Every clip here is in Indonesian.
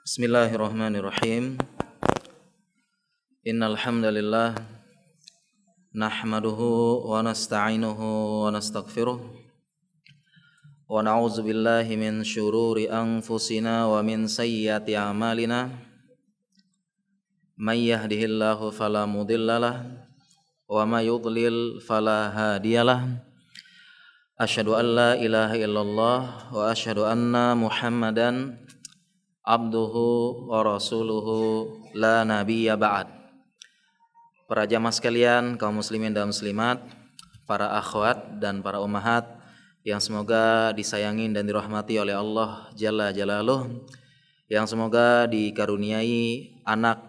Bismillahirrahmanirrahim. Innal hamdalillah nahmaduhu wa nasta'inuhu wa nastaghfiruh wa na'udzu billahi min syururi anfusina wa min sayyiati a'malina. May yahdihillahu fala mudhillalah wa may yudlil fala hadiyalah. Asyhadu an la ilaha illallah wa asyhadu anna Muhammadan abduhu wa rasuluhu la nabiyya ba'd. Para jamaah sekalian, kaum muslimin dan muslimat, para akhwat dan para ummahat yang semoga disayangi dan dirahmati oleh Allah Jalla Jalaluh, yang semoga dikaruniai anak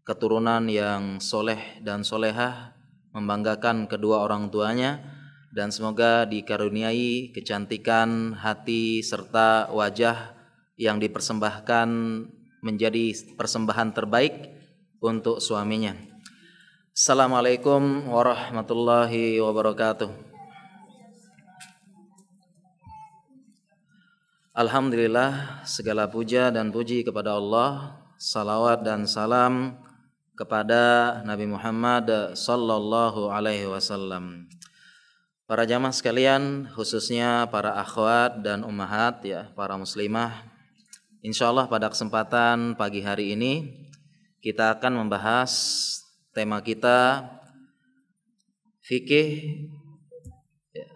keturunan yang soleh dan solehah, membanggakan kedua orang tuanya, dan semoga dikaruniai kecantikan hati serta wajah yang dipersembahkan menjadi persembahan terbaik untuk suaminya. Assalamualaikum warahmatullahi wabarakatuh. Alhamdulillah, segala puja dan puji kepada Allah, salawat dan salam kepada Nabi Muhammad sallallahu alaihi wasallam. Para jamaah sekalian, khususnya para akhwat dan ummahat, ya, para muslimah, insyaallah pada kesempatan pagi hari ini kita akan membahas tema kita fikih, ya,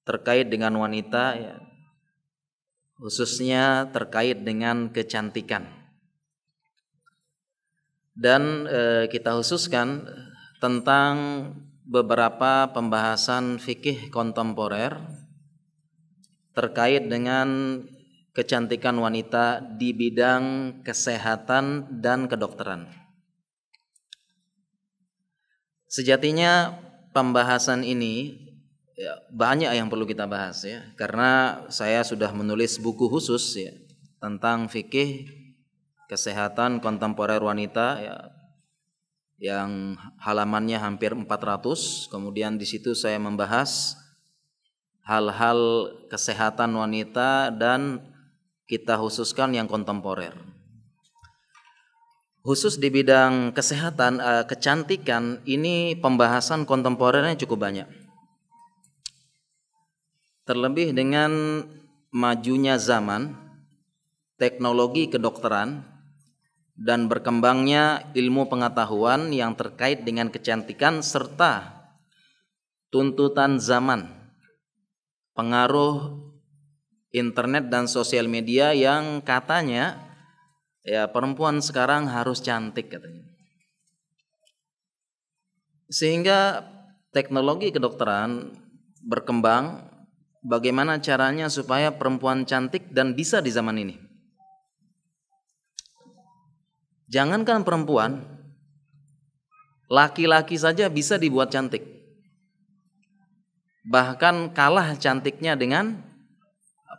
terkait dengan wanita, ya, khususnya terkait dengan kecantikan. Dan kita khususkan tentang beberapa pembahasan fikih kontemporer terkait dengan kecantikan wanita di bidang kesehatan dan kedokteran. Sejatinya pembahasan ini, ya, banyak yang perlu kita bahas, ya, karena saya sudah menulis buku khusus, ya, tentang fikih kesehatan kontemporer wanita, ya, yang halamannya hampir 400. Kemudian di situ saya membahas hal-hal kesehatan wanita dan kita khususkan yang kontemporer. Khusus di bidang kesehatan, kecantikan, ini pembahasan kontemporernya cukup banyak. Terlebih dengan majunya zaman, teknologi kedokteran, dan berkembangnya ilmu pengetahuan yang terkait dengan kecantikan serta tuntutan zaman, pengaruh internet dan sosial media yang katanya, ya, perempuan sekarang harus cantik katanya. Sehingga teknologi kedokteran berkembang, bagaimana caranya supaya perempuan cantik dan bisa di zaman ini. Jangankan perempuan, laki-laki saja bisa dibuat cantik. Bahkan kalah cantiknya dengan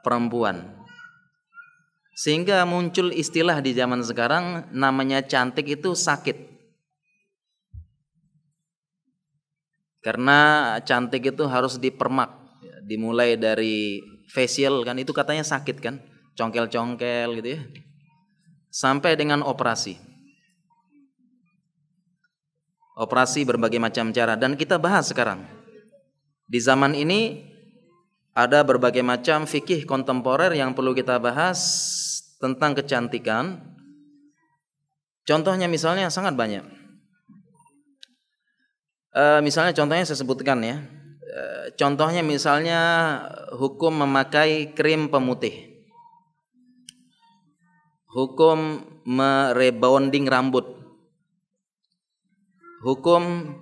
perempuan. Sehingga muncul istilah di zaman sekarang namanya cantik itu sakit. Karena cantik itu harus dipermak, dimulai dari facial, kan itu katanya sakit, kan, congkel-congkel gitu, ya, sampai dengan operasi berbagai macam cara. Dan kita bahas sekarang di zaman ini ada berbagai macam fikih kontemporer yang perlu kita bahas tentang kecantikan. Contohnya misalnya sangat banyak. Misalnya contohnya saya sebutkan, ya. Contohnya misalnya hukum memakai krim pemutih, hukum merebonding rambut, hukum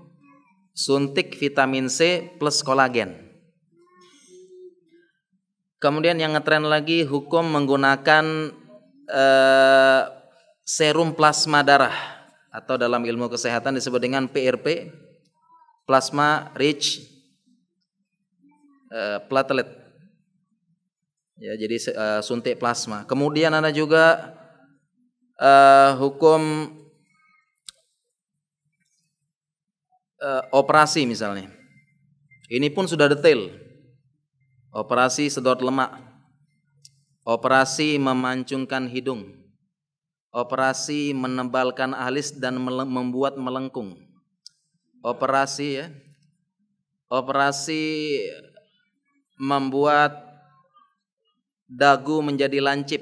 suntik vitamin C plus kolagen. Kemudian yang ngetren lagi hukum menggunakan serum plasma darah, atau dalam ilmu kesehatan disebut dengan PRP, plasma rich platelet, ya, jadi suntik plasma. Kemudian ada juga hukum operasi misalnya. Ini pun sudah detail. Operasi sedot lemak. operasi memancungkan hidung, operasi menebalkan alis dan membuat melengkung, operasi membuat dagu menjadi lancip,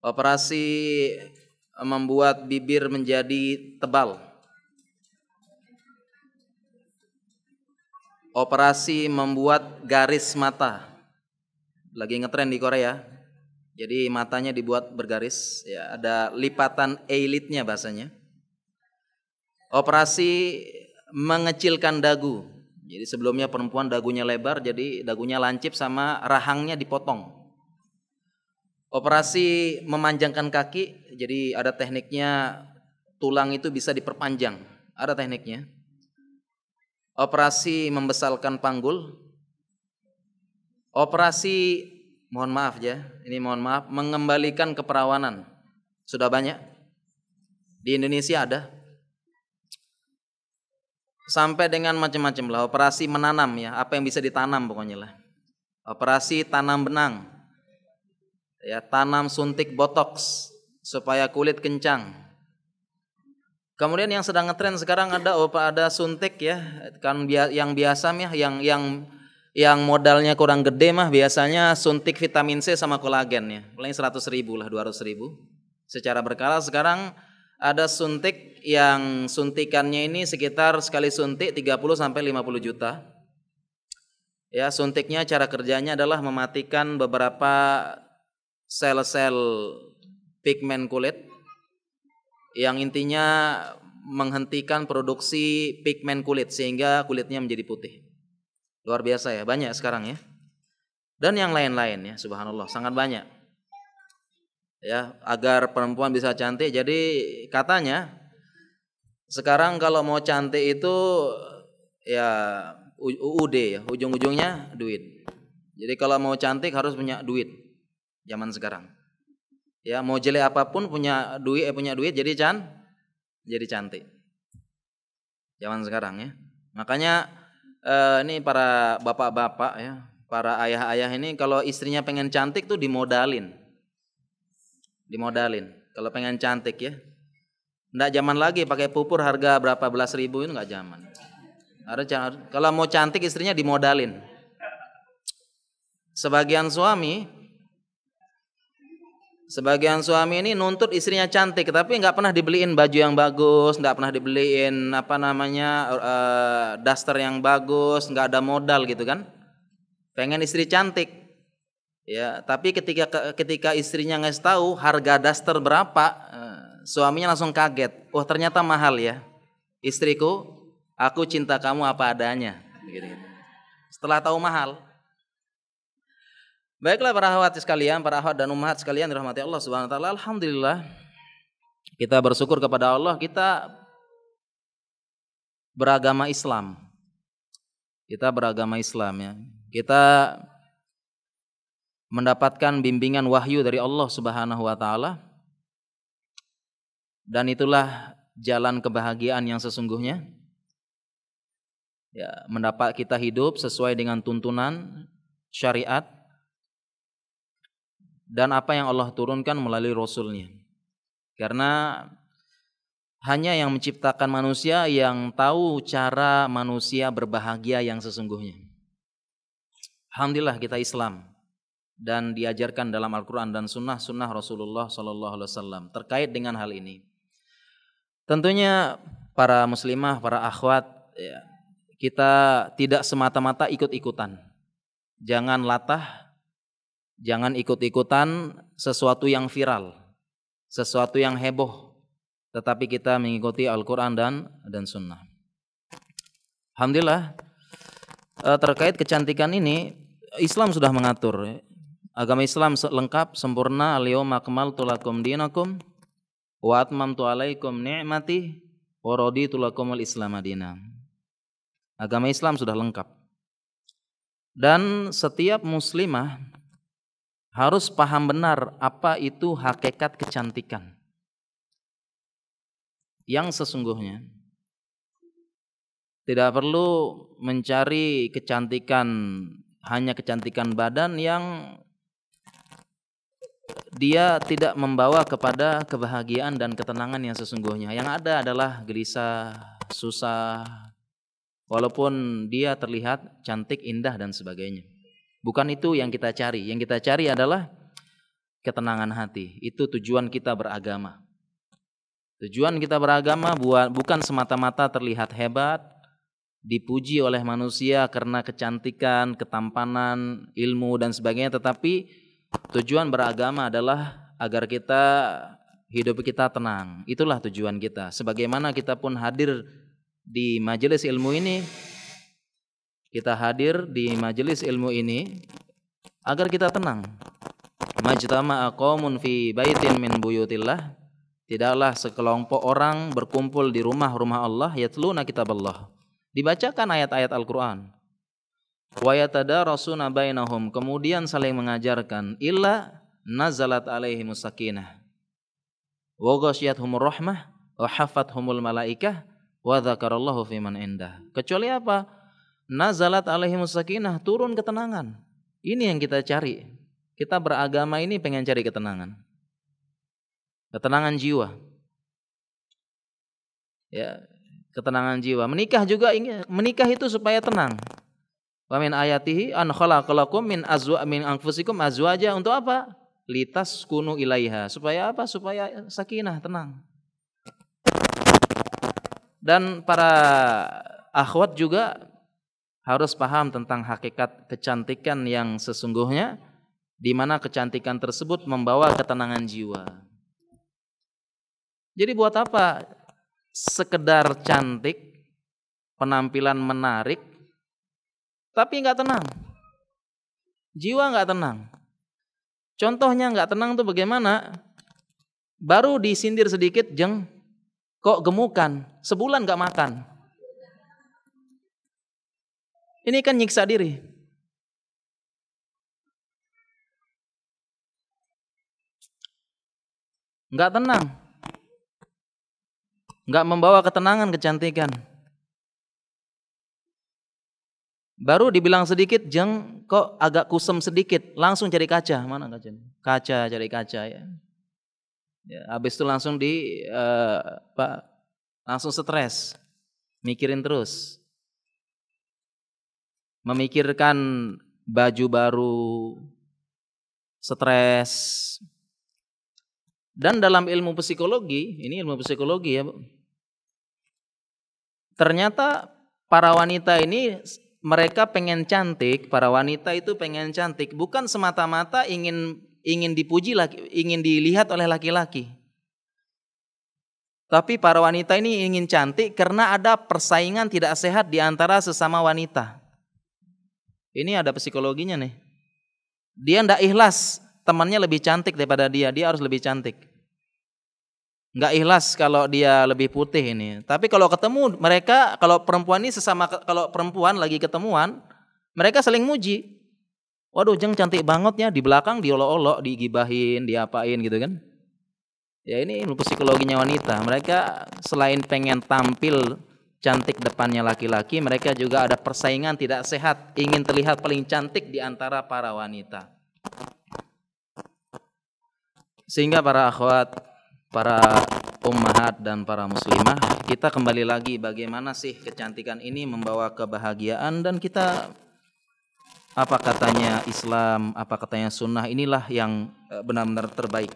operasi membuat bibir menjadi tebal, operasi membuat garis mata. Lagi ngetren di Korea. Jadi matanya dibuat bergaris, ya, ada lipatan eyelidnya bahasanya. Operasi mengecilkan dagu. Jadi sebelumnya perempuan dagunya lebar, jadi dagunya lancip sama rahangnya dipotong. Operasi memanjangkan kaki, jadi ada tekniknya, tulang itu bisa diperpanjang, ada tekniknya. Operasi membesarkan panggul. Operasi, mohon maaf, mengembalikan keperawanan. Sudah banyak. Di Indonesia ada. Sampai dengan macam-macam lah. Operasi menanam, ya, apa yang bisa ditanam pokoknya lah. Operasi tanam benang. Ya, tanam suntik botox supaya kulit kencang. Kemudian yang sedang ngetren sekarang ada suntik, ya, kan yang biasa yang modalnya kurang gede mah biasanya suntik vitamin C sama kolagen, ya. Paling 100.000 lah, 200.000 secara berkala. Sekarang ada suntik yang suntikannya ini sekitar sekali suntik 30 sampai 50 juta. Ya, suntiknya cara kerjanya adalah mematikan beberapa sel-sel pigmen kulit yang intinya menghentikan produksi pigmen kulit sehingga kulitnya menjadi putih. Luar biasa, ya, banyak sekarang, ya. Dan yang lain-lain, ya, subhanallah, sangat banyak. Ya, agar perempuan bisa cantik. Jadi katanya sekarang kalau mau cantik itu, ya, UUD, ya, ujung-ujungnya duit. Jadi kalau mau cantik harus punya duit zaman sekarang. Ya, mau jelek apapun punya duit jadi cantik. Zaman sekarang, ya. Makanya ini para bapak-bapak, ya, para ayah-ayah ini kalau istrinya pengen cantik tuh dimodalin. Kalau pengen cantik, ya. Nggak zaman lagi pakai pupur harga berapa belas ribu, itu nggak zaman. Kalau mau cantik istrinya dimodalin. Sebagian suami ini nuntut istrinya cantik, tapi nggak pernah dibeliin baju yang bagus, nggak pernah dibeliin daster yang bagus, nggak ada modal gitu kan. Pengen istri cantik, ya. Tapi ketika istrinya ngasih tahu harga daster berapa, suaminya langsung kaget. Oh, ternyata mahal, ya. Istriku, aku cinta kamu apa adanya. Gitu. Setelah tahu mahal. Baiklah para akhwat sekalian, para akhwat dan ummahat sekalian dirahmati Allah Subhanahu wa taala. Alhamdulillah kita bersyukur kepada Allah, kita beragama Islam. Kita beragama Islam, ya. Kita mendapatkan bimbingan wahyu dari Allah Subhanahu wa taala. Dan itulah jalan kebahagiaan yang sesungguhnya. Ya, mendapat kita hidup sesuai dengan tuntunan syariat dan apa yang Allah turunkan melalui Rasul-Nya. Karena hanya yang menciptakan manusia yang tahu cara manusia berbahagia yang sesungguhnya. Alhamdulillah kita Islam dan diajarkan dalam Al-Quran dan sunnah Rasulullah SAW terkait dengan hal ini. Tentunya para muslimah, para akhwat, ya, kita tidak semata-mata ikut-ikutan. Jangan latah, jangan ikut-ikutan sesuatu yang viral, sesuatu yang heboh, tetapi kita mengikuti Al-Quran dan sunnah. Alhamdulillah terkait kecantikan ini Islam sudah mengatur. Agama Islam lengkap, sempurna. Al-yawma akmaltu lakum dinakum wa atmamtu alaikum ni'mati wa raditu lakumul Islam madina. Agama Islam sudah lengkap. Dan setiap muslimah harus paham benar apa itu hakikat kecantikan yang sesungguhnya. Tidak perlu mencari kecantikan hanya kecantikan badan yang dia tidak membawa kepada kebahagiaan dan ketenangan yang sesungguhnya. Yang ada adalah gelisah, susah, walaupun dia terlihat cantik, indah dan sebagainya. Bukan itu yang kita cari. Yang kita cari adalah ketenangan hati. Itu tujuan kita beragama. Tujuan kita beragama bukan semata-mata terlihat hebat, dipuji oleh manusia karena kecantikan, ketampanan, ilmu dan sebagainya, tetapi tujuan beragama adalah agar hidup kita tenang. Itulah tujuan kita. Sebagaimana kita pun hadir di majelis ilmu ini, kita hadir di majelis ilmu ini agar kita tenang. Majtama'a qaumun fi baitin min buyutillah, tidaklah sekelompok orang berkumpul di rumah-rumah Allah, yatluna kitaballah, dibacakan ayat-ayat Al-Qur'an. Wa yatadarasuna bainahum, kemudian saling mengajarkan, illa nazalat alaihimus sakinah wa ghasyiyatuhumur rahmah wa hafathumul malaikah wa dzakarallahu fiman indah. Kecuali apa? Nazalat alaihimus sakinah, turun ketenangan. Ini yang kita cari. Kita beragama ini pengen cari ketenangan. Ketenangan jiwa. Ya, ketenangan jiwa. Menikah juga, menikah itu supaya tenang. Wa min ayatihi an khalaqalakum min anfusikum azwaja, untuk apa? Litaskunu ilaiha. Supaya apa? Supaya sakinah, tenang. Dan para akhwat juga harus paham tentang hakikat kecantikan yang sesungguhnya, di mana kecantikan tersebut membawa ketenangan jiwa. Jadi buat apa sekedar cantik, penampilan menarik, tapi nggak tenang, jiwa nggak tenang. Contohnya nggak tenang tuh bagaimana? Baru disindir sedikit, jeng, kok gemukan, sebulan nggak makan. Ini kan nyiksa diri. Nggak tenang, nggak membawa ketenangan, kecantikan. Baru dibilang sedikit, jeng, kok agak kusem sedikit, langsung cari kaca. Mana kaca? Kaca, cari kaca ya. Habis itu langsung langsung stres, mikirin terus, memikirkan baju baru, stres. Dan dalam ilmu psikologi, ini ilmu psikologi ya, Bu. Ternyata para wanita ini, mereka pengen cantik, para wanita itu pengen cantik bukan semata-mata ingin dipuji, ingin dilihat oleh laki-laki. Tapi para wanita ini ingin cantik karena ada persaingan tidak sehat di antara sesama wanita. Ini ada psikologinya nih. Dia ndak ikhlas temannya lebih cantik daripada dia harus lebih cantik. Nggak ikhlas kalau dia lebih putih ini. Tapi kalau ketemu mereka, kalau perempuan ini kalau perempuan lagi ketemuan, mereka saling muji. Waduh, jeng cantik banget ya, di belakang diolok-olok, digibahin, diapain gitu kan. Ya ini ilmu psikologinya wanita. Mereka selain pengen tampil cantik depannya laki-laki, mereka juga ada persaingan tidak sehat, ingin terlihat paling cantik di antara para wanita. Sehingga para akhwat, para ummahat dan para muslimah, kita kembali lagi bagaimana sih kecantikan ini membawa kebahagiaan, dan kita apa katanya Islam, apa katanya sunnah, inilah yang benar-benar terbaik.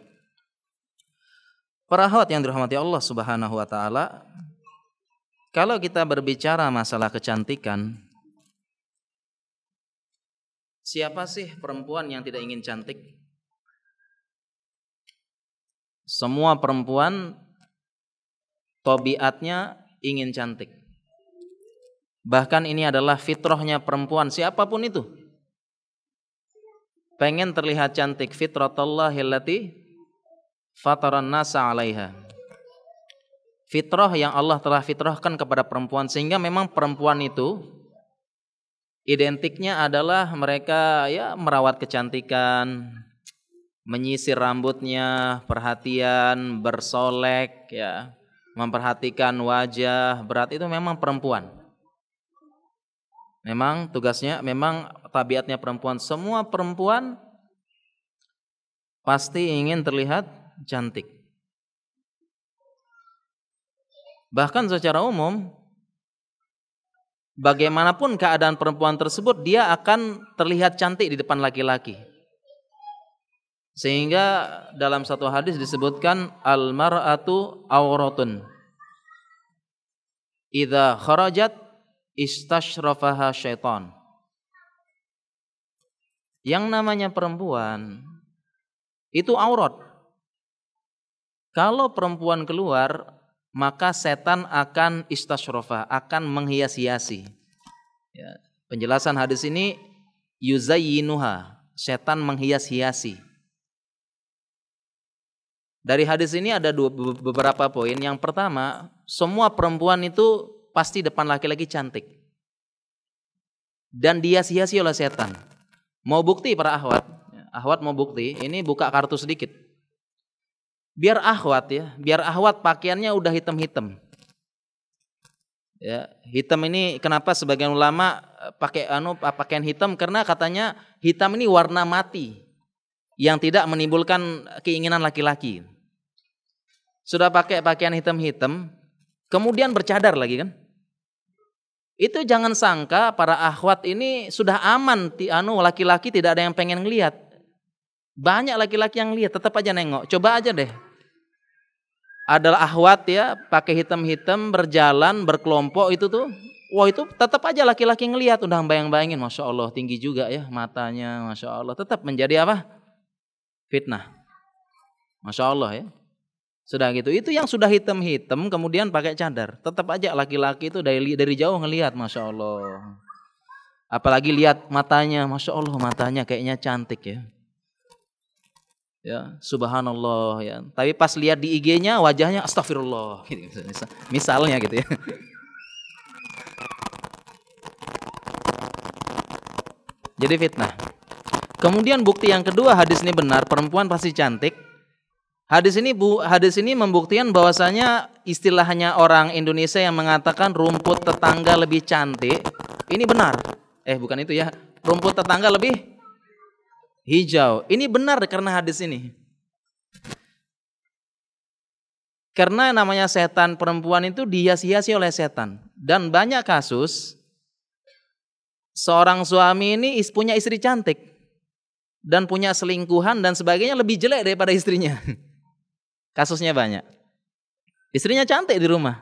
Para akhwat yang dirahmati Allah Subhanahu wa taala, kalau kita berbicara masalah kecantikan, siapa sih perempuan yang tidak ingin cantik? Semua perempuan tabiatnya ingin cantik. Bahkan ini adalah fitrahnya perempuan, siapapun itu. Pengen terlihat cantik, fitratallahi allati fataran nasa 'alaiha. Fitrah yang Allah telah fitrahkan kepada perempuan, sehingga memang perempuan itu identiknya adalah mereka ya merawat kecantikan, menyisir rambutnya, perhatian, bersolek ya, memperhatikan wajah, berat itu memang perempuan. Memang tugasnya, memang tabiatnya perempuan. Semua perempuan pasti ingin terlihat cantik. Bahkan secara umum, bagaimanapun keadaan perempuan tersebut, dia akan terlihat cantik di depan laki-laki. Sehingga dalam satu hadis disebutkan al-mar'atu auratun. Idza kharajat istashrafaha syaitan. Yang namanya perempuan itu aurat. Kalau perempuan keluar, maka setan akan istashrafa, akan menghias-hiasi. Ya, penjelasan hadis ini yuzayyinuha, setan menghias-hiasi. Dari hadis ini ada beberapa poin. Yang pertama, semua perempuan itu pasti depan laki-laki cantik. Dan dihias-hiasi oleh setan. Mau bukti para akhwat? Akhwat mau bukti? Ini buka kartu sedikit. Biar akhwat ya, biar akhwat pakaiannya udah hitam-hitam. Ya, hitam ini kenapa sebagian ulama pakai pakaian hitam, karena katanya hitam ini warna mati yang tidak menimbulkan keinginan laki-laki. Sudah pakai pakaian hitam-hitam, kemudian bercadar lagi kan? Itu jangan sangka para akhwat ini sudah aman, laki-laki tidak ada yang pengen ngelihat. Banyak laki-laki yang lihat, tetap aja nengok. Coba aja deh. Adalah akhwat ya, pakai hitam-hitam berjalan berkelompok itu tuh. Wah, itu tetap aja laki-laki ngelihat, udah bayang-bayangin, Masya Allah tinggi juga ya matanya, Masya Allah. Tetap menjadi apa? Fitnah. Masya Allah ya. Sudah gitu, itu yang sudah hitam-hitam kemudian pakai cadar. Tetap aja laki-laki itu dari jauh ngelihat, Masya Allah. Apalagi lihat matanya, Masya Allah matanya kayaknya cantik ya. Ya, subhanallah ya. Tapi pas lihat di IG-nya wajahnya astagfirullah gitu, misalnya gitu ya. Jadi fitnah. Kemudian bukti yang kedua, hadis ini benar, perempuan pasti cantik. Hadis ini membuktikan bahwasanya istilahnya orang Indonesia yang mengatakan rumput tetangga lebih cantik, ini benar. Bukan itu ya. Rumput tetangga lebih hijau. Ini benar karena hadis ini. Karena namanya setan perempuan itu dihias-hiasi oleh setan. Dan banyak kasus seorang suami ini punya istri cantik dan punya selingkuhan dan sebagainya, lebih jelek daripada istrinya. Kasusnya banyak. Istrinya cantik di rumah.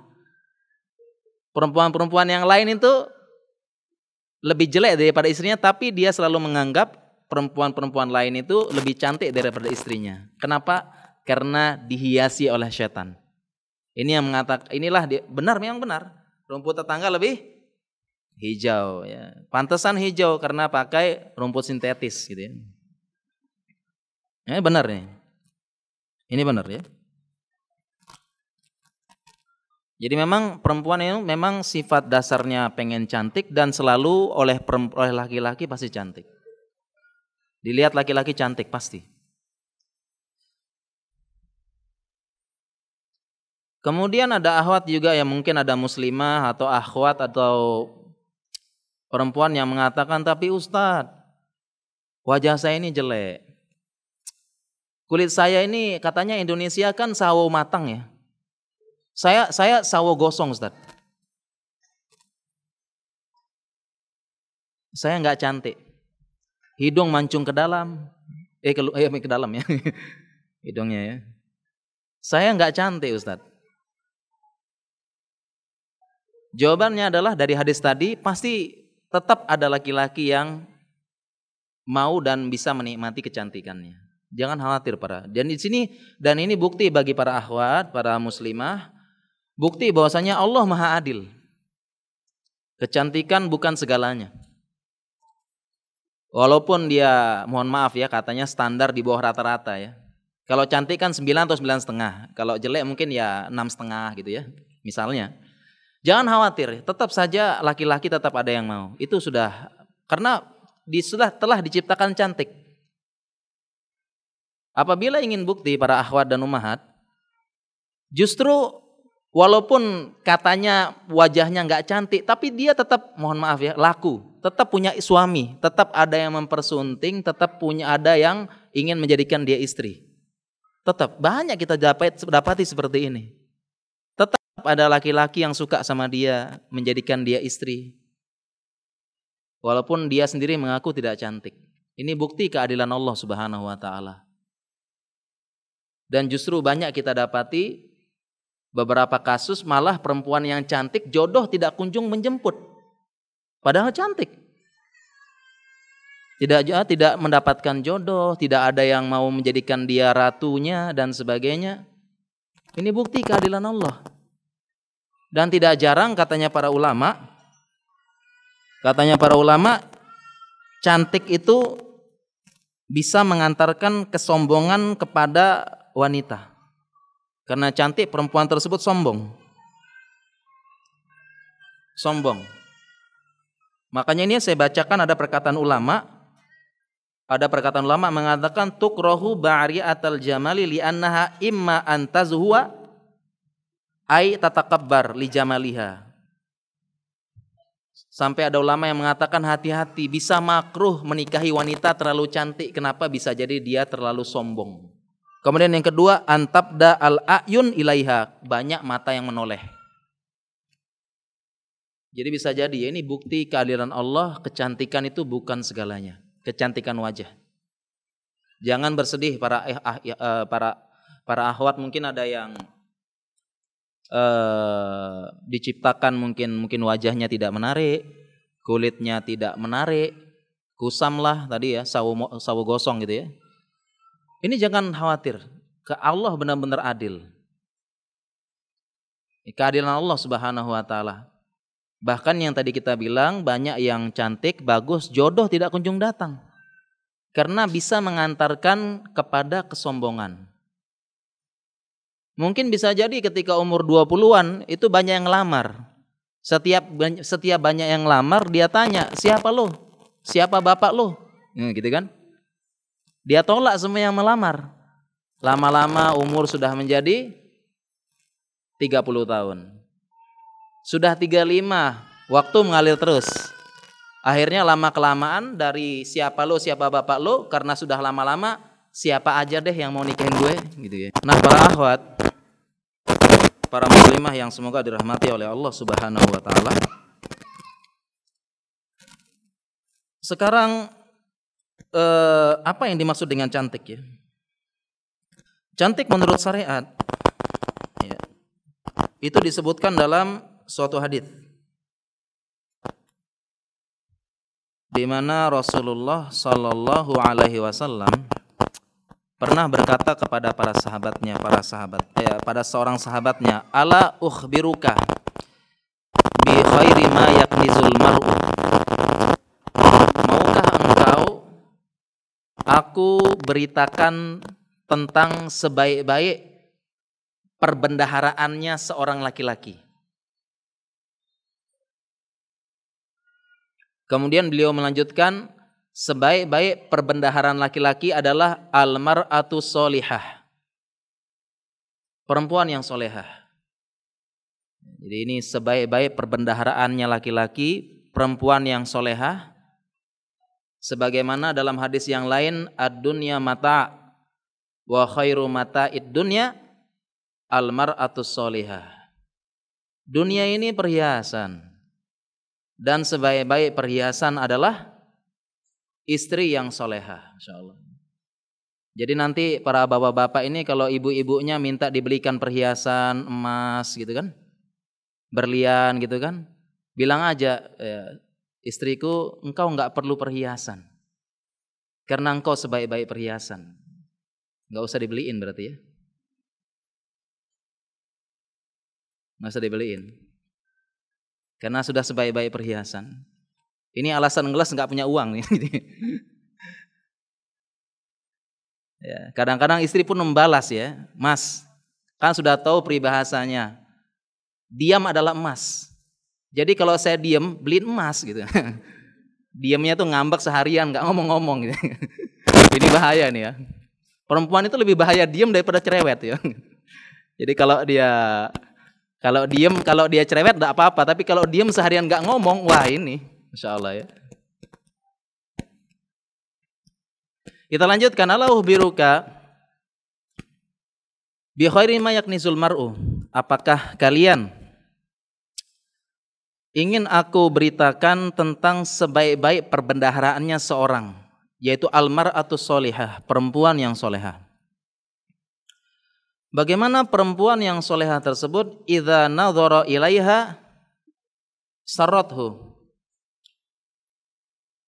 Perempuan-perempuan yang lain itu lebih jelek daripada istrinya, tapi dia selalu menganggap perempuan-perempuan lain itu lebih cantik daripada istrinya. Kenapa? Karena dihiasi oleh setan. Ini yang mengatakan, inilah benar, memang benar. Rumput tetangga lebih hijau ya. Pantesan hijau karena pakai rumput sintetis gitu ya. Ini benar nih. Ini benar ya. Jadi memang perempuan itu memang sifat dasarnya pengen cantik dan selalu oleh laki-laki pasti cantik. Dilihat laki-laki cantik pasti. Kemudian ada akhwat juga yang mungkin ada muslimah atau akhwat atau perempuan yang mengatakan, tapi Ustadz, wajah saya ini jelek. Kulit saya ini katanya Indonesia kan sawo matang ya. Saya sawo gosong, Ustaz. Saya nggak cantik. Hidung mancung ke dalam. Ke dalam ya. Hidungnya ya. Saya nggak cantik, Ustaz. Jawabannya adalah dari hadis tadi, pasti tetap ada laki-laki yang mau dan bisa menikmati kecantikannya. Jangan khawatir Dan di sini, dan ini bukti bagi para akhwat, para muslimah, bukti bahwasanya Allah Maha Adil. Kecantikan bukan segalanya. Walaupun dia, mohon maaf ya, katanya standar di bawah rata-rata ya. Kalau cantik kan 9 atau 9,5. Kalau jelek mungkin ya 6,5 gitu ya. Misalnya. Jangan khawatir, tetap saja laki-laki tetap ada yang mau. Itu sudah, karena telah diciptakan cantik. Apabila ingin bukti para akhwat dan ummahat, justru Walaupun katanya wajahnya nggak cantik, tapi dia tetap, mohon maaf ya, laku. Tetap punya suami, tetap ada yang mempersunting, tetap ada yang ingin menjadikan dia istri. Tetap banyak kita dapati seperti ini. Tetap ada laki-laki yang suka sama dia, menjadikan dia istri. Walaupun dia sendiri mengaku tidak cantik. Ini bukti keadilan Allah Subhanahu wa taala. Dan justru banyak kita dapati beberapa kasus malah perempuan yang cantik jodoh tidak kunjung menjemput. Padahal cantik. Tidak mendapatkan jodoh, tidak ada yang mau menjadikan dia ratunya dan sebagainya. Ini bukti keadilan Allah. Dan tidak jarang katanya para ulama, cantik itu bisa mengantarkan kesombongan kepada wanita. Karena cantik, perempuan tersebut sombong. Makanya ini saya bacakan ada perkataan ulama. Ada perkataan ulama mengatakan tukrahu ba'ri'atal jamali li'annaha imma antazhuwa ay tatakabbar li jamaliha. Sampai ada ulama yang mengatakan hati-hati, bisa makruh menikahi wanita terlalu cantik. Kenapa? Bisa jadi dia terlalu sombong. Kemudian yang kedua, antabda al-ayun ilaiha, banyak mata yang menoleh. Jadi bisa jadi ini bukti keadilan Allah, kecantikan itu bukan segalanya. Kecantikan wajah. Jangan bersedih para akhwat, mungkin ada yang diciptakan mungkin wajahnya tidak menarik, kulitnya tidak menarik, kusam lah tadi ya, sawo gosong gitu ya. Ini jangan khawatir, Allah benar-benar adil. Keadilan Allah Subhanahu wa taala. Bahkan yang tadi kita bilang banyak yang cantik, bagus, jodoh tidak kunjung datang. Karena bisa mengantarkan kepada kesombongan. Mungkin bisa jadi ketika umur 20-an itu banyak yang ngelamar. Setiap banyak yang ngelamar dia tanya, siapa lo? Siapa bapak lo? Gitu kan? Dia tolak semua yang melamar. Lama-lama umur sudah menjadi 30 tahun. Sudah 35, waktu mengalir terus. Akhirnya lama-kelamaan dari siapa lo, siapa bapak lo, karena sudah lama-lama siapa aja deh yang mau nikahin gue gitu ya. Nah, para akhwat, para muslimah yang semoga dirahmati oleh Allah Subhanahu wa taala. Sekarang apa yang dimaksud dengan cantik ya? Cantik menurut syariat ya, itu disebutkan dalam suatu hadis di mana Rasulullah sallallahu alaihi wasallam pernah berkata kepada pada seorang sahabatnya, ala ukhbiruka bi khairi ma yaknizul mar'u. Maukah engkau aku beritakan tentang sebaik-baik perbendaharaannya seorang laki-laki. Kemudian beliau melanjutkan, sebaik-baik perbendaharaan laki-laki adalah al-mar'atu sholihah. Perempuan yang solehah. Jadi ini sebaik-baik perbendaharaannya laki-laki, perempuan yang solehah. Sebagaimana dalam hadis yang lain, ad-dunya mata' wa khairu mata'id dunya al-mar'atu sholihah. Dunia ini perhiasan. Dan sebaik-baik perhiasan adalah istri yang solehah, insyaallah. Jadi nanti para bapak-bapak ini kalau ibu-ibunya minta dibelikan perhiasan emas gitu kan, berlian gitu kan, bilang aja, istriku engkau enggak perlu perhiasan, karena engkau sebaik-baik perhiasan. Enggak usah dibeliin berarti ya. Enggak usah dibeliin. Karena sudah sebaik-baik perhiasan. Ini alasan ngeles nggak punya uang. Ya, kadang-kadang istri pun membalas ya, Mas, kan sudah tahu peribahasanya, diam adalah emas. Jadi kalau saya diam, beliin emas gitu. Diamnya tuh ngambek seharian, nggak ngomong-ngomong gitu. Ini bahaya nih ya. Perempuan itu lebih bahaya diam daripada cerewet ya. Jadi kalau dia Kalau dia cerewet enggak apa-apa, tapi kalau diem seharian enggak ngomong, wah ini, Masya Allah ya. Kita lanjutkan, ala uhbiruka bi khairi ma yaknizul mar'u. Apakah kalian ingin aku beritakan tentang sebaik-baik perbendaharaannya seorang, yaitu almar'atus solihah, perempuan yang solehah. Bagaimana perempuan yang solehah tersebut? Idza nadhara ilaiha sarrathu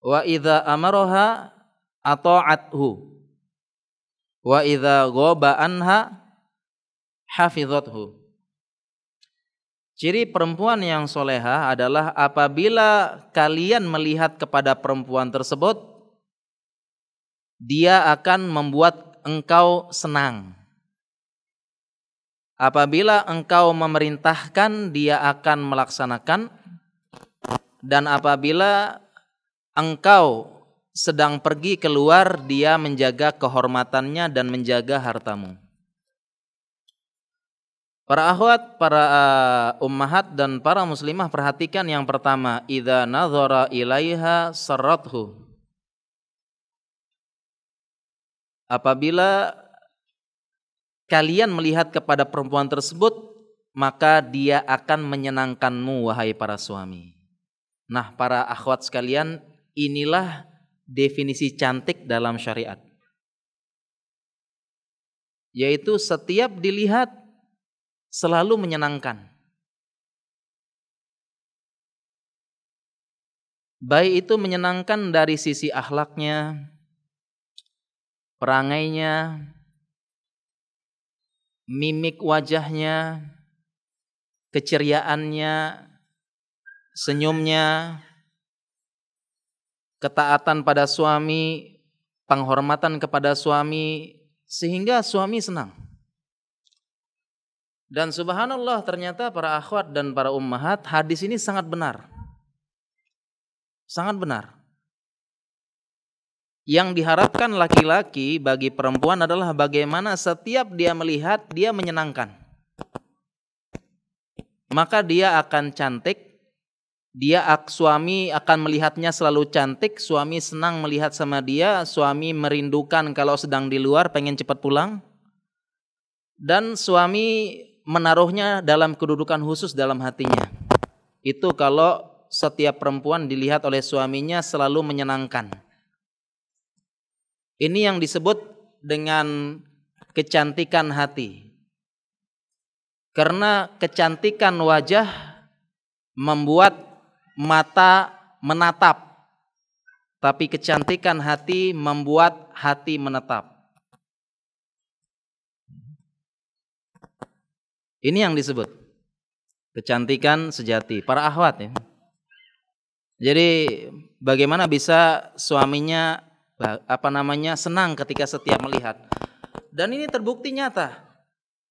wa idza amaraha ata'athu wa idza ghaba anha hafizathu. Ciri perempuan yang solehah adalah apabila kalian melihat kepada perempuan tersebut, dia akan membuat engkau senang. Apabila engkau memerintahkan, dia akan melaksanakan. Dan apabila engkau sedang pergi keluar, dia menjaga kehormatannya dan menjaga hartamu. Para akhwat, para ummahat dan para muslimah, perhatikan yang pertama, idza nadhara ilaiha sarrathu. Apabila kalian melihat kepada perempuan tersebut, maka dia akan menyenangkanmu, wahai para suami. Nah, para akhwat sekalian, inilah definisi cantik dalam syariat. Yaitu setiap dilihat selalu menyenangkan. Baik itu menyenangkan dari sisi akhlaknya, perangainya, mimik wajahnya, keceriaannya, senyumnya, ketaatan pada suami, penghormatan kepada suami, sehingga suami senang. Dan subhanallah, ternyata para akhwat dan para ummahat, hadis ini sangat benar. Sangat benar. Yang diharapkan laki-laki bagi perempuan adalah bagaimana setiap dia melihat, dia menyenangkan. Maka dia akan cantik, suami akan melihatnya selalu cantik, suami senang melihat sama dia, suami merindukan kalau sedang di luar pengen cepat pulang, dan suami menaruhnya dalam kedudukan khusus dalam hatinya. Itu kalau setiap perempuan dilihat oleh suaminya selalu menyenangkan. Ini yang disebut dengan kecantikan hati. Karena kecantikan wajah membuat mata menatap, tapi kecantikan hati membuat hati menetap. Ini yang disebut kecantikan sejati. Para akhwat ya. Jadi bagaimana bisa suaminya senang ketika setiap melihat. Dan ini terbukti nyata.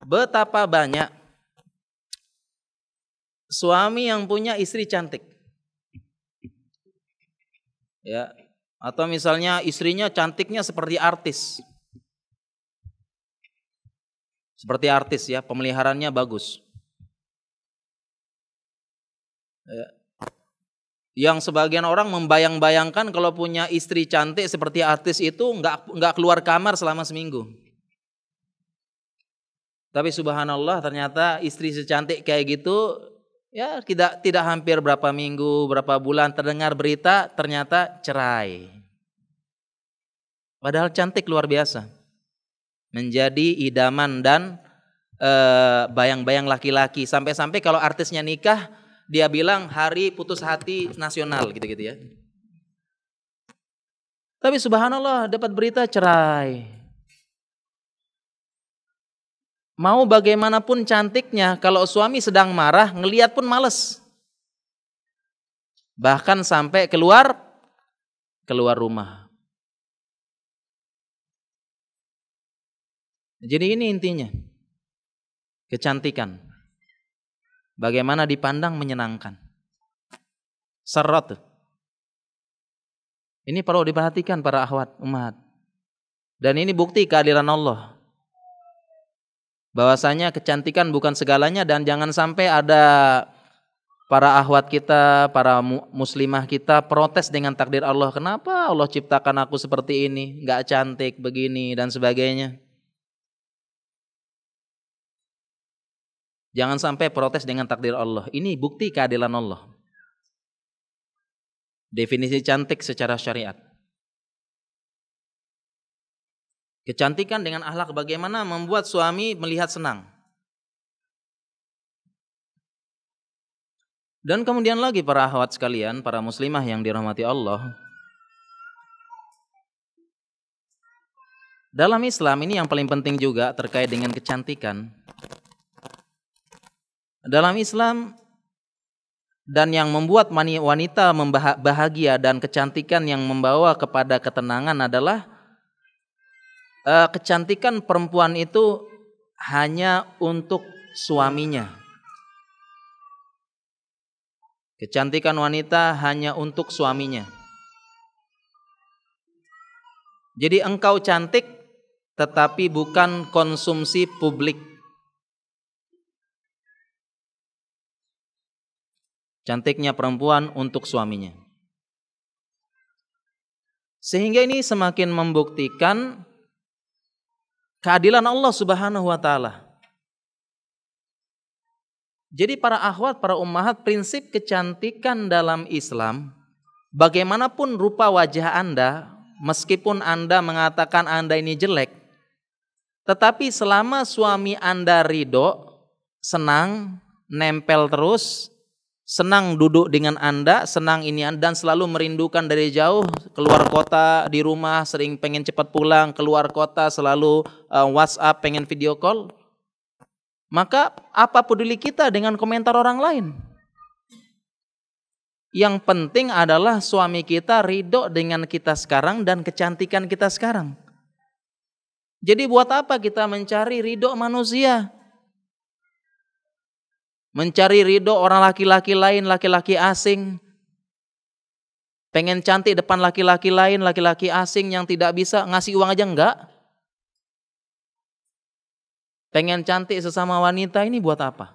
Betapa banyak suami yang punya istri cantik. Ya, atau misalnya istrinya cantiknya seperti artis. Seperti artis ya, pemeliharaannya bagus. Ya. Yang sebagian orang membayang-bayangkan kalau punya istri cantik seperti artis itu nggak keluar kamar selama seminggu. Tapi subhanallah, ternyata istri secantik kayak gitu ya tidak hampir berapa minggu, berapa bulan terdengar berita ternyata cerai. Padahal cantik luar biasa. Menjadi idaman dan bayang-bayang laki-laki. Sampai-sampai kalau artisnya nikah, dia bilang hari putus hati nasional gitu-gitu ya. Tapi subhanallah dapat berita cerai. Mau bagaimanapun cantiknya, kalau suami sedang marah, ngelihat pun males. Bahkan sampai keluar rumah. Jadi ini intinya. Kecantikan. Bagaimana dipandang menyenangkan. Sarrat. Ini perlu diperhatikan para akhwat ummahat. Dan ini bukti keadilan Allah. bahwasanya kecantikan bukan segalanya, dan jangan sampai ada para akhwat kita, para muslimah kita protes dengan takdir Allah. Kenapa Allah ciptakan aku seperti ini, nggak cantik begini dan sebagainya. Jangan sampai protes dengan takdir Allah. Ini bukti keadilan Allah. Definisi cantik secara syariat. Kecantikan dengan akhlak bagaimana membuat suami melihat senang. Dan kemudian lagi para akhwat sekalian, para muslimah yang dirahmati Allah. Dalam Islam ini yang paling penting juga terkait dengan kecantikan. Dalam Islam, dan yang membuat wanita bahagia dan kecantikan yang membawa kepada ketenangan adalah kecantikan perempuan itu hanya untuk suaminya. Kecantikan wanita hanya untuk suaminya. Jadi engkau cantik tetapi bukan konsumsi publik. Cantiknya perempuan untuk suaminya. Sehingga ini semakin membuktikan keadilan Allah Subhanahu wa taala. Jadi para akhwat, para ummahat, prinsip kecantikan dalam Islam, bagaimanapun rupa wajah Anda, meskipun Anda mengatakan Anda ini jelek, tetapi selama suami Anda ridho, senang, nempel terus, senang duduk dengan Anda, senang ini dan selalu merindukan dari jauh, keluar kota di rumah sering pengen cepat pulang, keluar kota selalu WhatsApp pengen video call, maka apa peduli kita dengan komentar orang lain? Yang penting adalah suami kita ridho dengan kita sekarang dan kecantikan kita sekarang. Jadi buat apa kita mencari ridho manusia? Mencari ridho orang laki-laki lain, laki-laki asing. Pengen cantik depan laki-laki lain, laki-laki asing yang tidak bisa ngasih uang aja enggak. Pengen cantik sesama wanita ini buat apa?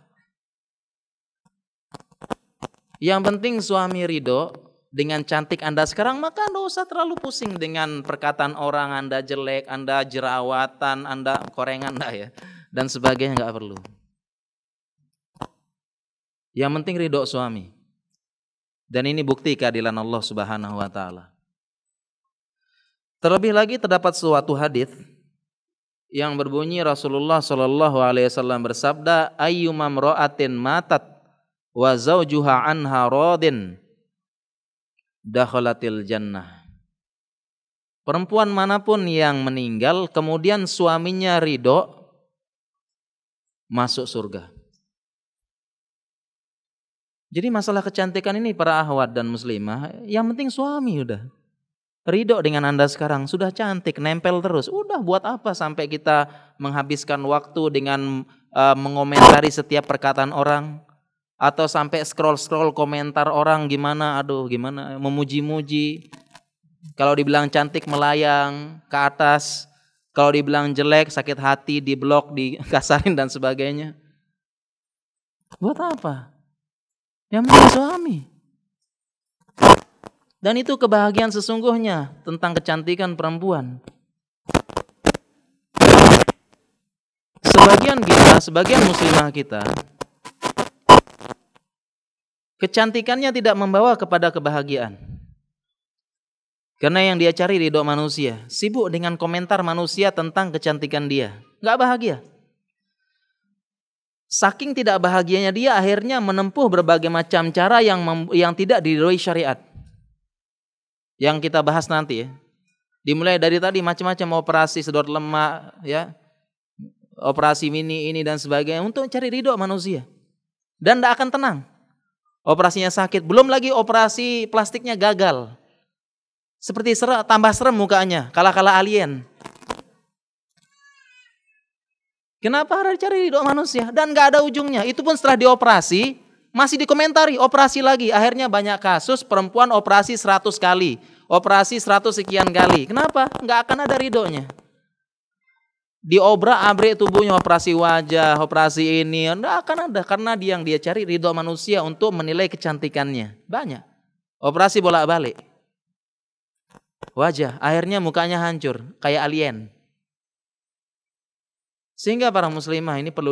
Yang penting suami ridho dengan cantik Anda sekarang, maka Anda usah terlalu pusing dengan perkataan orang Anda jelek, Anda jerawatan, Anda korengan enggak ya, dan sebagainya, enggak perlu. Yang penting ridho suami. Dan ini bukti keadilan Allah Subhanahu wa taala. Terlebih lagi terdapat suatu hadis yang berbunyi Rasulullah sallallahu alaihi wasallam bersabda, ayyuma imra'atin matat wa zawjuha anha radin dakhalatil jannah. Perempuan manapun yang meninggal kemudian suaminya ridho, masuk surga. Jadi masalah kecantikan ini para akhwat dan muslimah, yang penting suami udah ridho dengan Anda sekarang, sudah cantik, nempel terus. Udah buat apa sampai kita menghabiskan waktu dengan mengomentari setiap perkataan orang, atau sampai scroll komentar orang gimana, aduh gimana, memuji-muji. Kalau dibilang cantik melayang ke atas, kalau dibilang jelek sakit hati, diblok, dikasarin dan sebagainya. Buat apa? Yang penting suami. Dan itu kebahagiaan sesungguhnya tentang kecantikan perempuan. Sebagian muslimah kita, kecantikannya tidak membawa kepada kebahagiaan. Karena yang dia cari ridho manusia, sibuk dengan komentar manusia tentang kecantikan dia, nggak bahagia. Saking tidak bahagianya dia, akhirnya menempuh berbagai macam cara yang tidak diridhoi syariat. Yang kita bahas nanti ya. Dimulai dari tadi macam-macam operasi sedot lemak, ya, operasi mini ini dan sebagainya untuk cari ridho manusia. Dan tidak akan tenang. Operasinya sakit, belum lagi operasi plastiknya gagal. Seperti tambah serem mukanya, kala-kala alien. Kenapa harus cari ridho manusia? Dan gak ada ujungnya. Itu pun setelah dioperasi, masih dikomentari, operasi lagi. Akhirnya banyak kasus perempuan operasi 100 kali. Operasi 100 sekian kali. Kenapa? Gak akan ada ridhonya. diobrak-abrik tubuhnya, operasi wajah, operasi ini, enggak akan ada, karena yang dia cari ridho manusia untuk menilai kecantikannya. Banyak operasi bolak-balik wajah, akhirnya mukanya hancur kayak alien. Sehingga para muslimah ini perlu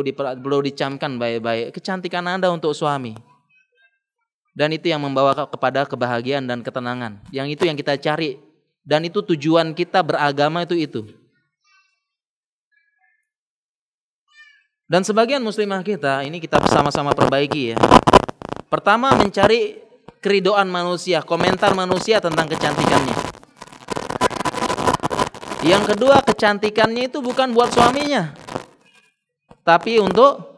dicamkan baik-baik kecantikan Anda untuk suami. Dan itu yang membawa kepada kebahagiaan dan ketenangan. Yang itu yang kita cari, dan itu tujuan kita beragama itu. Dan sebagian muslimah kita, ini kita bersama-sama perbaiki ya. Pertama, mencari keridhaan manusia, komentar manusia tentang kecantikannya. Yang kedua, kecantikannya itu bukan buat suaminya, tapi untuk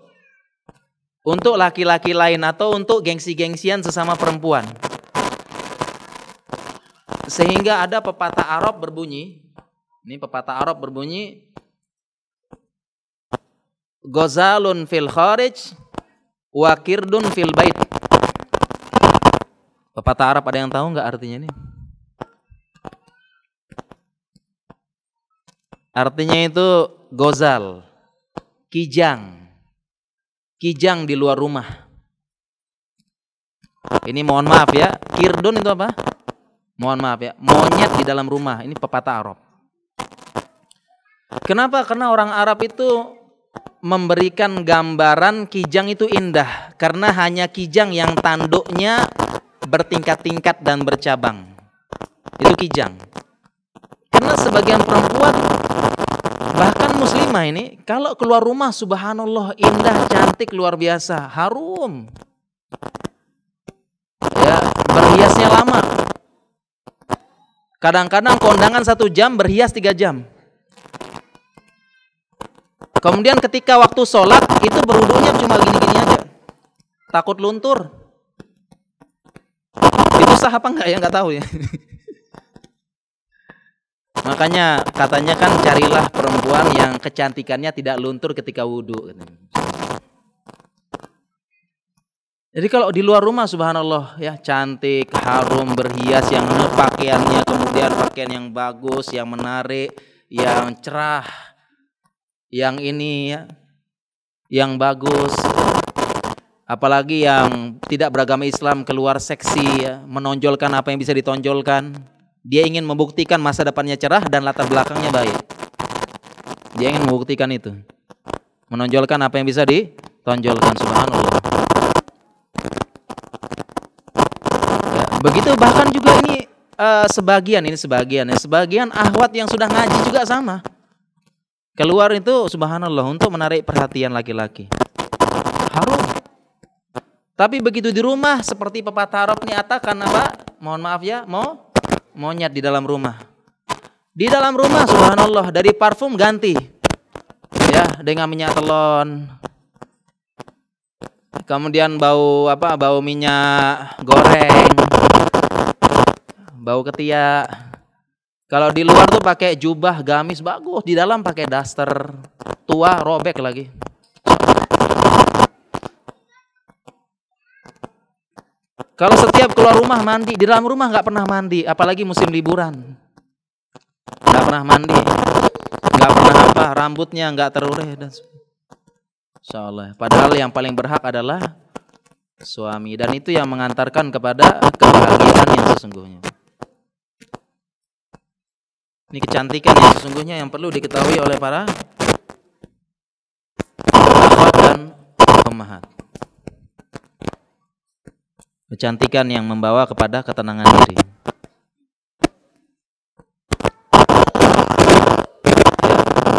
laki-laki lain atau untuk gengsi-gengsian sesama perempuan. Sehingga ada pepatah Arab berbunyi, ini pepatah Arab berbunyi, Ghazalun fil kharij wa kirdun fil bait. Pepatah Arab, ada yang tahu nggak artinya ini? Artinya itu gozal, kijang di luar rumah. Ini mohon maaf ya, kirdun itu apa? Mohon maaf ya, monyet di dalam rumah. Ini pepatah Arab. Kenapa? Karena orang Arab itu memberikan gambaran kijang itu indah, karena hanya kijang yang tanduknya bertingkat-tingkat dan bercabang. Itu kijang. Karena sebagian perempuan, bahkan muslimah ini, kalau keluar rumah subhanallah indah, cantik, luar biasa, harum. Ya, berhiasnya lama. Kadang-kadang kondangan 1 jam, berhias 3 jam. Kemudian ketika waktu sholat, itu berwudunya cuma gini-gini aja. Takut luntur. Itu sah apa enggak ya? Enggak tahu ya. Makanya katanya kan carilah perempuan yang kecantikannya tidak luntur ketika wudu. Jadi kalau di luar rumah subhanallah ya, cantik, harum, berhias, yang pakaiannya kemudian pakaian yang bagus, yang menarik, yang cerah, yang ini ya, yang bagus. Apalagi yang tidak beragama Islam keluar seksi ya, menonjolkan apa yang bisa ditonjolkan. Dia ingin membuktikan masa depannya cerah dan latar belakangnya baik. Dia ingin membuktikan itu, menonjolkan apa yang bisa ditonjolkan, subhanallah. Ya, begitu bahkan juga ini sebagian ahwat yang sudah ngaji juga sama. Keluar itu subhanallah untuk menarik perhatian laki-laki. Harum. Tapi begitu di rumah seperti pepatah Arab nyatakan apa? Mohon maaf ya, monyet di dalam rumah. Di dalam rumah subhanallah dari parfum ganti. Ya, dengan minyak telon. Kemudian bau minyak goreng. Bau ketiak. Kalau di luar tuh pakai jubah gamis bagus, di dalam pakai daster tua robek lagi. Kalau setiap keluar rumah mandi, di dalam rumah nggak pernah mandi, apalagi musim liburan, nggak pernah mandi, nggak pernah rambutnya nggak terureh dan insyaallah. Padahal yang paling berhak adalah suami, dan itu yang mengantarkan kepada kebahagiaan yang sesungguhnya. Ini kecantikan yang sesungguhnya yang perlu diketahui oleh para akhwat dan ummahat. Kecantikan yang membawa kepada ketenangan diri.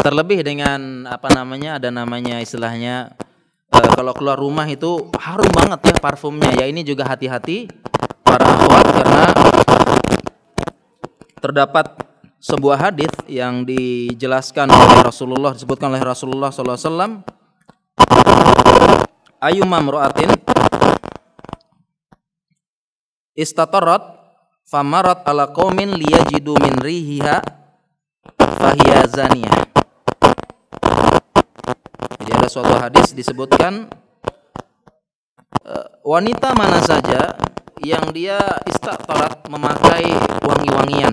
Terlebih dengan ada namanya istilahnya kalau keluar rumah itu harum banget ya parfumnya. Ya ini juga hati-hati para akhwat, karena terdapat sebuah hadis yang dijelaskan oleh Rasulullah, disebutkan oleh Rasulullah SAW, ayyuma imra'atin istatarat famarat ala qaumin liyajidu min rihiha fahiya zaniyah. Jadi ada suatu hadis disebutkan wanita mana saja yang dia istatarat memakai wangi-wangian,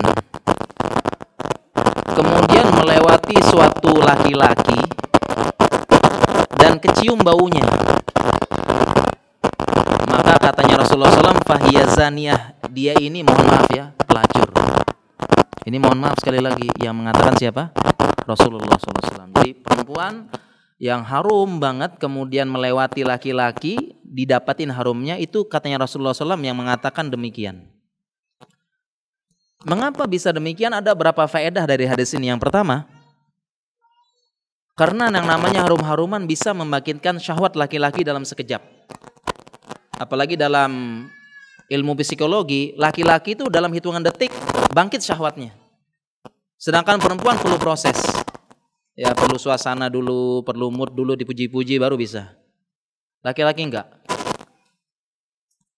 kemudian melewati melewati suatu laki-laki dan kecium baunya, maka katanya Rasulullah SAW, fahiya zaniyah, dia ini mohon maaf ya, pelacur. Ini mohon maaf sekali lagi, yang mengatakan siapa? Rasulullah SAW. Jadi perempuan yang harum banget kemudian melewati laki-laki, didapatin harumnya, itu katanya Rasulullah SAW yang mengatakan demikian. Mengapa bisa demikian? Ada berapa faedah dari hadis ini. Yang pertama, karena yang namanya harum-haruman bisa membangkitkan syahwat laki-laki dalam sekejap. Apalagi dalam ilmu psikologi, laki-laki itu dalam hitungan detik bangkit syahwatnya. Sedangkan perempuan perlu proses. Ya, perlu suasana dulu, perlu mood dulu, dipuji-puji baru bisa. Laki-laki enggak.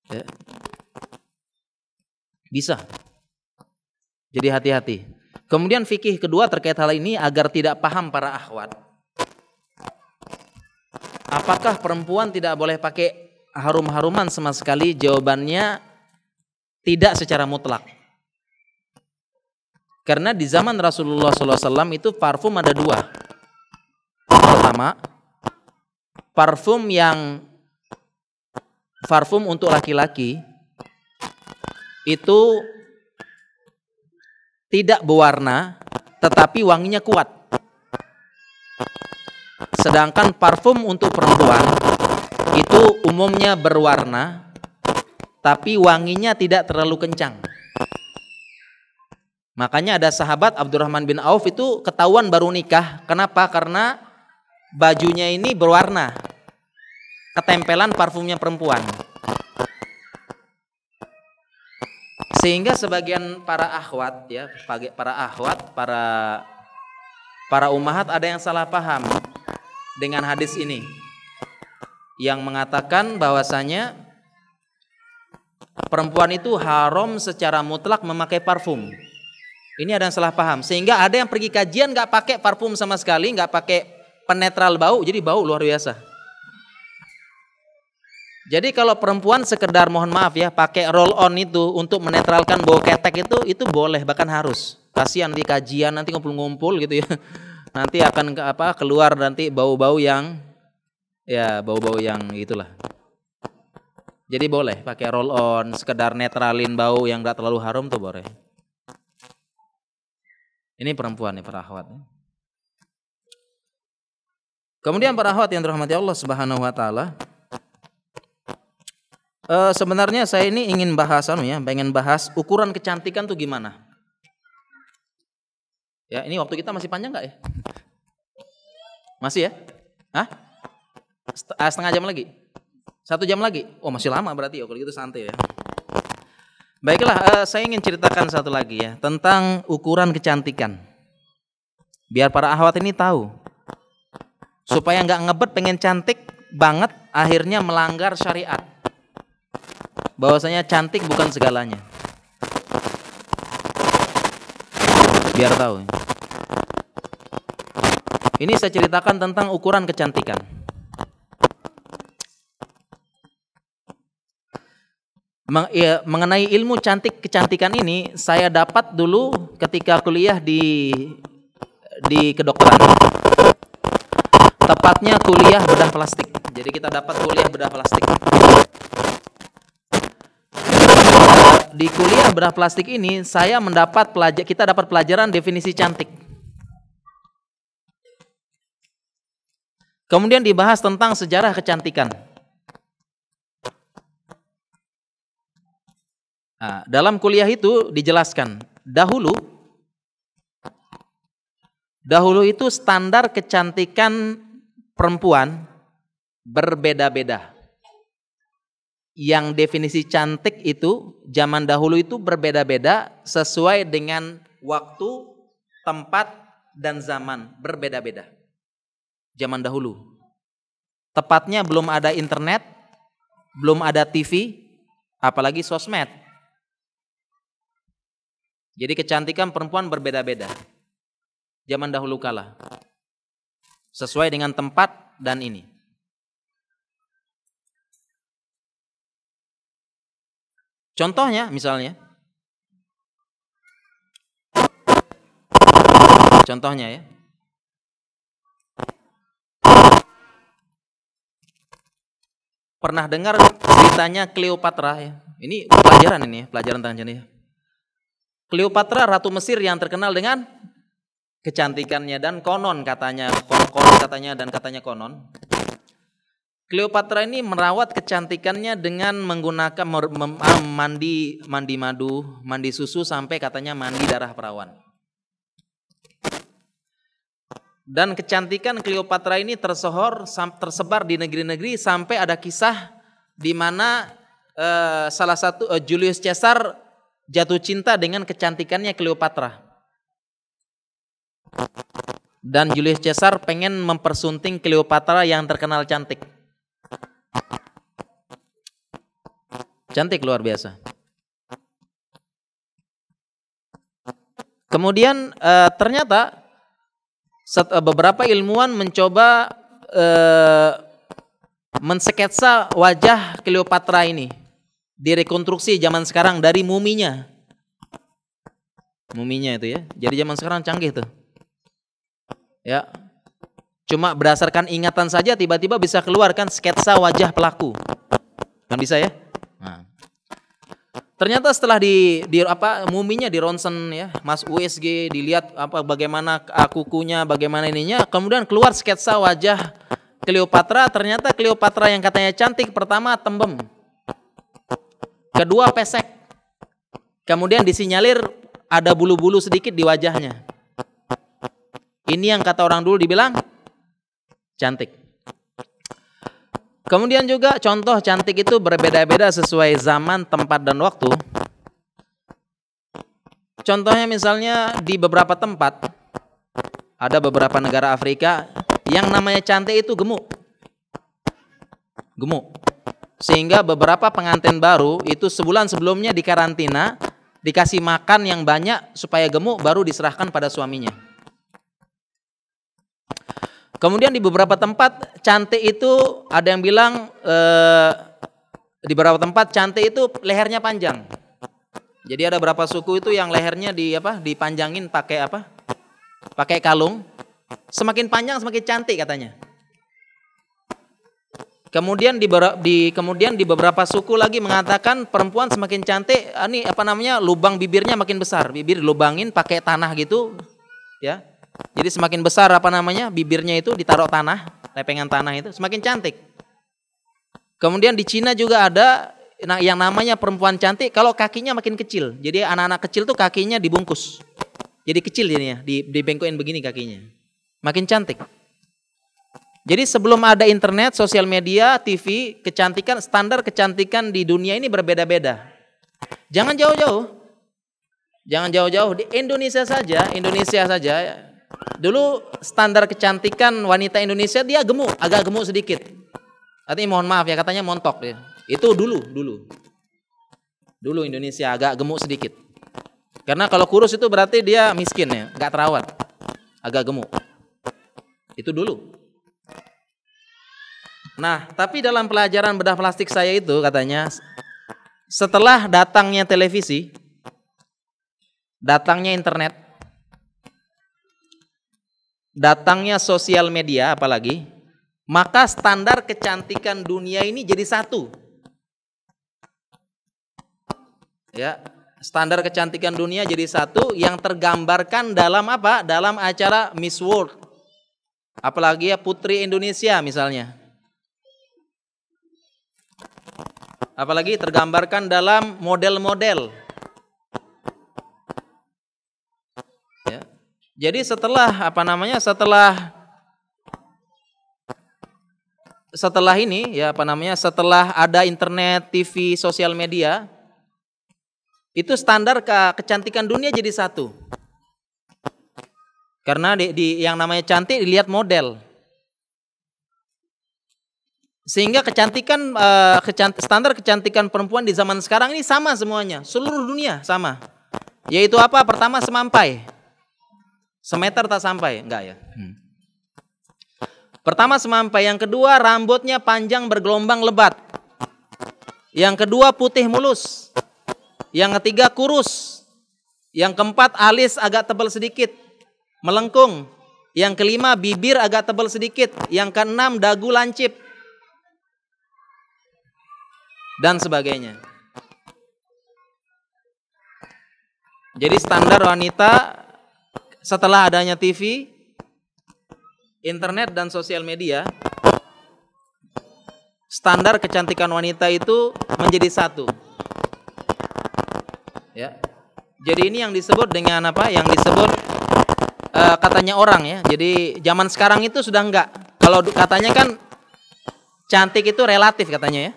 Ya. Bisa. Jadi hati-hati. Kemudian fikih kedua terkait hal ini agar tidak paham para akhwat. Apakah perempuan tidak boleh pakai harum-haruman sama sekali? Jawabannya tidak secara mutlak. Karena di zaman Rasulullah SAW itu parfum ada dua. Pertama, parfum untuk laki-laki itu tidak berwarna tetapi wanginya kuat. Sedangkan parfum untuk perempuan itu umumnya berwarna tapi wanginya tidak terlalu kencang. Makanya ada sahabat Abdurrahman bin Auf itu ketahuan baru nikah. Kenapa? Karena bajunya ini berwarna, ketempelan parfumnya perempuan. Sehingga sebagian para akhwat ya, para ummahat ada yang salah paham dengan hadis ini, yang mengatakan bahwasanya perempuan itu haram secara mutlak memakai parfum. Ini ada yang salah paham, sehingga ada yang pergi kajian nggak pakai parfum sama sekali, nggak pakai penetral bau, jadi bau luar biasa. Jadi kalau perempuan sekedar mohon maaf ya pakai roll on itu untuk menetralkan bau ketek itu boleh, bahkan harus. Kasihan di kajian nanti ngumpul-ngumpul gitu ya. Nanti akan keluar nanti bau-bau yang itulah. Jadi boleh pakai roll on, sekedar netralin bau yang enggak terlalu harum tuh boleh. Ini perempuan nih para akhwat. Kemudian para akhwat yang dirahmati Allah Subhanahu wa taala, sebenarnya saya ini pengen bahas ukuran kecantikan tuh gimana. Ya, ini waktu kita masih panjang nggak ya? Masih ya? Hah? Setengah jam lagi? 1 jam lagi? Oh masih lama berarti ya, kalau gitu santai ya. Baiklah, saya ingin ceritakan satu lagi ya tentang ukuran kecantikan. Biar para akhwat ini tahu, supaya nggak ngebet pengen cantik banget, akhirnya melanggar syariat. Bahwasanya cantik bukan segalanya. Biar tahu. Ini saya ceritakan tentang ukuran kecantikan. Mengenai ilmu kecantikan ini saya dapat dulu ketika kuliah di kedokteran. Tepatnya kuliah bedah plastik. Jadi kita dapat kuliah bedah plastik. Di kuliah bedah plastik ini kita dapat pelajaran definisi cantik. Kemudian dibahas tentang sejarah kecantikan. Nah, dalam kuliah itu dijelaskan dahulu itu standar kecantikan perempuan berbeda-beda. Yang definisi cantik itu zaman dahulu itu berbeda-beda sesuai dengan waktu, tempat, dan zaman, berbeda-beda. Zaman dahulu. Tepatnya belum ada internet, belum ada TV, apalagi sosmed. Jadi kecantikan perempuan berbeda-beda. Zaman dahulu kala. Sesuai dengan tempat dan ini. Contohnya misalnya. Contohnya ya. pernah dengar ceritanya Cleopatra ya. Ini pelajaran ini ya, pelajaran tentang ya. Cleopatra ratu Mesir yang terkenal dengan kecantikannya dan konon katanya konon. Cleopatra ini merawat kecantikannya dengan menggunakan mandi madu, mandi susu sampai katanya mandi darah perawan. Dan kecantikan Cleopatra ini tersebar di negeri-negeri sampai ada kisah di mana salah satu Julius Caesar jatuh cinta dengan kecantikannya Cleopatra. Dan Julius Caesar pengen mempersunting Cleopatra yang terkenal cantik. Cantik luar biasa. Kemudian ternyata beberapa ilmuwan mencoba mensketsa wajah Cleopatra ini, direkonstruksi zaman sekarang dari muminya itu ya. Jadi zaman sekarang canggih tuh. Ya, cuma berdasarkan ingatan saja tiba-tiba bisa keluarkan sketsa wajah pelaku, kan bisa ya? Nah. Ternyata setelah muminya di ronsen ya, Mas USG dilihat bagaimana kukunya, bagaimana ininya, kemudian keluar sketsa wajah Cleopatra. Ternyata Cleopatra yang katanya cantik pertama tembem, kedua pesek, kemudian disinyalir ada bulu-bulu sedikit di wajahnya. Ini yang kata orang dulu dibilang cantik. Kemudian juga contoh cantik itu berbeda-beda sesuai zaman, tempat, dan waktu. Contohnya misalnya di beberapa tempat, ada beberapa negara Afrika yang namanya cantik itu gemuk. Sehingga beberapa pengantin baru itu sebulan sebelumnya dikarantina, dikasih makan yang banyak supaya gemuk, baru diserahkan pada suaminya. Kemudian di beberapa tempat cantik itu ada yang bilang di beberapa tempat cantik itu lehernya panjang. Jadi ada beberapa suku itu yang lehernya dipanjangin pakai Pakai kalung. Semakin panjang semakin cantik katanya. Kemudian di beberapa suku lagi mengatakan perempuan semakin cantik, lubang bibirnya makin besar. Bibir dilubangin pakai tanah gitu, ya. Jadi semakin besar bibirnya itu ditaruh tanah, lepengan tanah itu semakin cantik. Kemudian di Cina juga ada yang namanya perempuan cantik kalau kakinya makin kecil. Jadi anak-anak kecil tuh kakinya dibungkus. Jadi kecil jadinya, dibengkokin begini kakinya. Makin cantik. Jadi sebelum ada internet, sosial media, TV, standar kecantikan di dunia ini berbeda-beda. Jangan jauh-jauh. Di Indonesia saja. Dulu standar kecantikan wanita Indonesia dia agak gemuk sedikit. Artinya mohon maaf ya, katanya montok dia. Itu dulu Indonesia agak gemuk sedikit. Karena kalau kurus itu berarti dia miskin ya, nggak terawat, agak gemuk. Itu dulu. Nah, tapi dalam pelajaran bedah plastik saya itu katanya setelah datangnya televisi, datangnya internet, datangnya sosial media apalagi, maka standar kecantikan dunia ini jadi satu. Ya, standar kecantikan dunia jadi satu yang tergambarkan dalam dalam acara Miss World. Apalagi ya Putri Indonesia misalnya. Apalagi tergambarkan dalam model-model. Ya. Jadi setelah setelah ada internet, TV, sosial media, itu standar kecantikan dunia jadi satu. Karena yang namanya cantik dilihat model. Sehingga standar kecantikan perempuan di zaman sekarang ini sama semuanya, seluruh dunia sama. Yaitu pertama semampai. Semeter tak sampai, enggak ya. Pertama semampai, yang kedua rambutnya panjang bergelombang lebat. Yang kedua putih mulus. Yang ketiga kurus. Yang keempat alis agak tebal sedikit, melengkung. Yang kelima bibir agak tebal sedikit. Yang keenam dagu lancip. dan sebagainya. Jadi standar wanita setelah adanya TV, internet dan sosial media, standar kecantikan wanita itu menjadi satu. Ya. Jadi ini yang disebut dengan apa? Yang disebut katanya orang ya. Jadi zaman sekarang itu sudah enggak. Kalau katanya kan cantik itu relatif katanya ya.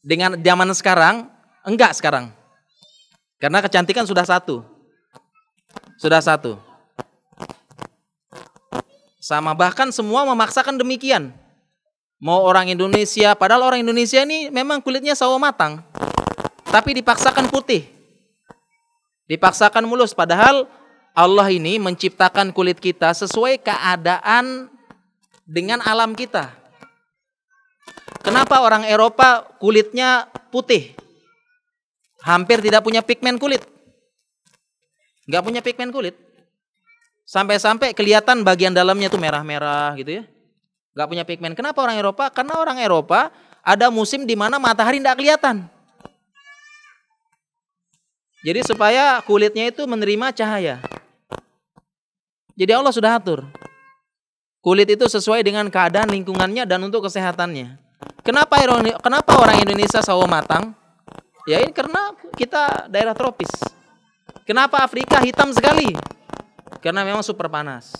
Dengan zaman sekarang enggak sekarang. Karena kecantikan sudah satu. Sudah satu. Sama bahkan semua memaksakan demikian. Mau orang Indonesia, padahal orang Indonesia ini memang kulitnya sawo matang. Tapi dipaksakan putih. Dipaksakan mulus, padahal Allah ini menciptakan kulit kita sesuai keadaan dengan alam kita. Kenapa orang Eropa kulitnya putih? Hampir tidak punya pigmen kulit. Nggak punya pigmen kulit. Sampai-sampai kelihatan bagian dalamnya tuh merah-merah gitu ya. Nggak punya pigmen. Kenapa orang Eropa? Karena orang Eropa ada musim di mana matahari nggak kelihatan. Jadi supaya kulitnya itu menerima cahaya. Jadi Allah sudah atur. Kulit itu sesuai dengan keadaan lingkungannya dan untuk kesehatannya. Kenapa orang Indonesia sawo matang? Ya ini karena kita daerah tropis. Kenapa Afrika hitam sekali? Karena memang super panas.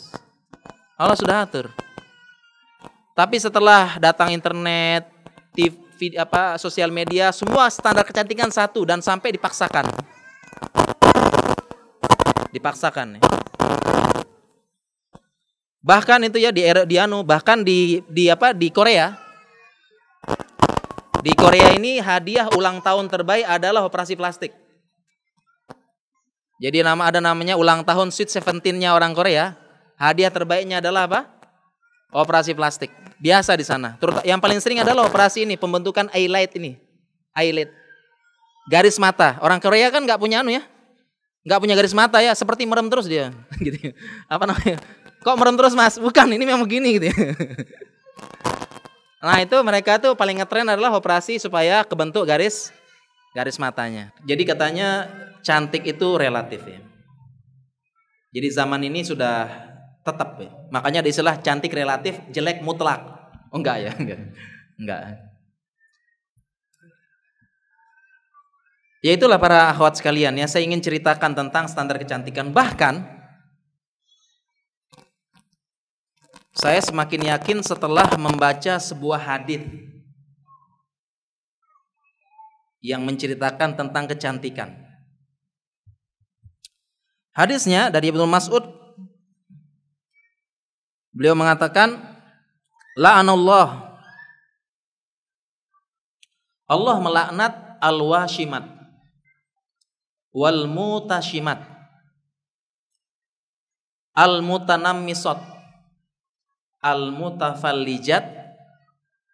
Allah sudah atur. Tapi setelah datang internet, TV, sosial media, semua standar kecantikan satu dan sampai dipaksakan. Dipaksakan ya. Bahkan itu ya bahkan di Korea. Di Korea ini hadiah ulang tahun terbaik adalah operasi plastik. Jadi ada namanya ulang tahun Sweet 17-nya orang Korea. Hadiah terbaiknya adalah apa? Operasi plastik. Biasa di sana. Yang paling sering adalah operasi ini, pembentukan eyelid ini. Eyelid. Garis mata. Orang Korea kan nggak punya ya. Nggak punya garis mata ya, seperti merem terus dia. Gitu. Apa namanya? Kok merem terus Mas? Bukan, ini memang begini gitu ya. Nah itu mereka tuh paling ngetren adalah operasi supaya kebentuk garis matanya. Jadi katanya cantik itu relatif ya. Jadi zaman ini sudah tetap ya. Makanya ada istilah cantik relatif, jelek mutlak. Oh enggak ya, enggak. Ya itulah para akhwat sekalian ya, saya ingin ceritakan tentang standar kecantikan. Bahkan saya semakin yakin setelah membaca sebuah hadis yang menceritakan tentang kecantikan. Hadisnya dari Ibnu Mas'ud. Beliau mengatakan, la'anallah. Allah melaknat al-washimat wal mutashimat al-mutanammisat al-mutafallijat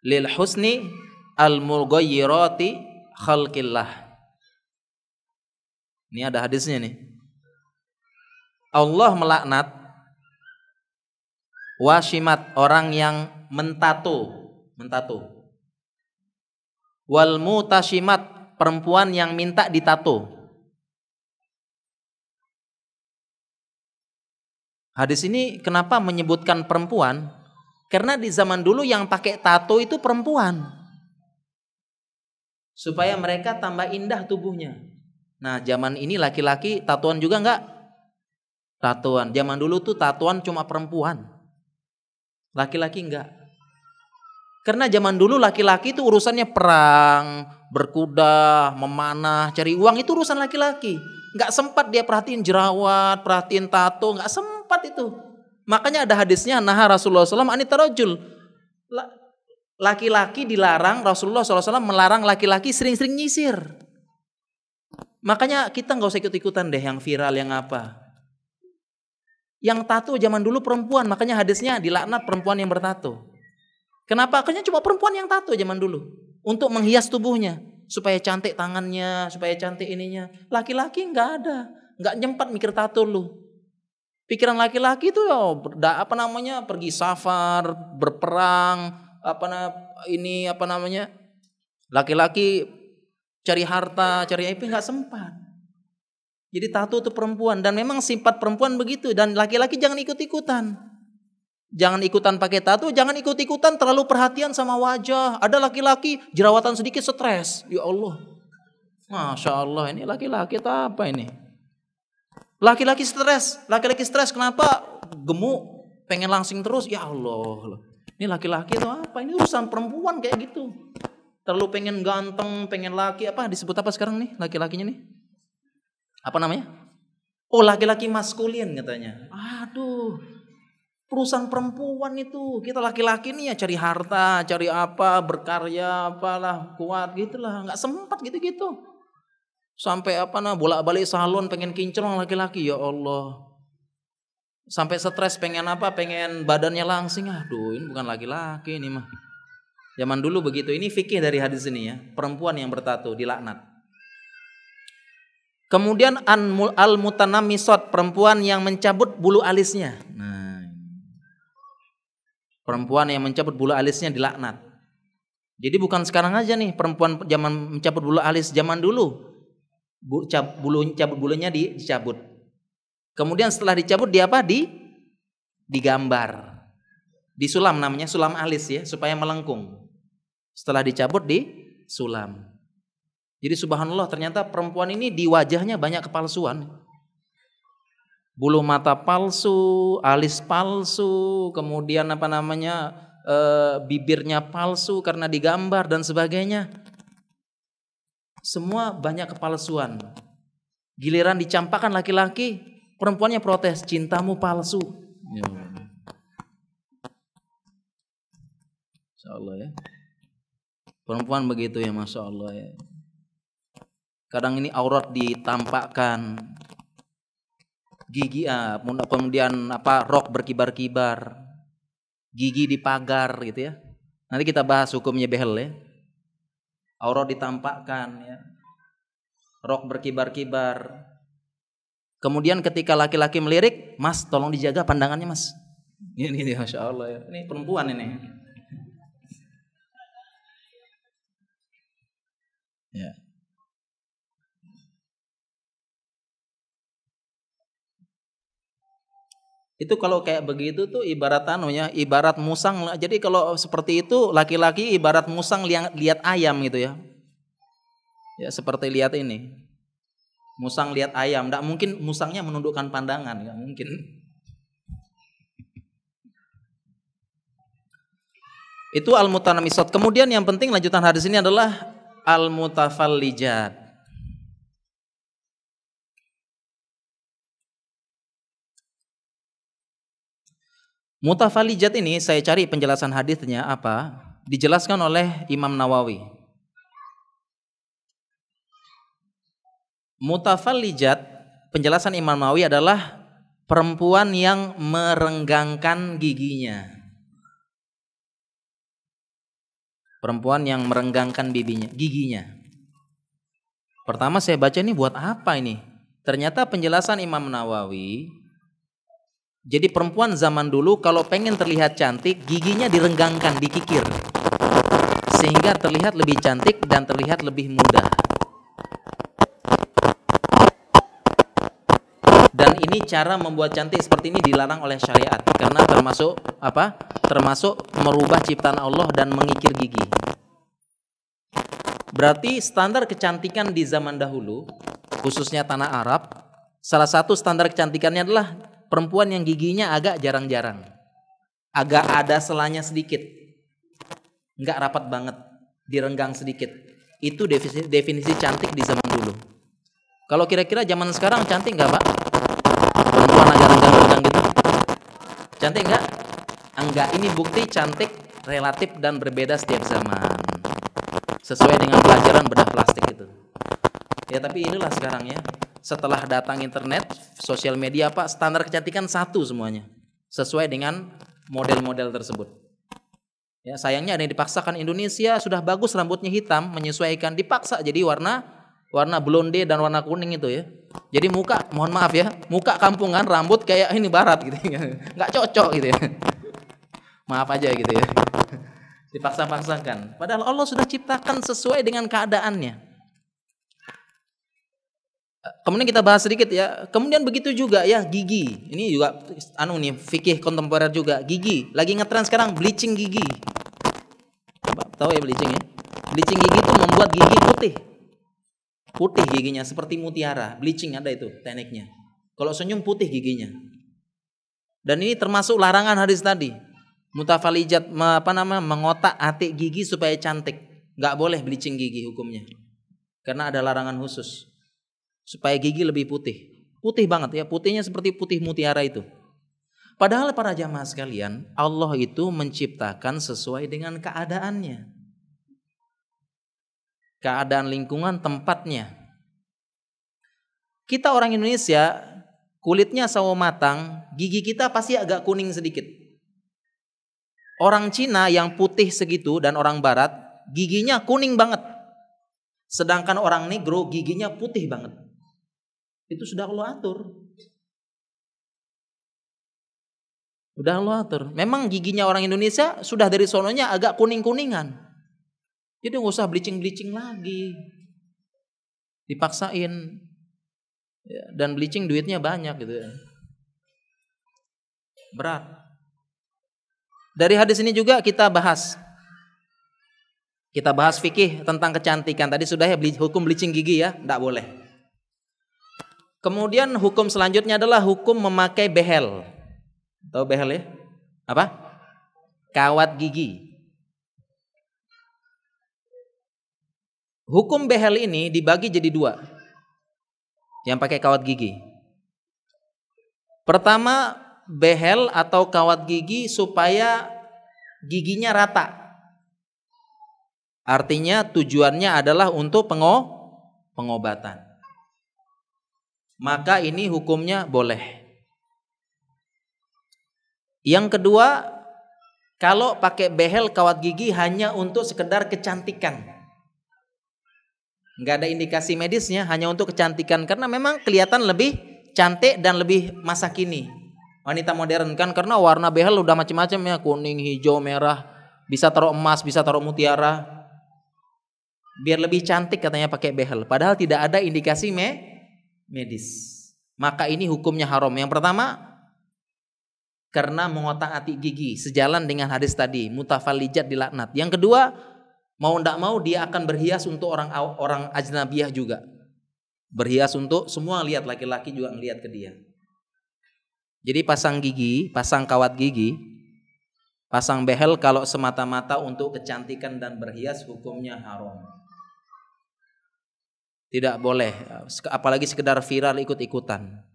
lil husni al-mughayyirati khalqillah. Ini ada hadisnya nih. Allah melaknat washimat, orang yang mentato. Wal mutashimat, perempuan yang minta ditato. Hadis ini kenapa menyebutkan perempuan? Karena di zaman dulu yang pakai tato itu perempuan. Supaya mereka tambah indah tubuhnya. Nah zaman ini laki-laki tatoan juga enggak? Tatoan. Zaman dulu tuh tatoan cuma perempuan. Laki-laki enggak. Karena zaman dulu laki-laki itu urusannya perang, berkuda, memanah, cari uang, itu urusan laki-laki. Enggak sempat dia perhatiin jerawat, perhatiin tato, enggak sempat itu. Makanya ada hadisnya, nah Rasulullah SAW anitarajul. Laki-laki dilarang, Rasulullah SAW melarang laki-laki sering-sering nyisir. Makanya kita enggak usah ikut-ikutan deh yang viral, yang apa. Yang tato zaman dulu perempuan, makanya hadisnya dilaknat perempuan yang bertato. Kenapa? Karena cuma perempuan yang tato zaman dulu. Untuk menghias tubuhnya. Supaya cantik tangannya, supaya cantik ininya. Laki-laki enggak ada. Enggak nyempat mikir tato lu. Pikiran laki-laki itu pergi safar, berperang, Laki-laki cari harta, cari apa nggak sempat. Jadi tato itu perempuan dan memang sifat perempuan begitu dan laki-laki jangan ikut-ikutan. Jangan ikutan pakai tato, jangan ikut-ikutan terlalu perhatian sama wajah. Ada laki-laki jerawatan sedikit stres. Ya Allah. Masya Allah, ini laki-laki atau apa ini? Laki-laki stres kenapa? Gemuk, pengen langsing terus. Ya Allah. Ini laki-laki atau apa? Ini urusan perempuan kayak gitu. Terlalu pengen ganteng, pengen laki, apa disebut apa sekarang nih laki-lakinya nih? Apa namanya? Oh, laki-laki maskulin katanya. Aduh, perusahaan perempuan itu. Kita laki-laki nih ya cari harta, cari apa, berkarya, apalah, kuat gitulah. Nggak sempat gitu-gitu. Sampai bolak-balik salon pengen kinclong laki-laki, ya Allah. Sampai stres pengen apa, pengen badannya langsing. Aduh, ini bukan laki-laki ini mah. Zaman dulu begitu. Ini fikih dari hadis ini ya. Perempuan yang bertato dilaknat. Kemudian al-mutanammisat, perempuan yang mencabut bulu alisnya. Nah, perempuan yang mencabut bulu alisnya dilaknat. Jadi bukan sekarang aja nih perempuan zaman mencabut bulu alis, zaman dulu cabut bulunya dicabut. Kemudian setelah dicabut dia apa? Digambar. Disulam namanya, sulam alis ya, supaya melengkung. Setelah dicabut disulam. Jadi subhanallah ternyata perempuan ini di wajahnya banyak kepalsuan. Bulu mata palsu, alis palsu, kemudian bibirnya palsu karena digambar dan sebagainya. Semua banyak kepalsuan. Giliran dicampakkan laki-laki, perempuannya protes, cintamu palsu. Masya Allah ya. Perempuan begitu ya, Masya Allah ya. Kadang ini aurat ditampakkan, gigi kemudian rok berkibar-kibar, gigi dipagar gitu ya. Nanti kita bahas hukumnya behel ya. Aurat ditampakkan ya, rok berkibar-kibar. Kemudian ketika laki-laki melirik, Mas tolong dijaga pandangannya Mas. Ini Masya Allah ya. Ini perempuan ini. Ya. Itu kalau kayak begitu tuh ibarat ibarat musang. Jadi kalau seperti itu laki-laki ibarat musang lihat ayam gitu ya. Ya seperti lihat ini. Musang lihat ayam, enggak mungkin musangnya menundukkan pandangan, enggak mungkin. Itu al-mutanammisat. Kemudian yang penting lanjutan hadis ini adalah al-mutafallijat. Mutafallijat ini saya cari penjelasan hadisnya apa? Dijelaskan oleh Imam Nawawi. Mutafallijat, penjelasan Imam Nawawi adalah perempuan yang merenggangkan giginya. Perempuan yang merenggangkan giginya. Pertama saya baca ini buat apa ini? Ternyata penjelasan Imam Nawawi, jadi perempuan zaman dulu kalau pengen terlihat cantik, giginya direnggangkan, dikikir. Sehingga terlihat lebih cantik dan terlihat lebih muda. Dan ini cara membuat cantik seperti ini dilarang oleh syariat. Karena termasuk apa? Termasuk merubah ciptaan Allah dan mengikir gigi. Berarti standar kecantikan di zaman dahulu, khususnya tanah Arab, salah satu standar kecantikannya adalah perempuan yang giginya agak jarang-jarang, agak ada selanya sedikit, nggak rapat banget, direnggang sedikit. Itu definisi cantik di zaman dulu. Kalau kira-kira zaman sekarang cantik nggak Pak? Perempuan agak renggang-renggang gitu, cantik nggak? Enggak. Ini bukti cantik relatif dan berbeda setiap zaman, sesuai dengan pelajaran bedah plastik itu. Ya tapi inilah sekarang ya. Setelah datang internet, sosial media Pak, standar kecantikan satu semuanya. Sesuai dengan model-model tersebut. Ya, sayangnya ada yang dipaksakan. Indonesia sudah bagus rambutnya hitam, menyesuaikan, dipaksa jadi warna blonde dan warna kuning itu ya. Jadi muka, mohon maaf ya, muka kampungan, rambut kayak ini barat gitu. Nggak cocok gitu ya. Maaf aja gitu ya. Dipaksa-paksakan. Padahal Allah sudah ciptakan sesuai dengan keadaannya. Kemudian kita bahas sedikit ya. Kemudian begitu juga ya gigi. Ini juga fikih kontemporer juga. Gigi. Lagi ngetren sekarang bleaching gigi. Tahu ya bleaching ya? Bleaching gigi itu membuat gigi putih. Putih giginya seperti mutiara. Bleaching ada itu tekniknya. Kalau senyum putih giginya. Dan ini termasuk larangan hadis tadi. Mutafalijat mengotak-atik gigi supaya cantik. Enggak boleh bleaching gigi hukumnya. Karena ada larangan khusus. Supaya gigi lebih putih. Putih banget ya, putihnya seperti putih mutiara itu. Padahal para jamaah sekalian, Allah itu menciptakan sesuai dengan keadaannya. Keadaan lingkungan tempatnya. Kita orang Indonesia, kulitnya sawo matang, gigi kita pasti agak kuning sedikit. Orang Cina yang putih segitu dan orang Barat, giginya kuning banget. Sedangkan orang Negro giginya putih banget. Itu sudah Allah atur. Sudah Allah atur. Memang giginya orang Indonesia sudah dari sononya agak kuning-kuningan. Jadi nggak usah bleaching-bleaching lagi. Dipaksain. Ya, dan bleaching duitnya banyak gitu ya. Berat. Dari hadis ini juga kita bahas. Kita bahas fikih tentang kecantikan. Tadi sudah ya hukum bleaching gigi ya, enggak boleh. Kemudian hukum selanjutnya adalah hukum memakai behel. Tahu behel ya? Apa? Kawat gigi. Hukum behel ini dibagi jadi dua. Yang pakai kawat gigi. Pertama, behel atau kawat gigi supaya giginya rata. Artinya tujuannya adalah untuk pengobatan. Maka ini hukumnya boleh. Yang kedua, kalau pakai behel kawat gigi hanya untuk sekedar kecantikan. Enggak ada indikasi medisnya, hanya untuk kecantikan. Karena memang kelihatan lebih cantik dan lebih masa kini. Wanita modern kan, karena warna behel udah macam-macam ya. Kuning, hijau, merah. Bisa taruh emas, bisa taruh mutiara. Biar lebih cantik katanya pakai behel. Padahal tidak ada indikasi medis. Maka ini hukumnya haram. Yang pertama, karena mengotak-atik gigi, sejalan dengan hadis tadi, mutafalijat dilaknat. Yang kedua, mau tidak mau dia akan berhias untuk orang ajnabiyah juga. Berhias untuk semua lihat, laki-laki juga ngelihat ke dia. Jadi pasang gigi, pasang kawat gigi, pasang behel kalau semata-mata untuk kecantikan dan berhias hukumnya haram. Tidak boleh, apalagi sekedar viral ikut-ikutan.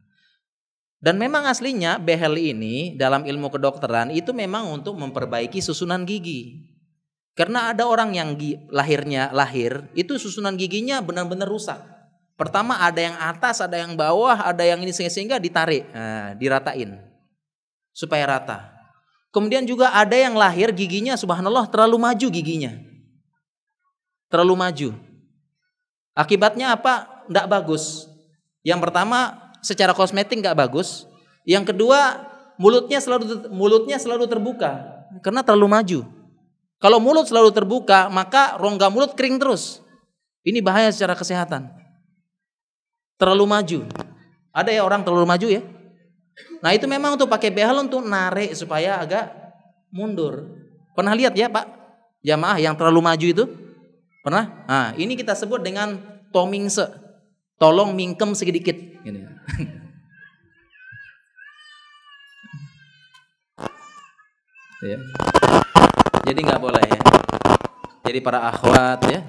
Dan memang aslinya behel ini dalam ilmu kedokteran itu memang untuk memperbaiki susunan gigi. Karena ada orang yang lahir itu susunan giginya benar-benar rusak. Pertama ada yang atas, ada yang bawah, ada yang ini sehingga ditarik, diratain supaya rata. Kemudian juga ada yang lahir giginya subhanallah terlalu maju giginya. Terlalu maju. Akibatnya apa? Nggak bagus. Yang pertama secara kosmetik nggak bagus. Yang kedua mulutnya selalu terbuka karena terlalu maju. Kalau mulut selalu terbuka maka rongga mulut kering terus. Ini bahaya secara kesehatan. Terlalu maju. Ada ya orang terlalu maju ya. Nah itu memang untuk pakai behel untuk narik supaya agak mundur. Pernah lihat ya Pak jamaah yang terlalu maju itu? Pernah? Nah, ini kita sebut dengan tomingse. Tolong mingkem sedikit gitu. Ya. Jadi nggak boleh ya. Jadi para akhwat ya,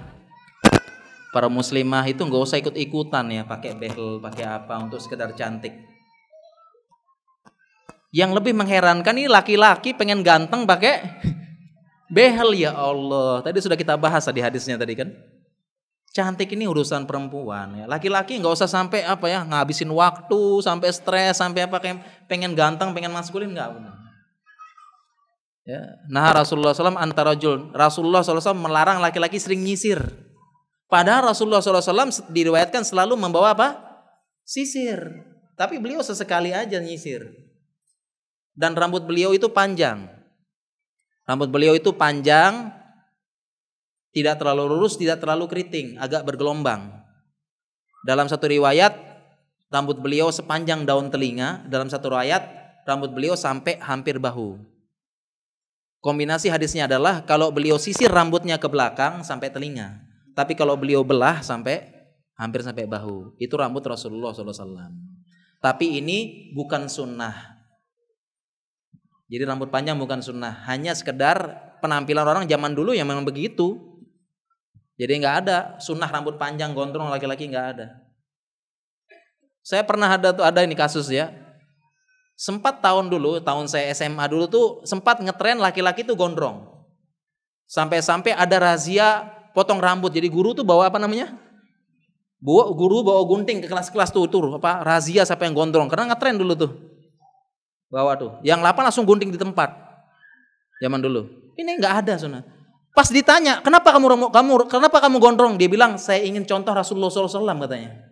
para muslimah itu nggak usah ikut-ikutan ya pakai behel, pakai apa untuk sekedar cantik. Yang lebih mengherankan ini laki-laki pengen ganteng pakai behel, ya Allah. Tadi sudah kita bahas di hadisnya tadi kan. Cantik ini urusan perempuan ya. Laki-laki nggak usah sampai apa ya ngabisin waktu, sampai stres, sampai apa kayak pengen ganteng, pengen maskulin, nggak benar. Ya. Nah Rasulullah SAW Rasulullah SAW melarang laki-laki sering nyisir. Padahal Rasulullah SAW diriwayatkan selalu membawa apa? Sisir. Tapi beliau sesekali aja nyisir. Dan rambut beliau itu panjang. Rambut beliau itu panjang, Tidak terlalu lurus, tidak terlalu keriting, agak bergelombang. Dalam satu riwayat rambut beliau sepanjang daun telinga, dalam satu riwayat rambut beliau sampai hampir bahu. Kombinasi hadisnya adalah kalau beliau sisir rambutnya ke belakang sampai telinga, tapi kalau beliau belah hampir sampai bahu. Itu rambut Rasulullah SAW. Tapi ini bukan sunnah. Jadi rambut panjang bukan sunnah, hanya sekedar penampilan orang zaman dulu yang memang begitu. Jadi nggak ada sunnah rambut panjang gondrong laki-laki, nggak ada. Saya pernah ada ini kasus ya. Sempat tahun saya SMA dulu tuh sempat ngetren laki-laki tuh gondrong. Sampai-sampai ada razia potong rambut. Jadi guru tuh bawa apa namanya? Guru bawa gunting ke kelas-kelas tuh razia siapa yang gondrong. Karena ngetren dulu tuh. Bawa tuh. Yang 8 langsung gunting di tempat. Zaman dulu. Ini nggak ada sunnah. Pas ditanya, kenapa kamu gondrong? Dia bilang, saya ingin contoh Rasulullah SAW katanya.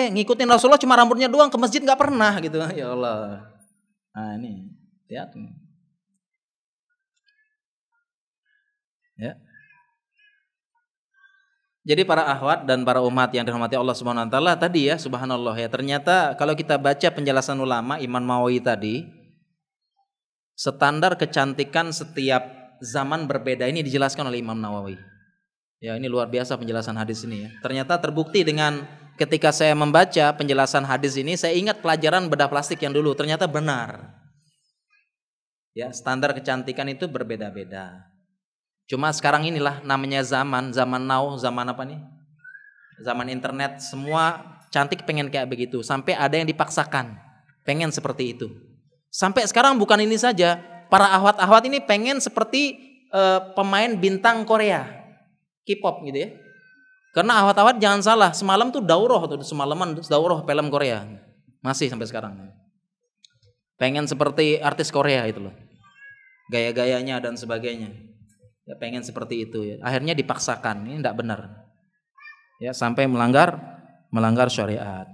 Ngikutin Rasulullah cuma rambutnya doang, ke masjid nggak pernah gitu. Ya Allah. Nah ini, lihat. Ya. Jadi para akhwat dan para umat yang dirahmati Allah Subhanahu wa taala tadi ya, subhanallah ya. Ternyata kalau kita baca penjelasan ulama Imam Nawawi tadi, standar kecantikan setiap zaman berbeda ini dijelaskan oleh Imam Nawawi. Ya, ini luar biasa penjelasan hadis ini ya. Ternyata terbukti dengan ketika saya membaca penjelasan hadis ini, saya ingat pelajaran bedah plastik yang dulu, ternyata benar. Ya, standar kecantikan itu berbeda-beda. Cuma sekarang inilah namanya zaman now, zaman apa nih? Zaman internet, semua cantik pengen kayak begitu, sampai ada yang dipaksakan pengen seperti itu. Sampai sekarang bukan ini saja, para ahwat-ahwat ini pengen seperti pemain bintang Korea, K-pop gitu ya. Karena ahwat-ahwat jangan salah, semalam tuh semalaman daurah film Korea. Masih sampai sekarang. Pengen seperti artis Korea itu loh. Gaya-gayanya dan sebagainya. Ya pengen seperti itu ya. Akhirnya dipaksakan, ini tidak benar. Ya sampai melanggar syariat.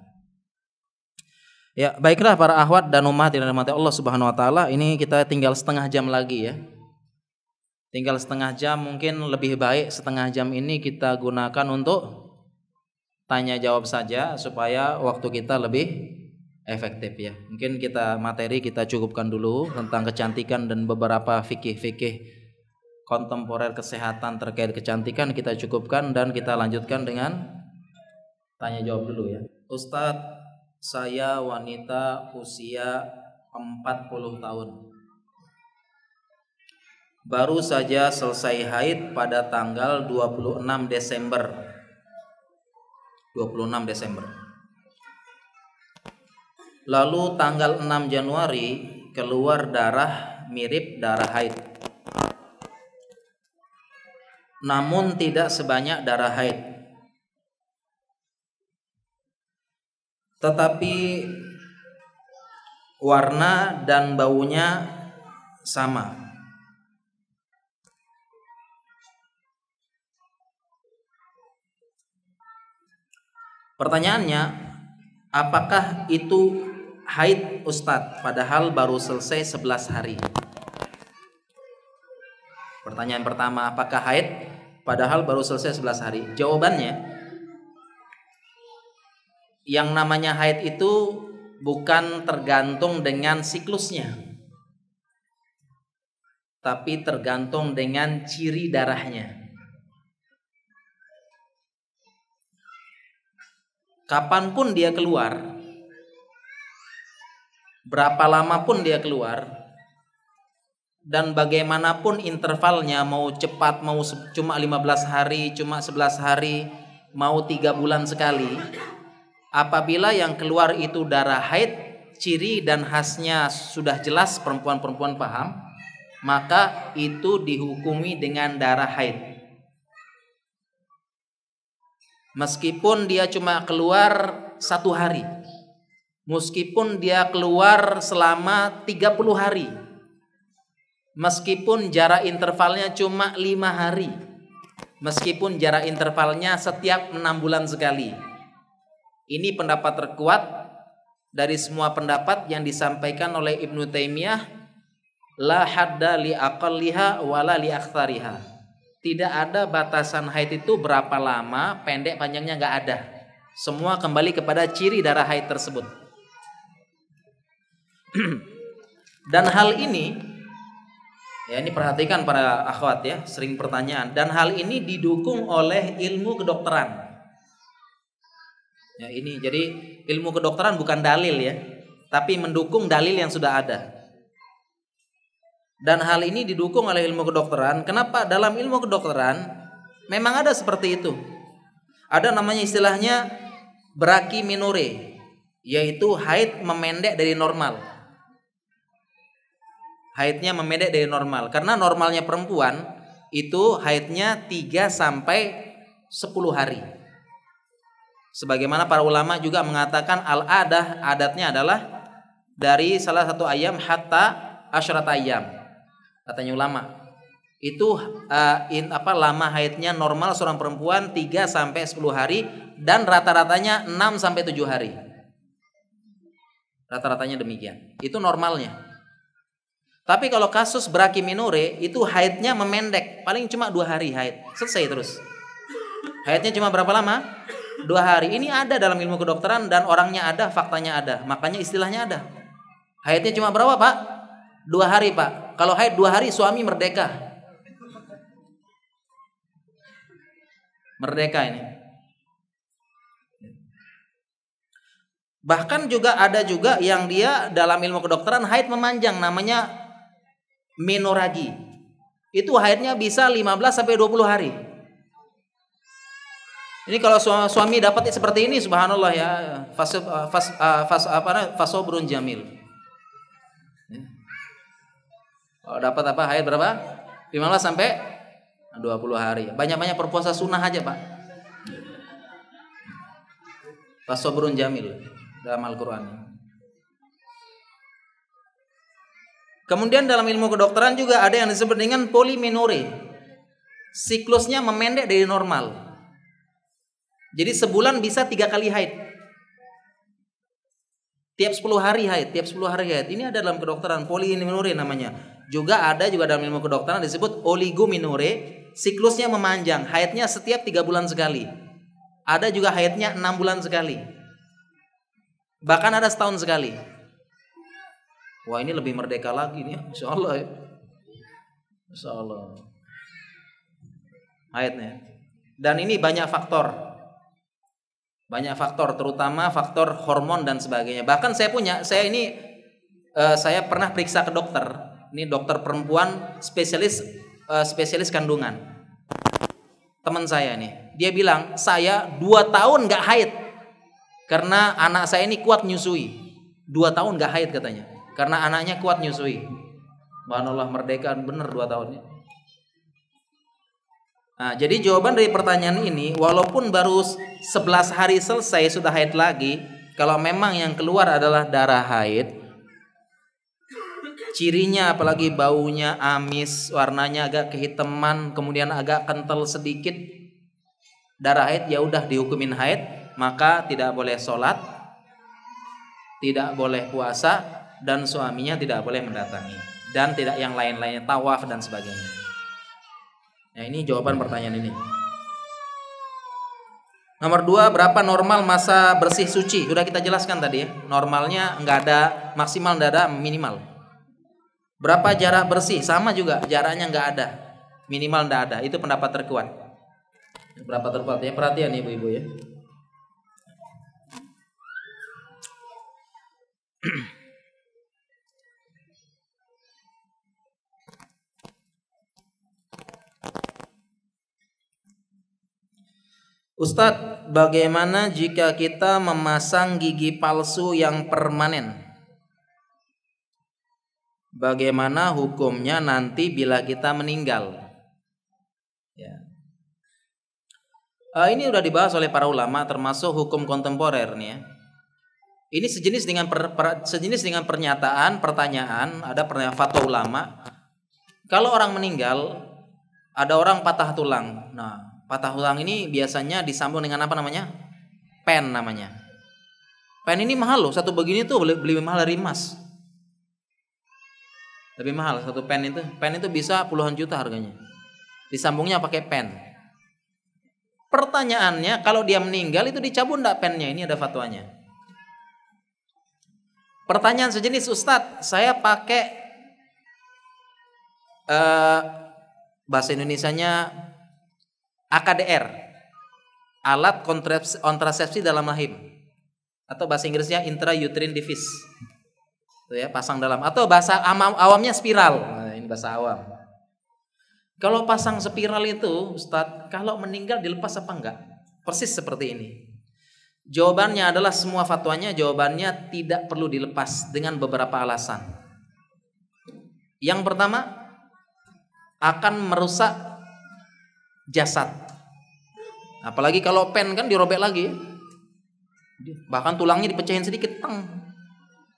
Ya, baiklah para akhwat dan umat yang dirahmati Allah Subhanahu wa taala, ini kita tinggal setengah jam lagi ya. Tinggal setengah jam, mungkin lebih baik setengah jam ini kita gunakan untuk tanya jawab saja supaya waktu kita lebih efektif ya. Mungkin materi kita cukupkan dulu tentang kecantikan dan beberapa fikih-fikih kontemporer kesehatan terkait kecantikan kita cukupkan dan kita lanjutkan dengan tanya jawab dulu ya. Ustadz, saya wanita usia 40 tahun. Baru saja selesai haid pada tanggal 26 Desember. Lalu tanggal 6 Januari keluar darah mirip darah haid. Namun tidak sebanyak darah haid. Tetapi warna dan baunya sama. Pertanyaannya, apakah itu haid Ustadz padahal baru selesai 11 hari? Pertanyaan pertama, apakah haid padahal baru selesai 11 hari? Jawabannya, yang namanya haid itu bukan tergantung dengan siklusnya, tapi tergantung dengan ciri darahnya. Kapanpun dia keluar, berapa lama pun dia keluar, dan bagaimanapun intervalnya, mau cepat, mau cuma 15 hari, cuma 11 hari, mau 3 bulan sekali, apabila yang keluar itu darah haid, ciri dan khasnya sudah jelas, perempuan-perempuan paham, maka itu dihukumi dengan darah haid. Meskipun dia cuma keluar 1 hari, meskipun dia keluar selama 30 hari, meskipun jarak intervalnya cuma 5 hari, meskipun jarak intervalnya setiap 6 bulan sekali. Ini pendapat terkuat dari semua pendapat yang disampaikan oleh Ibnu Taimiyah La hadda li aqalliha wala li aktsariha. Tidak ada batasan haid itu berapa lama, pendek panjangnya, nggak ada. Semua kembali kepada ciri darah haid tersebut. Dan hal ini, ya ini perhatikan para akhwat ya, sering pertanyaan. Dan hal ini didukung oleh ilmu kedokteran. Ya ini jadi ilmu kedokteran bukan dalil ya, tapi mendukung dalil yang sudah ada. Dan hal ini didukung oleh ilmu kedokteran. Kenapa? Dalam ilmu kedokteran memang ada seperti itu. Ada namanya istilahnya brachymenorrhea, yaitu haid memendek dari normal. Haidnya memendek dari normal. Karena normalnya perempuan itu haidnya 3 sampai 10 hari. Sebagaimana para ulama juga mengatakan al-adah, adatnya adalah dari salah satu ayam hatta asyrat ayam. Katanya ulama, itu lama haidnya normal seorang perempuan 3 sampai 10 hari dan rata-ratanya 6 sampai 7 hari. Rata-ratanya demikian. Itu normalnya. Tapi kalau kasus brachymenorrhea itu haidnya memendek, paling cuma 2 hari haid, selesai terus. Haidnya cuma berapa lama? 2 hari. Ini ada dalam ilmu kedokteran dan orangnya ada, faktanya ada. Makanya istilahnya ada. Haidnya cuma berapa, Pak? 2 hari, Pak. Kalau haid 2 hari suami merdeka. Merdeka ini. Bahkan juga ada juga yang dia dalam ilmu kedokteran haid memanjang, namanya menorragi. Itu haidnya bisa 15 sampai 20 hari. Ini kalau suami dapat seperti ini, subhanallah ya, fasobrun jamil. Kalau dapat haid berapa? 15 sampai 20 hari. Banyak-banyak berpuasa sunnah aja, Pak. Fasobrun jamil dalam Al-Qur'an. Kemudian dalam ilmu kedokteran juga ada yang disebut dengan polymenorrhea. Siklusnya memendek dari normal. Jadi sebulan bisa 3 kali haid. Tiap 10 hari haid, tiap 10 hari haid. Ini ada dalam kedokteran, polymenorrhea namanya. Juga ada juga dalam ilmu kedokteran disebut oligomenorrhea. Siklusnya memanjang, haidnya setiap 3 bulan sekali. Ada juga haidnya 6 bulan sekali. Bahkan ada setahun sekali. Wah, ini lebih merdeka lagi nih, Masya Allah ya. Masya Allah. Haidnya. Dan ini banyak faktor. Banyak faktor, terutama faktor hormon dan sebagainya. Bahkan saya pernah periksa ke dokter. Ini dokter perempuan spesialis kandungan. Teman saya nih, dia bilang saya 2 tahun nggak haid karena anak saya ini kuat nyusui. 2 tahun nggak haid katanya, karena anaknya kuat nyusui. Subhanallah, merdeka bener 2 tahunnya. Nah, jadi jawaban dari pertanyaan ini, walaupun baru 11 hari selesai sudah haid lagi, kalau memang yang keluar adalah darah haid, cirinya apalagi baunya amis, warnanya agak kehitaman, kemudian agak kental sedikit, darah haid, ya udah dihukumin haid, maka tidak boleh sholat, tidak boleh puasa, dan suaminya tidak boleh mendatangi, dan tidak yang lain-lainnya, tawaf dan sebagainya. Nah, ini jawaban pertanyaan ini. Nomor 2, berapa normal masa bersih suci? Sudah kita jelaskan tadi ya. Normalnya nggak ada maksimal, nggak ada minimal. Berapa jarak bersih? Sama juga, jaraknya nggak ada, minimal nggak ada. Itu pendapat terkuat. Berapa terkuat ya? Perhatian ibu-ibu ya. Ustadz, bagaimana jika kita memasang gigi palsu yang permanen? Bagaimana hukumnya nanti bila kita meninggal? Ya. Ini sudah dibahas oleh para ulama, termasuk hukum kontemporer nih ya. Ini sejenis dengan pernyataan, pertanyaan, ada pernyataan fatwa ulama. Kalau orang meninggal, ada orang patah tulang. Nah, patah tulang ini biasanya disambung dengan apa namanya? Pen namanya. Pen ini mahal loh, satu begini tuh beli mahal dari emas. Lebih mahal satu pen itu. Pen itu bisa puluhan juta harganya. Disambungnya pakai pen. Pertanyaannya, kalau dia meninggal itu dicabut enggak pennya? Ini ada fatwanya. Pertanyaan sejenis, Ustadz, saya pakai bahasa Indonesianya AKDR, alat kontrasepsi dalam rahim, atau bahasa Inggrisnya intrauterine device. Itu ya, pasang dalam, atau bahasa awamnya spiral. Nah, ini bahasa awam. Kalau pasang spiral itu, Ustadz, kalau meninggal dilepas apa enggak? Persis seperti ini. Jawabannya adalah semua fatwanya jawabannya tidak perlu dilepas dengan beberapa alasan. Yang pertama, akan merusak jasad. Apalagi kalau pen kan dirobek lagi. Bahkan tulangnya dipecahin sedikit, teng.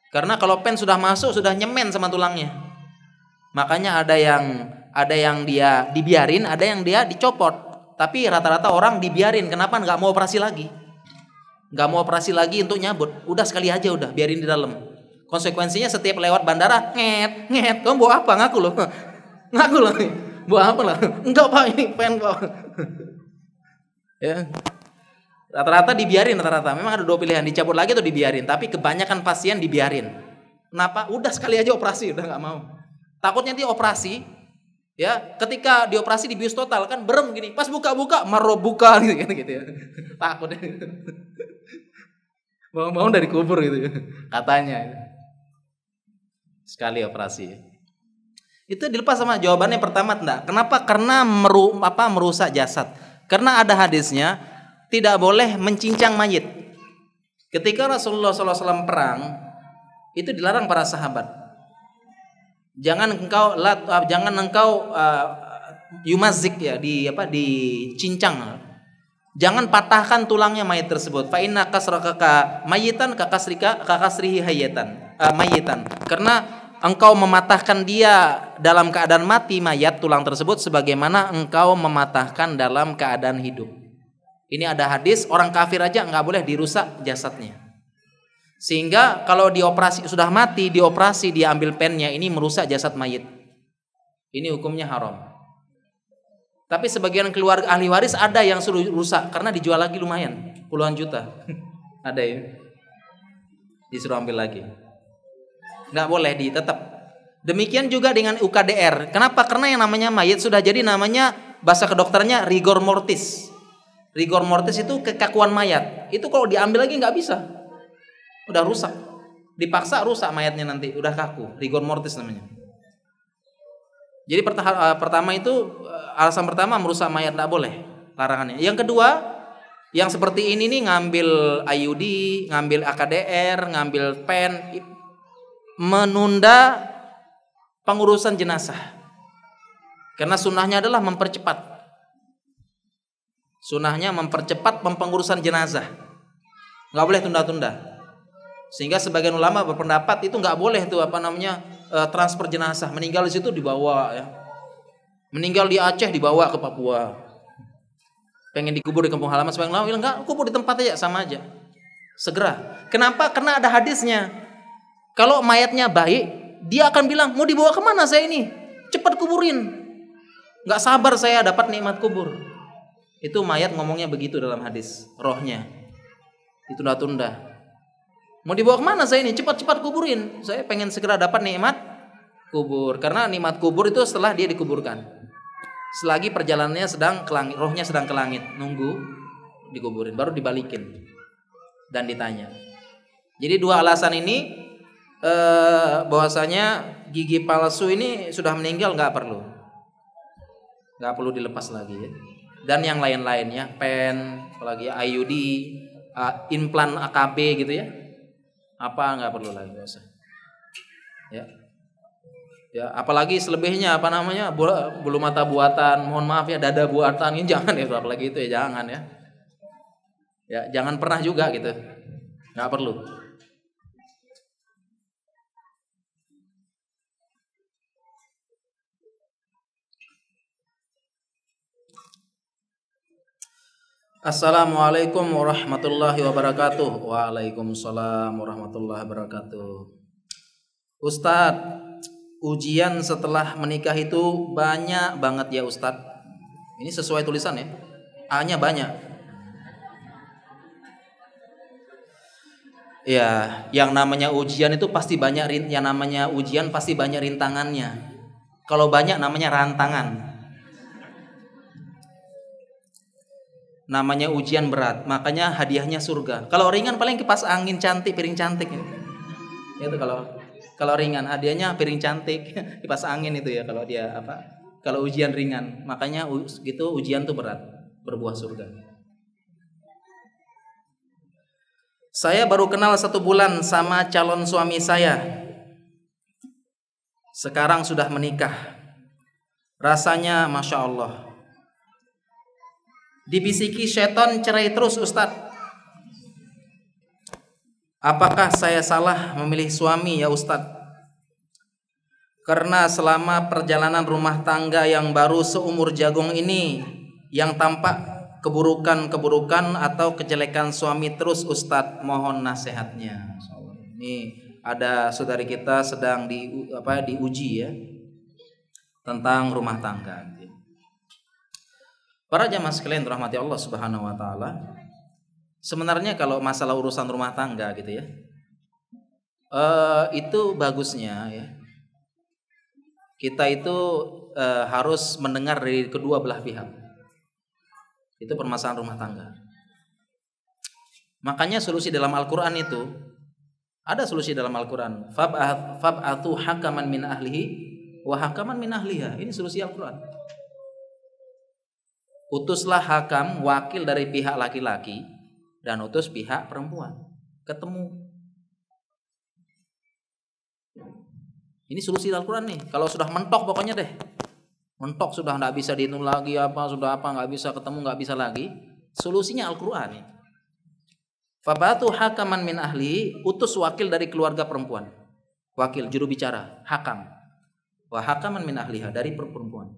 Karena kalau pen sudah masuk sudah nyemen sama tulangnya. Makanya ada yang dia dibiarin, ada yang dia dicopot. Tapi rata-rata orang dibiarin. Kenapa? Nggak mau operasi lagi. Nggak mau operasi lagi untuk nyabut. Udah sekali aja udah, biarin di dalam. Konsekuensinya setiap lewat bandara, nget. Kamu bawa apa? Ngaku loh. Ngaku loh. Bawa apa lah? Enggak Pak, ini pen Pak. Ya. Rata-rata dibiarin rata-rata. Memang ada dua pilihan, dicabut lagi atau dibiarin. Tapi kebanyakan pasien dibiarin. Kenapa? Udah sekali aja operasi, udah nggak mau. Takutnya dia operasi, ya, ketika dioperasi dibius total kan berem gini, pas buka-buka marobuka gitu ya. Takutnya. Bangun-bangun dari kubur gitu katanya. Sekali operasi. Itu dilepas sama jawabannya pertama enggak. Kenapa? Karena merusak jasad. Karena ada hadisnya tidak boleh mencincang mayit. Ketika Rasulullah SAW perang, itu dilarang para sahabat. Jangan engkau yumazik ya, dicincang. Jangan patahkan tulangnya mayit tersebut. Fa inna kasraka mayitan kakasrihi mayitan. Karena engkau mematahkan dia dalam keadaan mati mayat tulang tersebut sebagaimana engkau mematahkan dalam keadaan hidup. Ini ada hadis, orang kafir aja enggak boleh dirusak jasadnya. Sehingga kalau dioperasi sudah mati, dioperasi dia ambil pennya, ini merusak jasad mayit. Ini hukumnya haram. Tapi sebagian keluarga ahli waris ada yang suruh rusak karena dijual lagi lumayan, puluhan juta. Ada ya. Disuruh ambil lagi. Nggak boleh tetap. Demikian juga dengan UKDR. Kenapa? Karena yang namanya mayit sudah jadi namanya bahasa kedokterannya rigor mortis. Rigor mortis itu kekakuan mayat. Itu kalau diambil lagi nggak bisa. Udah rusak. Dipaksa rusak mayatnya nanti, udah kaku. Rigor mortis namanya. Jadi pertama itu alasan pertama merusak mayat nggak boleh, larangannya. Yang kedua, yang seperti ini nih ngambil IUD, ngambil AKDR, ngambil pen, menunda pengurusan jenazah. Karena sunnahnya adalah mempercepat. Sunnahnya mempercepat pengurusan jenazah. Nggak boleh tunda-tunda. Sehingga sebagian ulama berpendapat itu nggak boleh tuh transfer jenazah. Meninggal di situ dibawa ya. Meninggal di Aceh dibawa ke Papua. Pengen dikubur di kampung halaman, sebagian ulama bilang enggak, kubur di tempat aja sama aja. Segera. Kenapa? Karena ada hadisnya. Kalau mayatnya baik, dia akan bilang, mau dibawa kemana saya ini? Cepat kuburin. Nggak sabar saya dapat nikmat kubur. Itu mayat ngomongnya begitu dalam hadis. Rohnya ditunda-tunda. Mau dibawa kemana saya ini? Cepat-cepat kuburin. Saya pengen segera dapat nikmat kubur. Karena nikmat kubur itu setelah dia dikuburkan. Selagi perjalanannya sedang ke langit, rohnya sedang ke langit, nunggu dikuburin, baru dibalikin dan ditanya. Jadi dua alasan ini bahwasanya gigi palsu ini sudah meninggal nggak perlu dilepas lagi ya. Dan yang lain-lainnya, pen, apalagi IUD, implan AKB gitu ya. Apa nggak perlu lagi, nggak usah. Ya, apalagi selebihnya bulu mata buatan, mohon maaf ya, dada buatan, ini jangan ya, apalagi itu ya jangan ya. Ya, jangan pernah juga gitu. Nggak perlu. Assalamualaikum warahmatullahi wabarakatuh. Waalaikumsalam warahmatullahi wabarakatuh. Ustadz, ujian setelah menikah itu banyak banget ya Ustadz. Ini sesuai tulisan ya. A-nya banyak. Ya, yang namanya ujian itu pasti banyak, yang namanya ujian pasti banyak rintangannya. Kalau banyak namanya rantangan. Namanya ujian berat, makanya hadiahnya surga. Kalau ringan paling kipas angin cantik, piring cantik. Itu kalau ringan hadiahnya piring cantik, kipas angin itu ya kalau dia apa? Kalau ujian ringan, makanya gitu ujian tuh berat, berbuah surga. Saya baru kenal 1 bulan sama calon suami saya. Sekarang sudah menikah. Rasanya Masya Allah. Dibisiki setan cerai terus Ustadz. Apakah saya salah memilih suami ya Ustadz? Karena selama perjalanan rumah tangga yang baru seumur jagung ini, yang tampak keburukan-keburukan atau kejelekan suami terus Ustadz, mohon nasihatnya. Ini ada saudari kita sedang diuji ya tentang rumah tangga. Para jamaah sekalian rahmati Allah Subhanahu wa taala. Sebenarnya kalau masalah urusan rumah tangga gitu ya, itu bagusnya ya kita itu harus mendengar dari kedua belah pihak. Itu permasalahan rumah tangga. Makanya solusi dalam Al-Quran itu ada solusi dalam Al-Quran. Fab'atu hakaman min ahlihi wa hakaman min ahliha. Ini solusi Al-Quran. Utuslah hakam, wakil dari pihak laki-laki, dan utus pihak perempuan. Ketemu. Ini solusi Al-Quran nih. Kalau sudah mentok pokoknya deh. Mentok sudah nggak bisa dihitung lagi sudah nggak bisa ketemu, nggak bisa lagi. Solusinya Al-Quran. Fabatu hakaman min ahli, utus wakil dari keluarga perempuan. Wakil juru bicara, hakam. Wa hakaman min ahliha, dari perempuan.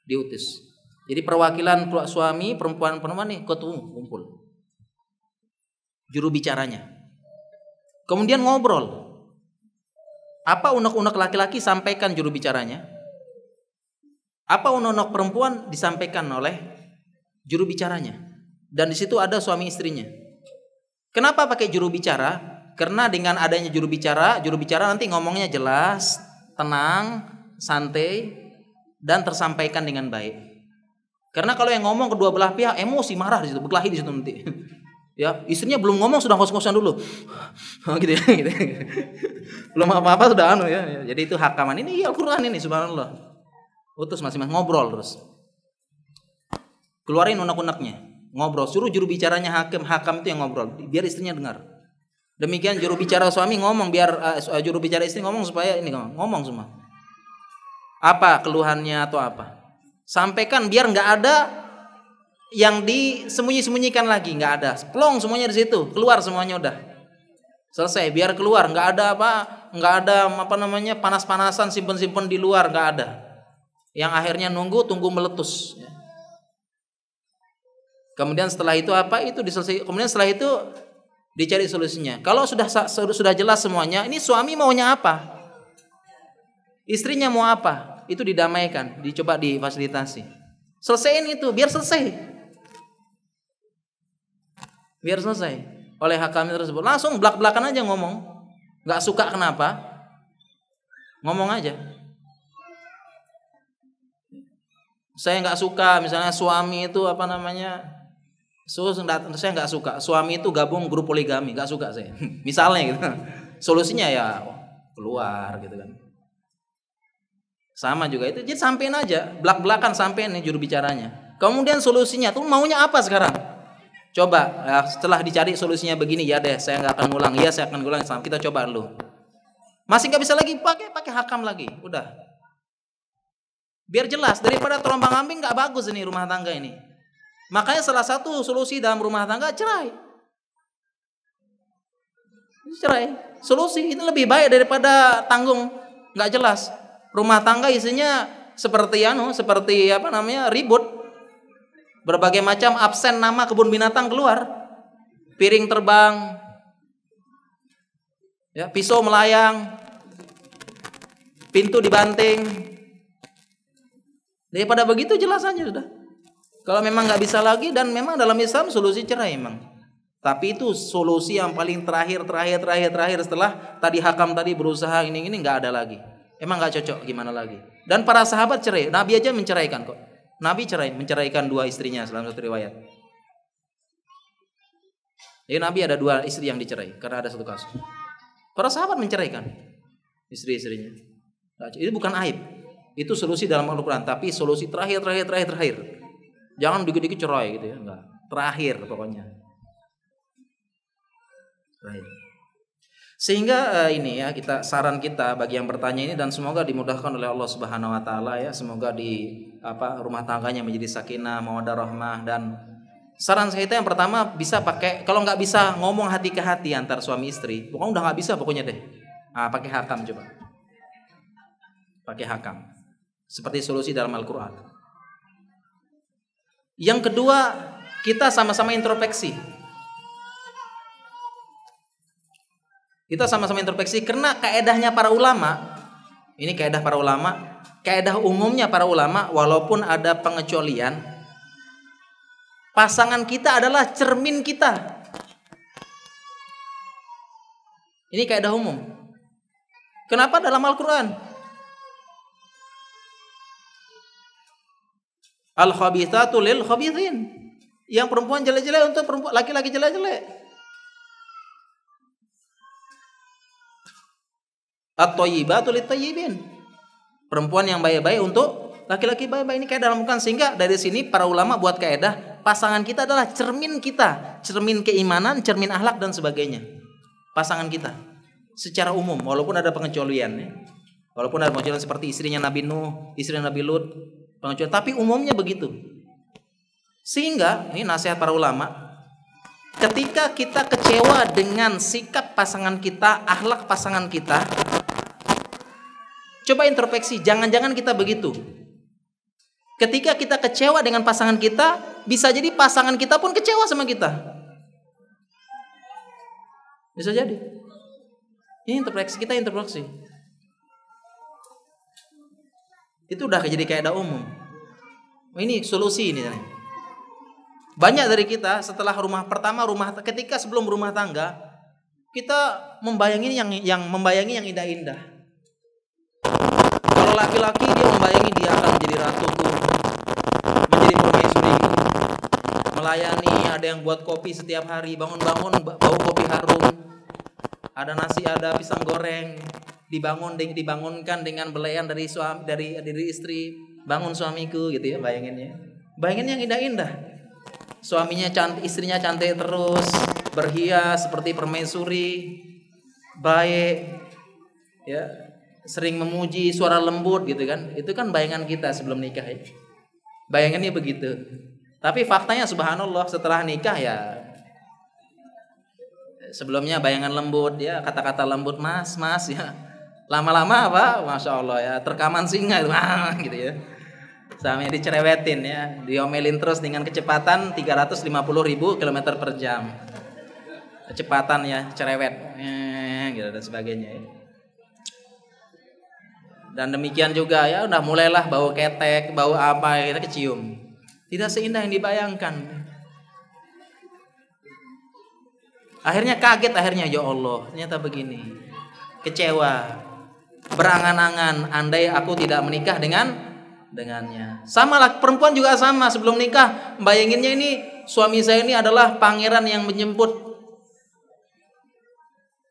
Diutus. Jadi perwakilan suami perempuan nih ketemu kumpul. Juru bicaranya. Kemudian ngobrol. Apa unek-unek laki-laki sampaikan juru bicaranya. Apa unek-unek perempuan disampaikan oleh juru bicaranya. Dan di situ ada suami istrinya. Kenapa pakai juru bicara? Karena dengan adanya juru bicara nanti ngomongnya jelas, tenang, santai, dan tersampaikan dengan baik. Karena kalau yang ngomong kedua belah pihak emosi, marah di situ, berkelahi di situ nanti. Ya, istrinya belum ngomong sudah ngos-ngosan dulu. Gitu ya, gitu. Belum apa-apa sudah ya. Jadi itu hakaman. Ini Al-Qur'an ini subhanallah. Utus masing-masing ngobrol terus. Keluarin unek-uneknya, ngobrol. Suruh juru bicaranya hakam itu yang ngobrol, biar istrinya dengar. Demikian juru bicara suami ngomong, biar juru bicara istri ngomong supaya ini ngomong semua. Apa keluhannya atau apa? Sampaikan biar nggak ada yang disembunyi-sembunyikan lagi, nggak ada. Plong semuanya di situ, keluar semuanya udah. Selesai, biar keluar, nggak ada panas-panasan simpen-simpen di luar, nggak ada. Yang akhirnya tunggu meletus. Kemudian setelah itu diselesaikan. Kemudian setelah itu dicari solusinya. Kalau sudah jelas semuanya, ini suami maunya apa? Istrinya mau apa? Itu didamaikan, dicoba difasilitasi. Selesaiin itu, biar selesai. Biar selesai. Oleh hakam tersebut. Langsung belak-belakan aja ngomong. Gak suka kenapa? Ngomong aja. Saya nggak suka misalnya suami itu saya nggak suka suami itu gabung grup poligami, nggak suka saya. Misalnya gitu. Solusinya ya keluar gitu kan. Sama juga itu. Jadi sampein aja, belak-belakan sampein nih juru bicaranya. Kemudian solusinya tuh maunya apa sekarang? Coba ya, setelah dicari solusinya begini, ya deh saya nggak akan ngulang. Iya saya akan ngulang. Kita coba dulu. Masih nggak bisa lagi, pakai hakam lagi. Udah. Biar jelas, daripada terombang-ambing nggak bagus ini rumah tangga ini. Makanya salah satu solusi dalam rumah tangga cerai. Solusi ini lebih baik daripada tanggung nggak jelas. Rumah tangga isinya seperti ribut. Berbagai macam absen nama kebun binatang keluar. Piring terbang. Ya, pisau melayang. pintu dibanting. Daripada begitu jelas aja sudah. Kalau memang nggak bisa lagi, dan memang dalam Islam solusi cerai memang. Tapi itu solusi yang paling terakhir setelah tadi hakam tadi berusaha ini nggak ada lagi. Emang nggak cocok, gimana lagi? Dan para sahabat cerai, Nabi aja menceraikan kok. Nabi menceraikan 2 istrinya dalam satu riwayat. Jadi Nabi ada 2 istri yang dicerai karena ada satu kasus. Para sahabat menceraikan istri-istrinya. Nah, itu bukan aib. Itu solusi dalam Al-Quran, tapi solusi terakhir. Jangan dikit-dikit cerai gitu ya, enggak. Terakhir pokoknya. Terakhir. Sehingga ini ya, saran kita bagi yang bertanya ini, dan semoga dimudahkan oleh Allah Subhanahu wa taala ya, semoga di rumah tangganya menjadi sakinah, mawaddah, rahmah. Dan saran kita yang pertama, bisa pakai, kalau nggak bisa ngomong hati ke hati antar suami istri, pokoknya udah nggak bisa pokoknya deh. Pakai hakam coba. Pakai hakam. Seperti solusi dalam Al-Quran. Yang kedua, kita sama-sama introspeksi. Kita sama-sama introspeksi karena kaedahnya para ulama, ini kaedah para ulama, kaedah umumnya para ulama, walaupun ada pengecualian, pasangan kita adalah cermin kita. Ini kaedah umum. Kenapa dalam Al-Quran? Al-khabithatu lil khabithin. Yang perempuan jelek-jelek untuk perempuan, laki-laki jelek-jelek. At-thayyibatu lit-thayyibin. Perempuan yang baik-baik untuk laki-laki baik-baik. Ini kayak dalam Al-Quran. Sehingga dari sini para ulama buat kaedah, pasangan kita adalah cermin kita, cermin keimanan, cermin akhlak dan sebagainya. Pasangan kita secara umum, walaupun ada pengecualian ya. Walaupun ada pengecualian seperti istrinya Nabi Nuh, istrinya Nabi Lut, pengecualian, tapi umumnya begitu. Sehingga ini nasihat para ulama, ketika kita kecewa dengan sikap pasangan kita, akhlak pasangan kita, coba introspeksi, jangan-jangan kita begitu. Ketika kita kecewa dengan pasangan kita, bisa jadi pasangan kita pun kecewa sama kita. Bisa jadi. Ini introspeksi, kita introspeksi. Itu udah jadi kaidah umum. Ini solusi ini. Banyak dari kita setelah ketika sebelum rumah tangga, kita membayangi yang indah-indah. Kalau laki-laki dia membayangi dia akan menjadi ratuku, menjadi permaisuri, melayani, ada yang buat kopi setiap hari, bangun-bangun bau kopi harum, ada nasi, ada pisang goreng, dibangunkan dengan belayan dari istri, bangun suamiku gitu ya, bayanginnya yang indah-indah. Suaminya cantik, istrinya cantik terus, berhias seperti permaisuri, baik ya, sering memuji, suara lembut gitu kan. Itu kan bayangan kita sebelum nikah ya. Bayangannya begitu. Tapi faktanya subhanallah setelah nikah ya, sebelumnya bayangan lembut ya, kata-kata lembut, mas ya. Lama-lama apa? Masya Allah ya, terkaman singa itu gitu ya. Sampai dicerewetin ya, diomelin terus dengan kecepatan 350.000 km per jam. Kecepatan ya, cerewet gitu dan sebagainya ya. Dan demikian juga ya, udah mulailah bau ketek, bau apa kita kecium. Tidak seindah yang dibayangkan. Akhirnya kaget, ya Allah, ternyata begini. Kecewa. Berangan-angan, andai aku tidak menikah dengannya. Sama lah, perempuan juga sama, sebelum nikah bayanginnya ini suami saya ini adalah pangeran yang menjemput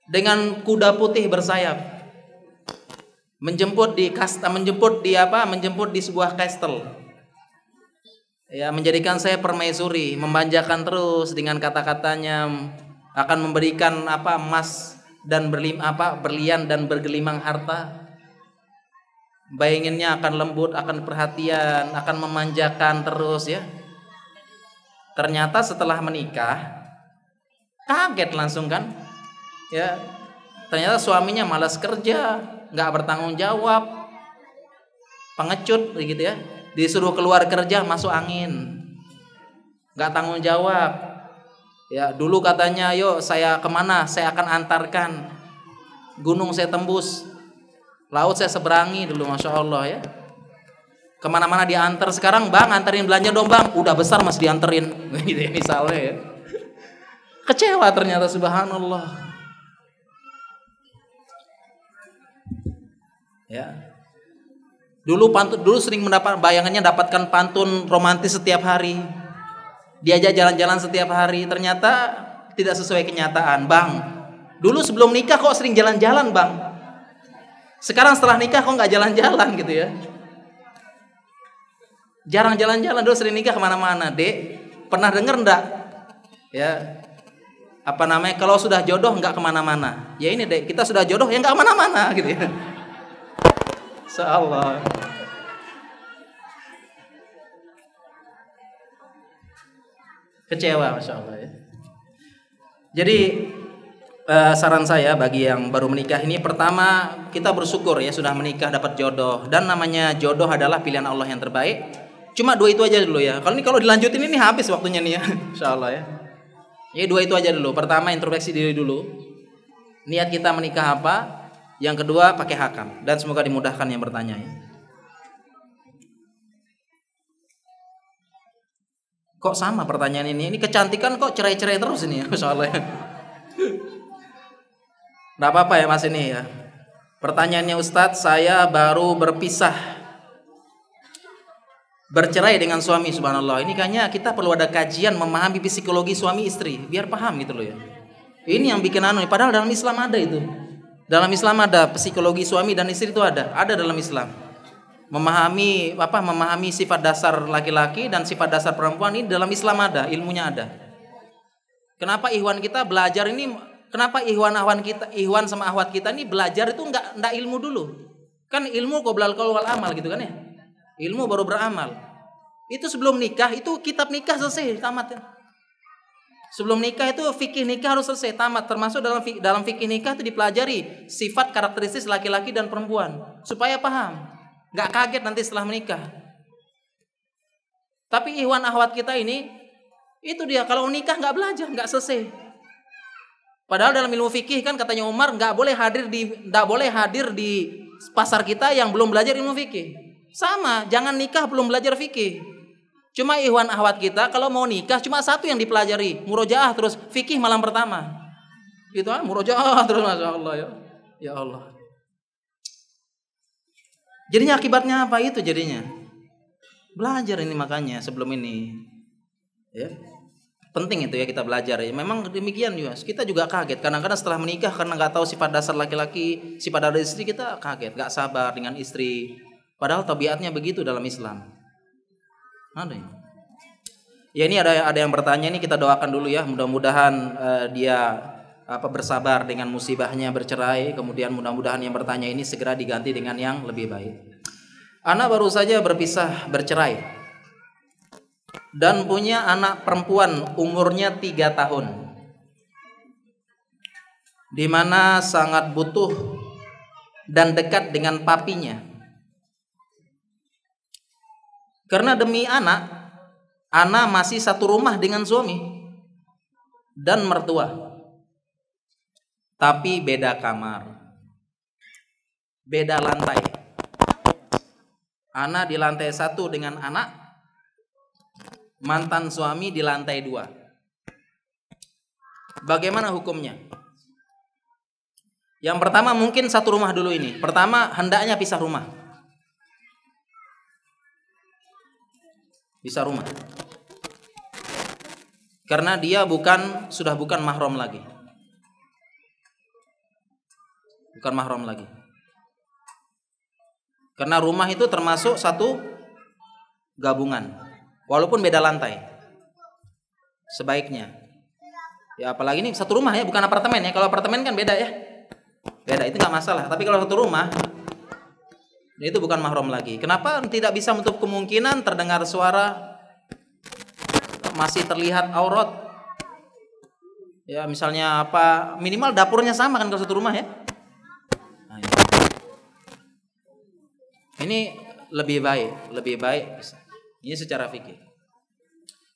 dengan kuda putih bersayap, menjemput di sebuah kastel ya, menjadikan saya permaisuri, memanjakan terus dengan kata-katanya, akan memberikan emas dan berlian dan bergelimang harta. Bayanginnya akan lembut, akan perhatian, akan memanjakan terus ya. Ternyata setelah menikah kaget langsung kan ya, ternyata suaminya malas kerja, nggak bertanggung jawab, pengecut begitu ya. Disuruh keluar kerja masuk angin, nggak tanggung jawab ya. Dulu katanya, yuk saya kemana, saya akan antarkan, gunung saya tembus, Laut saya seberangi dulu, masya Allah ya. Kemana-mana diantar. Sekarang bang anterin belanja dong bang, udah besar masih dianterin, gitu ya, misalnya ya. Kecewa ternyata, subhanallah. Ya. Dulu sering bayangannya dapatkan pantun romantis setiap hari. Diajak jalan-jalan setiap hari, ternyata tidak sesuai kenyataan, bang. Dulu sebelum nikah kok sering jalan-jalan, bang. Sekarang setelah nikah kok nggak jalan-jalan gitu ya. Jarang jalan-jalan, dulu sering nikah kemana-mana. Dek, pernah denger ndak? Ya, apa namanya? Kalau sudah jodoh nggak kemana-mana. Ya ini dek, kita sudah jodoh ya nggak kemana-mana gitu ya. Insyaallah. Kecewa, masya Allah ya. Jadi saran saya bagi yang baru menikah ini, pertama kita bersyukur ya sudah menikah dapat jodoh, dan namanya jodoh adalah pilihan Allah yang terbaik. Cuma dua itu aja dulu ya. Kalau dilanjutin ini habis waktunya nih ya, insya Allah ya. Ya dua itu aja dulu. Pertama introspeksi diri dulu. Niat kita menikah apa? Yang kedua pakai hakam. Dan semoga dimudahkan yang bertanya ya. Kok sama pertanyaan ini? Ini kecantikan kok cerai-cerai terus ini ya, masya Allah ya. Nggak apa-apa ya mas ini ya. Pertanyaannya Ustadz, saya baru bercerai dengan suami, subhanallah. Ini kayaknya kita perlu ada kajian memahami psikologi suami istri, biar paham gitu loh ya. Ini yang bikin padahal dalam Islam ada itu. Dalam Islam ada psikologi suami dan istri, itu ada dalam Islam. Memahami sifat dasar laki-laki dan sifat dasar perempuan, ini dalam Islam ada, ilmunya ada. Kenapa Ikhwan kita belajar ini? Kenapa Ikhwan sama akhwat kita ini belajar itu enggak ilmu dulu? Kan ilmu qoblal qaul wal amal gitu kan ya. Ilmu baru beramal. Itu sebelum nikah, itu kitab nikah selesai, tamat ya. Sebelum nikah itu fikih nikah harus selesai, tamat. Termasuk dalam fikih nikah itu dipelajari sifat karakteristik laki-laki dan perempuan supaya paham. Enggak kaget nanti setelah menikah. Tapi Ikhwan akhwat kita ini, itu dia kalau nikah enggak belajar, enggak selesai. Padahal dalam ilmu fikih kan katanya Umar enggak boleh hadir di pasar kita yang belum belajar ilmu fikih. Sama, jangan nikah belum belajar fikih. Cuma Ikhwan akhwat kita kalau mau nikah cuma satu yang dipelajari, murojaah terus, fikih malam pertama. Gitu kan, murojaah terus, masya Allah ya. Ya Allah. Jadinya akibatnya apa itu jadinya? Belajar ini makanya sebelum ini. Ya. Penting itu ya kita belajar ya. Memang demikian juga. Kita juga kaget. Kadang-kadang setelah menikah karena nggak tahu sifat dasar laki-laki, sifat dasar istri, kita kaget, nggak sabar dengan istri. Padahal tabiatnya begitu dalam Islam. Ada ya. Ya ini ada yang bertanya, ini kita doakan dulu ya. Mudah-mudahan dia bersabar dengan musibahnya bercerai. Kemudian mudah-mudahan yang bertanya ini segera diganti dengan yang lebih baik. Ana baru saja bercerai. Dan punya anak perempuan umurnya 3 tahun, di mana sangat butuh dan dekat dengan papinya. Karena demi anak, Ana masih satu rumah dengan suami dan mertua, tapi beda kamar, beda lantai. Ana di lantai 1 dengan anak, mantan suami di lantai 2. Bagaimana hukumnya? Yang pertama mungkin satu rumah dulu ini. Pertama hendaknya pisah rumah. Pisah rumah. Karena dia sudah bukan mahram lagi. Bukan mahram lagi. Karena rumah itu termasuk satu gabungan. Walaupun beda lantai, sebaiknya. Ya apalagi ini satu rumah ya, bukan apartemen ya. Kalau apartemen kan beda ya, beda, itu nggak masalah. Tapi kalau satu rumah, itu bukan mahram lagi. Kenapa tidak bisa menutup kemungkinan terdengar suara, masih terlihat aurat? Ya misalnya minimal dapurnya sama kan kalau satu rumah ya. Nah, ini lebih baik. Ini secara fikih.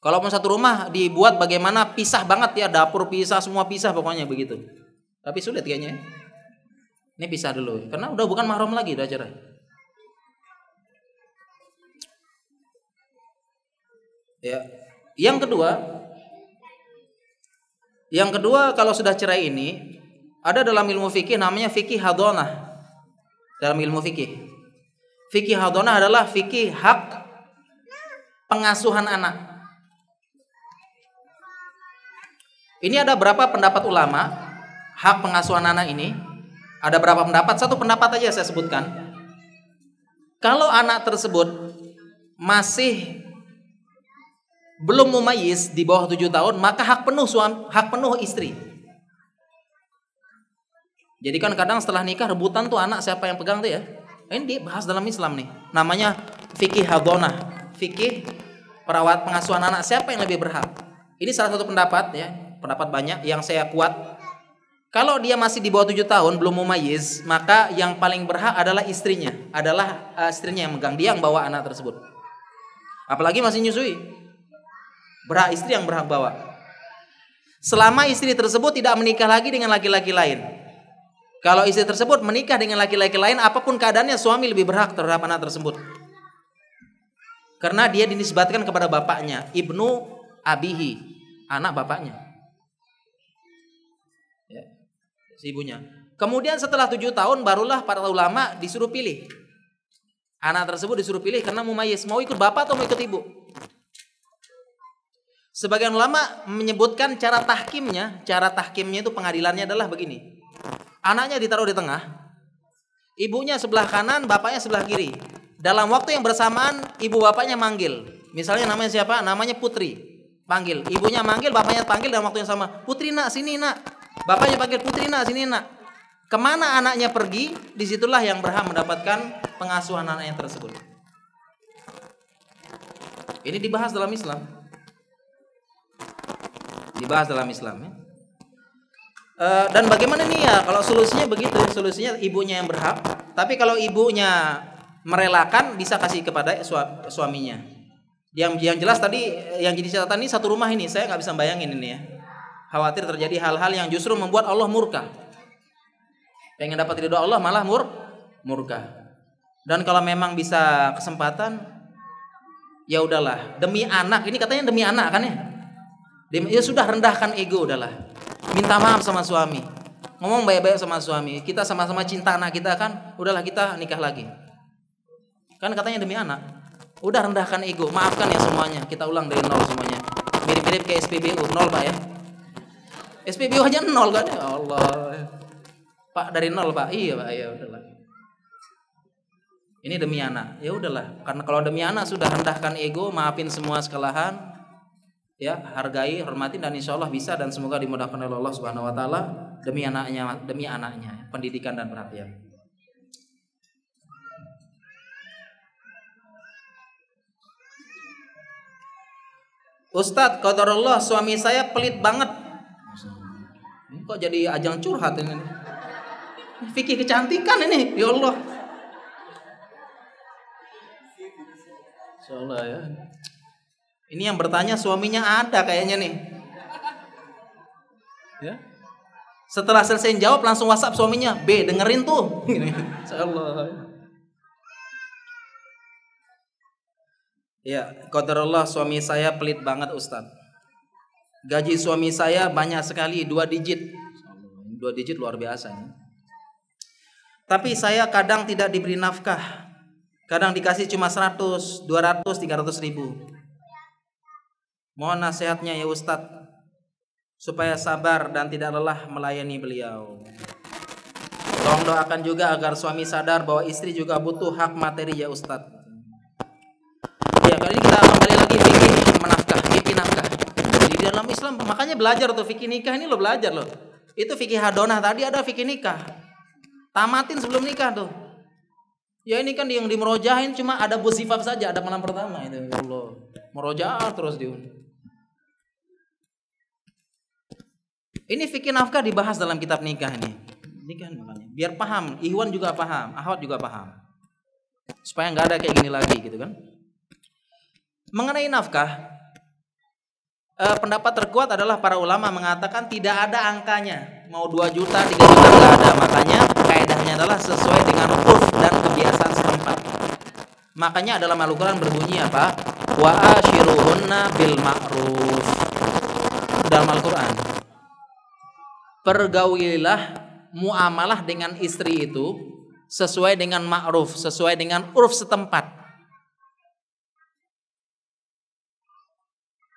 Kalaupun satu rumah dibuat bagaimana pisah banget ya, dapur pisah, semua pisah pokoknya begitu. Tapi sulit kayaknya. Ini pisah dulu, karena udah bukan mahram lagi, udah cerai. Ya. Yang kedua kalau sudah cerai ini ada dalam ilmu fikih namanya fikih hadonah. Dalam ilmu fikih hadonah adalah fikih hak pengasuhan anak. Ini ada berapa pendapat ulama hak pengasuhan anak ini? Ada berapa pendapat? Satu pendapat aja saya sebutkan. Kalau anak tersebut masih belum mumayyiz di bawah 7 tahun, maka hak penuh istri. Jadi kan kadang setelah nikah rebutan tuh anak siapa yang pegang tuh ya. Ini dibahas dalam Islam nih. Namanya fikih hadonah, fikih perawat pengasuhan anak, siapa yang lebih berhak. Ini salah satu pendapat ya, pendapat banyak yang saya kuat. Kalau dia masih di bawah 7 tahun belum mumayyiz, maka yang paling berhak adalah istrinya. Adalah istrinya yang megang, dia yang bawa anak tersebut. Apalagi masih nyusui. Berhak istri yang berhak bawa. Selama istri tersebut tidak menikah lagi dengan laki-laki lain. Kalau istri tersebut menikah dengan laki-laki lain, apapun keadaannya suami lebih berhak terhadap anak tersebut. Karena dia dinisbatkan kepada bapaknya, ibnu abihi, anak bapaknya. Ya, si ibunya. Kemudian setelah 7 tahun barulah para ulama disuruh pilih. Anak tersebut disuruh pilih karena mumayyiz, mau ikut bapak atau mau ikut ibu. Sebagian ulama menyebutkan cara tahkimnya itu pengadilannya adalah begini. Anaknya ditaruh di tengah, ibunya sebelah kanan, bapaknya sebelah kiri. Dalam waktu yang bersamaan, ibu bapaknya manggil. Misalnya namanya siapa? Namanya Putri. Panggil. Ibunya manggil, bapaknya panggil dalam waktu yang sama. Putri nak, sini nak. Bapaknya panggil Putri nak, sini nak. Kemana anaknya pergi, disitulah yang berhak mendapatkan pengasuhan anaknya tersebut. Ini dibahas dalam Islam. Ya. Dan bagaimana nih ya? Kalau solusinya begitu, solusinya ibunya yang berhak. Tapi kalau ibunya merelakan, bisa kasih kepada suaminya. Yang jelas tadi, yang jadi catatan ini satu rumah ini, saya nggak bisa bayangin ini ya. Khawatir terjadi hal-hal yang justru membuat Allah murka. Pengen dapat ridho Allah malah murka. Dan kalau memang bisa kesempatan, ya udahlah. Demi anak, ini katanya demi anak kan ya? Ya sudah, rendahkan ego udahlah. Minta maaf sama suami, ngomong baik-baik sama suami. Kita sama-sama cinta anak kita kan, udahlah kita nikah lagi. Kan katanya demi anak. Udah, rendahkan ego, maafkan ya semuanya. Kita ulang dari nol semuanya. Mirip-mirip kayak SPBU, nol Pak ya. SPBU aja nol kan ya Allah. Pak dari nol Pak, iya Pak, ya udahlah. Ini demi anak, ya udahlah. Karena kalau demi anak sudah, rendahkan ego, maafin semua kesalahan. Ya, hargai, hormati, dan insya Allah bisa, dan semoga dimudahkan oleh Allah Subhanahu Wa Taala demi anaknya, pendidikan dan perhatian. Ustadz, qadarullah suami saya pelit banget. Ini kok jadi ajang curhat ini? Fikih kecantikan ini, ya Allah. Insya Allah ya. Ini yang bertanya suaminya ada kayaknya nih. Ya. Setelah selesai jawab langsung WhatsApp suaminya, B dengerin tuh. Insyaallah. Ya, qadarullah suami saya pelit banget Ustaz. Gaji suami saya banyak sekali, 2 digit. 2 digit luar biasa nih. Tapi saya kadang tidak diberi nafkah. Kadang dikasih cuma 100, 200, 300 ribu. Mohon nasihatnya ya Ustadz, supaya sabar dan tidak lelah melayani beliau. Tolong doakan juga agar suami sadar bahwa istri juga butuh hak materi ya Ustadz. Ya, kali ini kita kembali lagi fikih nafkah. Di dalam Islam makanya belajar tuh fikih nikah ini lo belajar loh. Itu fikih hadonah, tadi ada fikih nikah. Tamatin sebelum nikah tuh. Ya ini kan yang dimerojahin cuma ada busifaf saja, ada malam pertama itu. Ya Allah, merojah terus dia. Ini fikih nafkah dibahas dalam kitab nikah ini. Nikah makanya. Biar paham, Ikhwan juga paham, Akhwat juga paham. Supaya nggak ada kayak gini lagi gitu kan. Mengenai nafkah, pendapat terkuat adalah para ulama mengatakan tidak ada angkanya. Mau 2 juta, 3 juta nggak ada. Makanya kaidahnya jawabannya adalah sesuai dengan urf dan kebiasaan setempat. Makanya dalam Al-Qur'an berbunyi apa? Wa ashiruhunna bil ma'ruf. Dalam Al-Qur'an. Pergaulilah, muamalah dengan istri itu sesuai dengan ma'ruf, sesuai dengan urf setempat.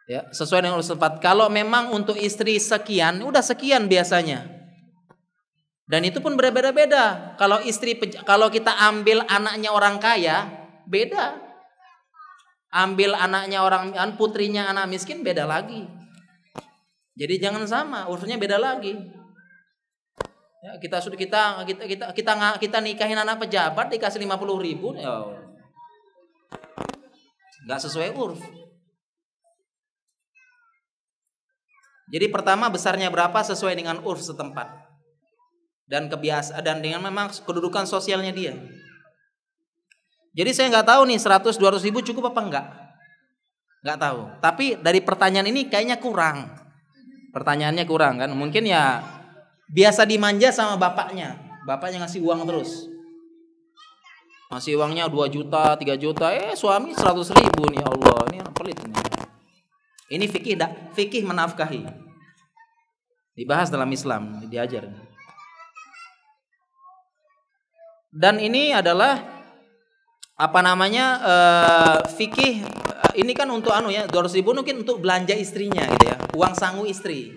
Ya, sesuai dengan urf setempat. Kalau memang untuk istri sekian, udah sekian biasanya. Dan itu pun berbeda-beda. Kalau kita ambil anaknya orang kaya, beda. Ambil anaknya putrinya anak miskin, beda lagi. Jadi jangan sama, urusnya beda lagi. Ya, kita nikahin anak pejabat dikasih 50.000, ya, nggak sesuai urf. Jadi pertama besarnya berapa sesuai dengan urf setempat dan kebiasaan dan dengan memang kedudukan sosialnya dia. Jadi saya nggak tahu nih 100-200 ribu cukup apa nggak tahu. Tapi dari pertanyaan ini kayaknya kurang. Pertanyaannya kurang kan? Mungkin ya biasa dimanja sama bapaknya. Bapaknya ngasih uang terus. Ngasih uangnya 2 juta, 3 juta. Suami 100.000 nih, Allah. Ini pelit nih. Ini fikih menafkahi. Dibahas dalam Islam, diajar. Dan ini adalah fikih ini kan untuk 200.000 mungkin untuk belanja istrinya gitu ya, uang sangu istri.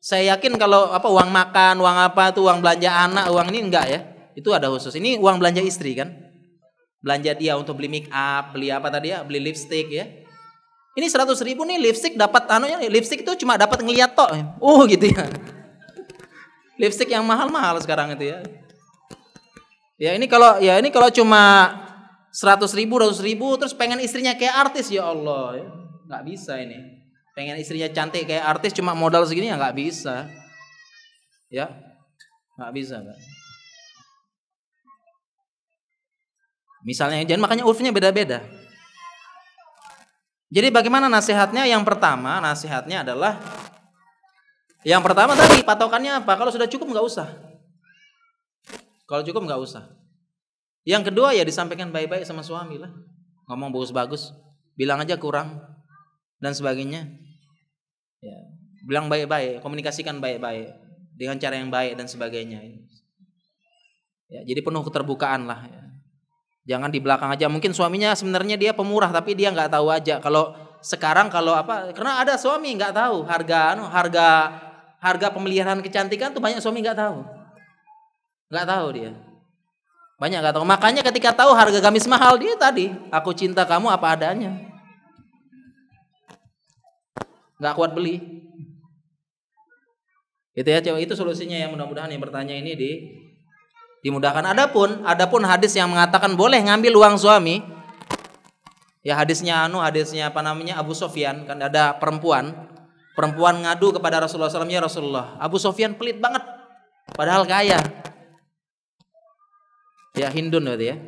Saya yakin kalau uang makan, uang uang belanja anak, uang ini enggak ya, itu ada khusus. Ini uang belanja istri kan, belanja dia untuk beli make up, beli apa tadi ya, beli lipstick ya. Ini 100.000 nih lipstick dapat lipstick itu cuma dapat ngeliat tok, gitu ya. Lipstick yang mahal-mahal sekarang itu ya. Ya ini kalau cuma 100.000, 200.000 terus pengen istrinya kayak artis, ya Allah ya. Nggak bisa ini. Pengen istrinya cantik kayak artis cuma modal segini ya nggak bisa. Ya. Nggak bisa kan. Misalnya makanya urfnya beda-beda. Jadi bagaimana nasihatnya? Yang pertama nasihatnya adalah tadi patokannya apa? Kalau sudah cukup nggak usah. Kalau cukup nggak usah. Yang kedua ya disampaikan baik-baik sama suami lah. Ngomong bagus-bagus, bilang aja kurang dan sebagainya. Ya, bilang baik-baik, komunikasikan baik-baik dengan cara yang baik dan sebagainya. Ya, jadi penuh keterbukaan lah. Ya. Jangan di belakang aja. Mungkin suaminya sebenarnya dia pemurah tapi dia nggak tahu aja. Kalau sekarang karena ada suami nggak tahu harga pemeliharaan kecantikan tuh banyak suami nggak tahu dia. Banyak nggak tahu. Makanya ketika tahu harga gamis mahal, dia tadi, aku cinta kamu apa adanya. Nggak kuat beli. Itu ya, itu solusinya ya. Mudah-mudahan yang bertanya ini dimudahkan. Adapun hadis yang mengatakan boleh ngambil uang suami. Ya hadisnya Abu Sofyan, kan ada perempuan ngadu kepada Rasulullah SAW, ya Rasulullah, Abu Sofyan pelit banget, padahal kaya. Ya Hindun berarti ya.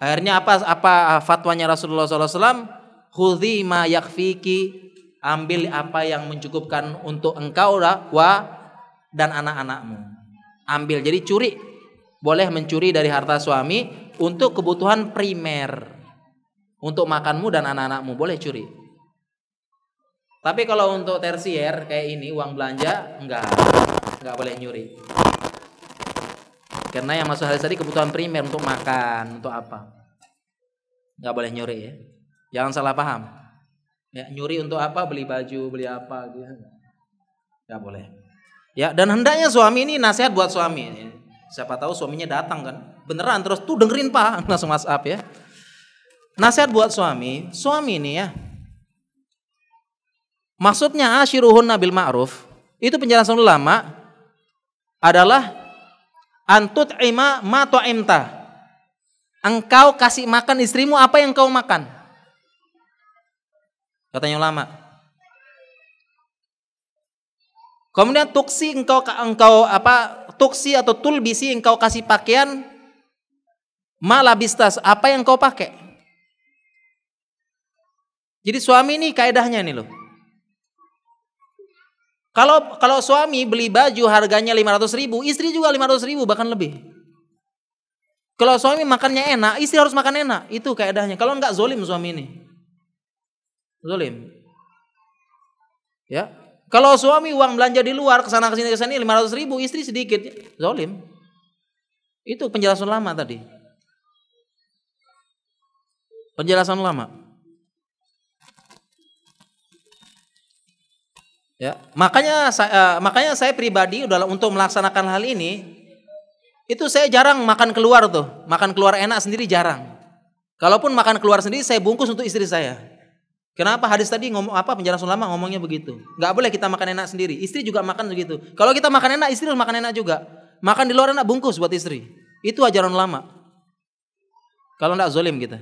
Akhirnya apa fatwanya Rasulullah SAW? Khudhi ma yakfiki, ambil apa yang mencukupkan untuk engkau dan anak-anakmu. Ambil, jadi curi. Boleh mencuri dari harta suami untuk kebutuhan primer. Untuk makanmu dan anak-anakmu boleh curi. Tapi kalau untuk tersier kayak ini, uang belanja, enggak boleh nyuri. Karena yang masuk hadis tadi kebutuhan primer untuk makan, untuk apa? Enggak boleh nyuri ya. Jangan salah paham. Ya, nyuri untuk apa? Beli baju, beli apa gitu. Enggak boleh. Ya, dan hendaknya suami ini nasihat buat suami. Siapa tahu suaminya datang kan. Beneran terus tuh dengerin Pak, langsung WhatsApp ya. Nasihat buat suami ini ya. Maksudnya ashiruhunna bil ma'ruf, itu penjelasan ulama adalah antut ima ma ta'imta. Engkau kasih makan istrimu apa yang kau makan. Katanya ulama. Kemudian tuksi tuksi atau tulbisi engkau kasih pakaian ma labistas apa yang kau pakai. Jadi suami ini kaedahnya nih loh. Kalau suami beli baju harganya 500.000, istri juga 500.000 bahkan lebih. Kalau suami makannya enak, istri harus makan enak. Itu kaedahnya. Kalau enggak zolim suami ini. Zolim. Ya. Kalau suami uang belanja di luar kesana kesini 500.000, istri sedikit, zolim. Itu penjelasan ulama tadi. Penjelasan ulama. Ya, makanya saya pribadi udah untuk melaksanakan hal ini, itu saya jarang makan keluar tuh, makan keluar enak sendiri jarang. Kalaupun makan keluar sendiri, saya bungkus untuk istri saya. Kenapa hadis tadi penjelasan ulama ngomongnya begitu? Gak boleh kita makan enak sendiri, istri juga makan begitu. Kalau kita makan enak, istri harus makan enak juga. Makan di luar enak bungkus buat istri. Itu ajaran ulama. Kalau enggak zolim kita.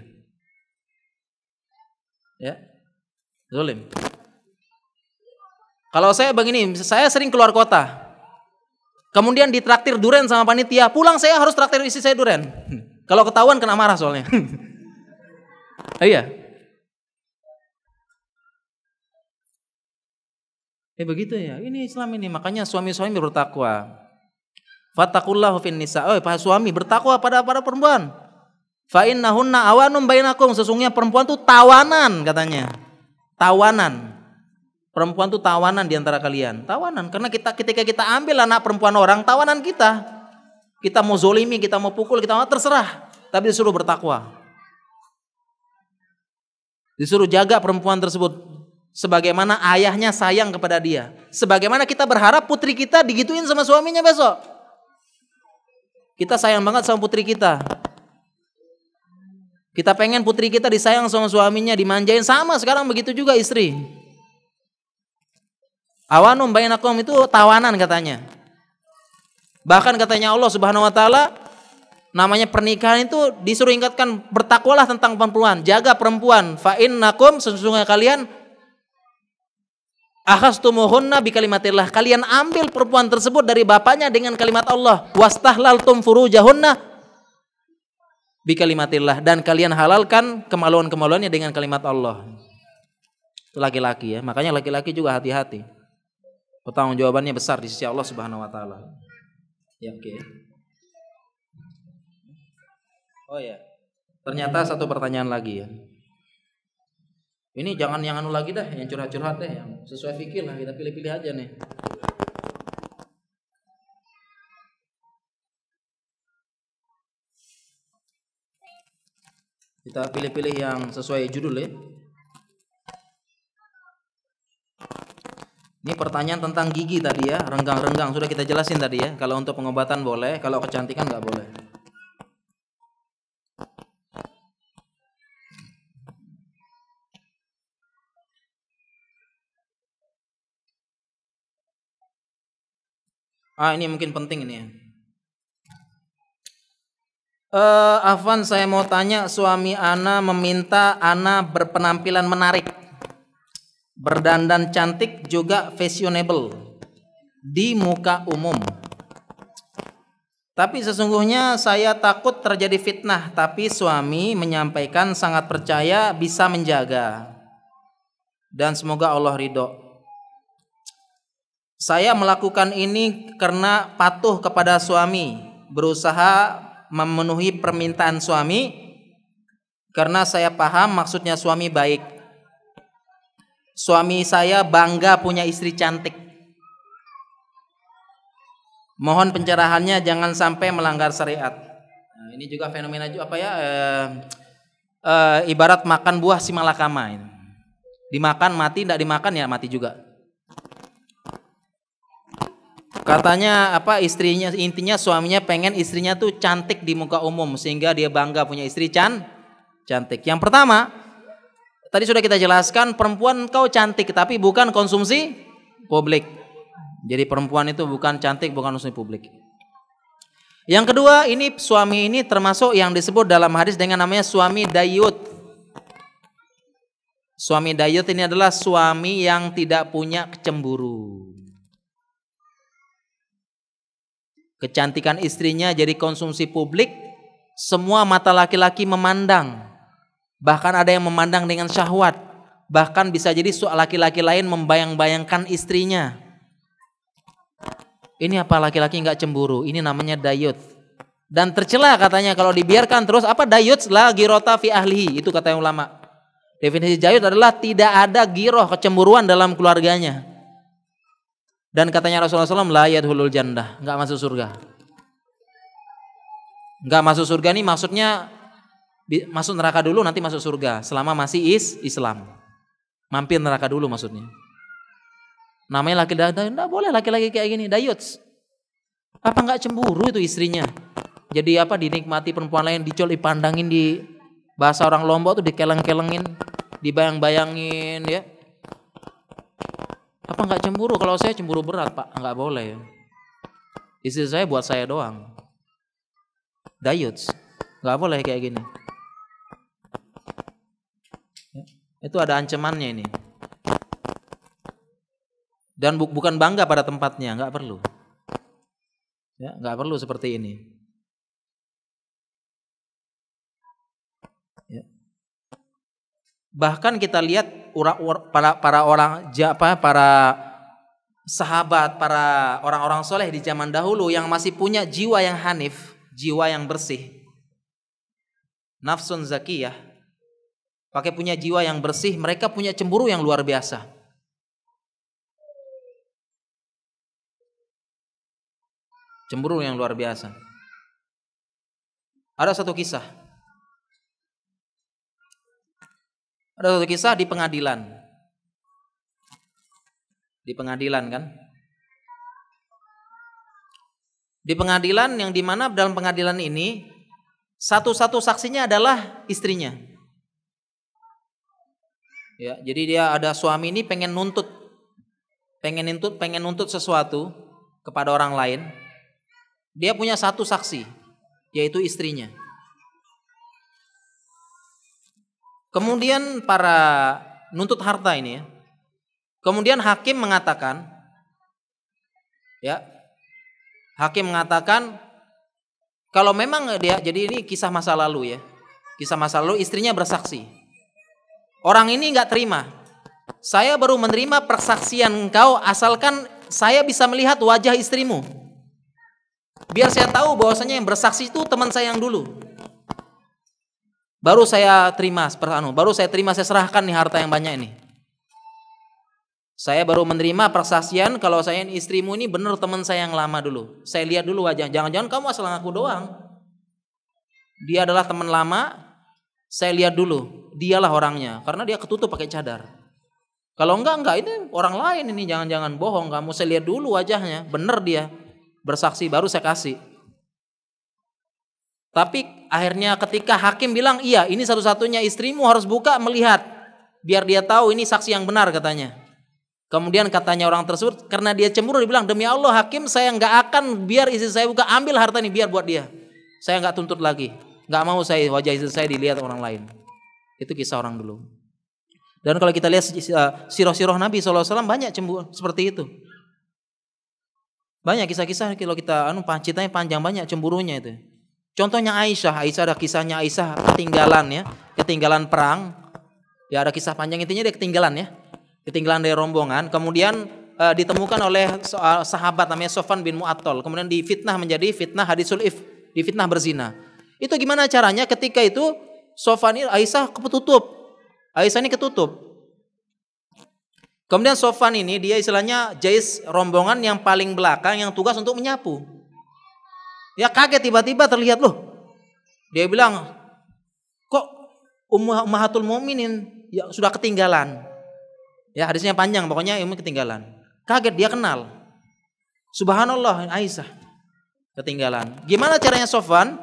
Ya, zolim. Kalau saya begini, saya sering keluar kota. Kemudian ditraktir duren sama panitia, pulang saya harus traktir istri saya duren. Kalau ketahuan kena marah soalnya. Iya. Begitu ya. Ini Islam ini, makanya suami-suami bertakwa. Fattaqullahu fin nisa. Para suami bertakwa pada perempuan. Fa innahunna awanum bainakum, sesungguhnya perempuan itu tawanan katanya. Tawanan. Perempuan itu tawanan di antara kalian. Tawanan, karena ketika kita ambil anak perempuan orang, tawanan kita. Kita mau zolimi, kita mau pukul, kita mau terserah. Tapi disuruh bertakwa. Disuruh jaga perempuan tersebut. Sebagaimana ayahnya sayang kepada dia. Sebagaimana kita berharap putri kita digituin sama suaminya besok. Kita sayang banget sama putri kita. Kita pengen putri kita disayang sama suaminya, dimanjain. Sama sekarang begitu juga istri. Awanum bainakum itu tawanan katanya. Bahkan katanya Allah Subhanahu wa taala, namanya pernikahan itu disuruh ingatkan, bertakwalah tentang perempuan, jaga perempuan. Fa innakum, sesungguhnya kalian akhastumuhunna bikalimatillah, kalian ambil perempuan tersebut dari bapaknya dengan kalimat Allah. Wastahlaltum furujahunna bikalimatillah, dan kalian halalkan kemaluan-kemaluannya dengan kalimat Allah. Itu laki-laki ya. Makanya laki-laki juga hati-hati. Pertanggungjawabannya besar di sisi Allah Subhanahu wa taala. Ya, oke. Oh ya. Ternyata satu pertanyaan lagi ya. Ini jangan yang anu lagi dah, yang curhat-curhat deh, yang sesuai fikih lah, kita pilih-pilih aja nih. Kita pilih-pilih yang sesuai judul ya. Ini pertanyaan tentang gigi tadi ya, renggang-renggang sudah kita jelasin tadi ya. Kalau untuk pengobatan boleh, kalau kecantikan nggak boleh. Ini mungkin penting ini ya. Afwan, saya mau tanya, suami ana meminta ana berpenampilan menarik, berdandan cantik juga fashionable di muka umum. Tapi sesungguhnya saya takut terjadi fitnah, tapi suami menyampaikan sangat percaya bisa menjaga dan semoga Allah ridho. Saya melakukan ini karena patuh kepada suami, berusaha memenuhi permintaan suami karena saya paham maksudnya suami baik. Suami saya bangga punya istri cantik. Mohon pencerahannya, jangan sampai melanggar syariat. Nah, ini juga fenomena juga ibarat makan buah si malakama ini. Dimakan mati, tidak dimakan ya mati juga. Katanya istrinya, intinya suaminya pengen istrinya tuh cantik di muka umum sehingga dia bangga punya istri cantik. Yang pertama, tadi sudah kita jelaskan, perempuan kau cantik tapi bukan konsumsi publik. Jadi perempuan itu bukan cantik, bukan konsumsi publik. Yang kedua, ini suami ini termasuk yang disebut dalam hadis dengan namanya suami dayut. Suami dayut ini adalah suami yang tidak punya cemburu. Kecantikan istrinya jadi konsumsi publik, semua mata laki-laki memandang. Bahkan ada yang memandang dengan syahwat. Bahkan bisa jadi laki-laki lain membayang-bayangkan istrinya. Ini apa laki-laki nggak cemburu? Ini namanya dayut. Dan tercela katanya kalau dibiarkan terus dayuts la girota fi ahlihi, itu kata ulama. Definisi dayut adalah tidak ada giroh, kecemburuan dalam keluarganya. Dan katanya Rasulullah SAW, la yadkhulul jannah, enggak masuk surga. Enggak masuk surga nih maksudnya masuk neraka dulu nanti masuk surga selama masih Islam. Mampir neraka dulu maksudnya. Namanya laki-laki, enggak boleh laki-laki kayak gini, dayuts. Apa enggak cemburu itu istrinya? Jadi dinikmati perempuan lain, dipandangin, di bahasa orang Lombok tuh dikeleng-kelengin, dibayang-bayangin ya. Apa enggak cemburu? Kalau saya cemburu berat, Pak. Enggak boleh ya. Istri saya buat saya doang. Dayuts. Enggak boleh kayak gini. Itu ada ancamannya ini. Dan bukan bangga pada tempatnya, enggak perlu. Ya, enggak perlu seperti ini. Ya. Bahkan kita lihat para sahabat, para orang-orang soleh di zaman dahulu yang masih punya jiwa yang hanif, jiwa yang bersih, nafsun zakiyah, pakai punya jiwa yang bersih, mereka punya cemburu yang luar biasa. Cemburu yang luar biasa. Ada satu kisah di pengadilan. Di pengadilan kan? Di pengadilan yang dimana dalam pengadilan ini satu-satu saksinya adalah istrinya. Ya, jadi dia ada suami ini pengen nuntut sesuatu kepada orang lain. Dia punya satu saksi, yaitu istrinya. Kemudian para nuntut harta ini ya. Kemudian hakim mengatakan kalau memang dia, jadi ini kisah masa lalu ya. Kisah masa lalu istrinya bersaksi. Orang ini enggak terima. Saya baru menerima persaksian engkau asalkan saya bisa melihat wajah istrimu. Biar saya tahu bahwasanya yang bersaksi itu teman saya yang dulu. Baru saya terima, saya serahkan nih harta yang banyak ini. Saya baru menerima persaksian kalau saya istrimu ini benar teman saya yang lama dulu. Saya lihat dulu wajah. Jangan-jangan kamu asal ngaku doang. Dia adalah teman lama. Saya lihat dulu. Dialah orangnya. Karena dia ketutup pakai cadar. Kalau enggak ini orang lain ini. Jangan-jangan bohong kamu. Saya lihat dulu wajahnya. Benar dia bersaksi, baru saya kasih. Tapi akhirnya ketika hakim bilang, iya ini satu-satunya istrimu, harus buka melihat. Biar dia tahu ini saksi yang benar katanya. Kemudian katanya orang tersebut, karena dia cemburu, dia bilang, demi Allah hakim, saya nggak akan biar istri saya buka, ambil harta ini, biar buat dia. Saya nggak tuntut lagi, nggak mau saya wajah istri saya dilihat orang lain. Itu kisah orang dulu. Dan kalau kita lihat sirah-sirah Nabi SAW banyak cemburu seperti itu. Banyak kisah-kisah kalau kita ceritanya panjang, banyak cemburunya itu. Contohnya Aisyah ada kisahnya Aisyah ketinggalan perang. Ya ada kisah panjang, intinya dia ketinggalan dari rombongan, kemudian ditemukan oleh sahabat namanya Sofwan bin Mu'attal, kemudian difitnah menjadi fitnah hadisul if, difitnah berzina. Itu gimana caranya? Ketika itu Aisyah ini ketutup. Kemudian Sofwan ini dia istilahnya jais rombongan yang paling belakang yang tugas untuk menyapu. Ya kaget tiba-tiba terlihat loh. Dia bilang, kok Ummahatul Mukminin ya sudah ketinggalan. Ya hadisnya panjang, pokoknya ilmu ketinggalan. Kaget, dia kenal. Subhanallah, Aisyah ketinggalan. Gimana caranya Sofwan?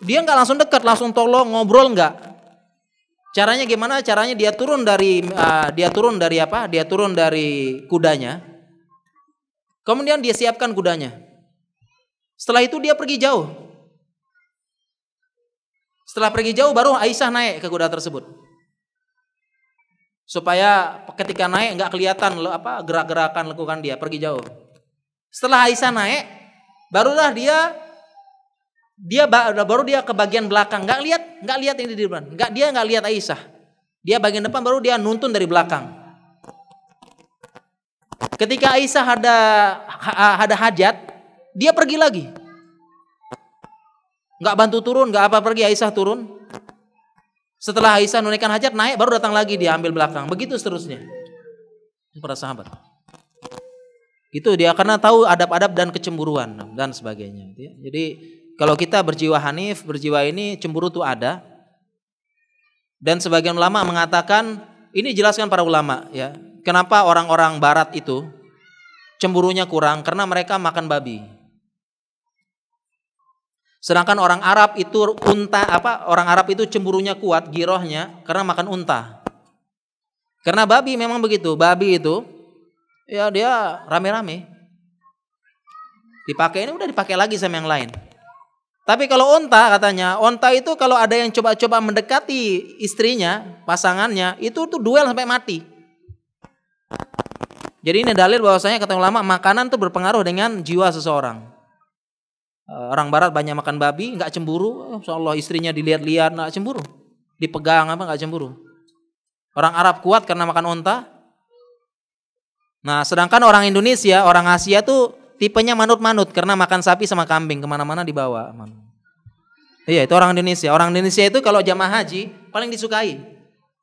Dia nggak langsung dekat, langsung tolong ngobrol nggak. Caranya gimana? Caranya dia turun dari kudanya. Kemudian dia siapkan kudanya. Setelah itu dia pergi jauh. Setelah pergi jauh baru Aisyah naik ke kuda tersebut. Supaya ketika naik nggak kelihatan gerak-gerakan lekukan dia, pergi jauh. Setelah Aisyah naik, barulah dia ke bagian belakang, nggak lihat ini di depan, dia nggak lihat Aisyah. Dia bagian depan baru dia nuntun dari belakang. Ketika Aisyah ada hajat, dia pergi lagi. Nggak bantu turun, nggak apa pergi Aisyah turun. Setelah Aisyah menunaikan hajat naik baru datang lagi dia ambil belakang. Begitu seterusnya. Para sahabat. Itu dia karena tahu adab-adab dan kecemburuan dan sebagainya. Jadi kalau kita berjiwa hanif, berjiwa ini cemburu itu ada. Dan sebagian ulama mengatakan ini jelaskan para ulama ya. Kenapa orang-orang barat itu cemburunya kurang? Karena mereka makan babi. Sedangkan orang Arab itu orang Arab itu cemburunya kuat, girohnya karena makan unta. Karena babi memang begitu, babi itu ya dia rame-rame. Dipakai ini udah dipakai lagi sama yang lain. Tapi kalau unta katanya, unta itu kalau ada yang coba-coba mendekati istrinya, pasangannya, itu tuh duel sampai mati. Jadi ini dalil bahwasanya kata ulama makanan tuh berpengaruh dengan jiwa seseorang. Orang barat banyak makan babi, nggak cemburu. Insyaallah istrinya dilihat-lihat, nggak cemburu. Dipegang apa nggak cemburu. Orang Arab kuat karena makan unta. Nah, sedangkan orang Indonesia, orang Asia tuh tipenya manut-manut karena makan sapi sama kambing kemana-mana dibawa. Iya, itu orang Indonesia. Orang Indonesia itu kalau jamaah haji paling disukai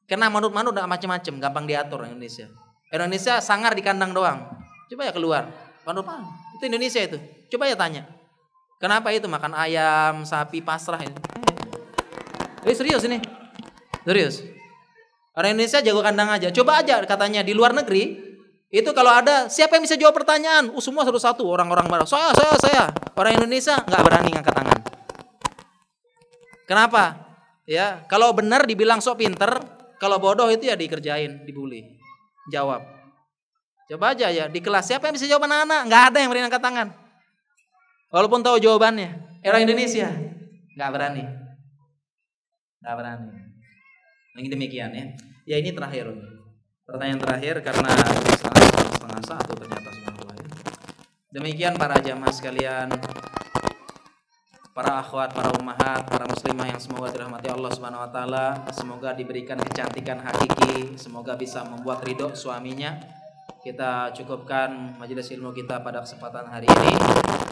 karena manut-manut nggak macam-macam, gampang diatur orang Indonesia. Indonesia sangar di kandang doang. Coba ya keluar, manut-manut. Itu Indonesia itu. Coba ya tanya. Kenapa itu makan ayam, sapi, pasrah ini? Serius ini. Serius. Orang Indonesia jago kandang aja. Coba aja katanya di luar negeri, itu kalau ada siapa yang bisa jawab pertanyaan? Semua satu-satu orang-orang barat. Saya. Orang Indonesia nggak berani ngangkat tangan. Kenapa? Ya, kalau benar dibilang sok pinter, kalau bodoh itu ya dikerjain, dibully. Jawab. Coba aja ya di kelas siapa yang bisa jawab anak-anak? Nggak ada yang berani angkat tangan. Walaupun tahu jawabannya, orang Indonesia nggak berani. Yang demikian ya. Ya ini terakhir. Pertanyaan terakhir karena setengah satu ternyata subhanallah. Demikian para jamaah sekalian, para akhwat, para ummahat, para muslimah yang semoga dirahmati Allah Subhanahu wa taala, semoga diberikan kecantikan hakiki, semoga bisa membuat ridho suaminya. Kita cukupkan majelis ilmu kita pada kesempatan hari ini.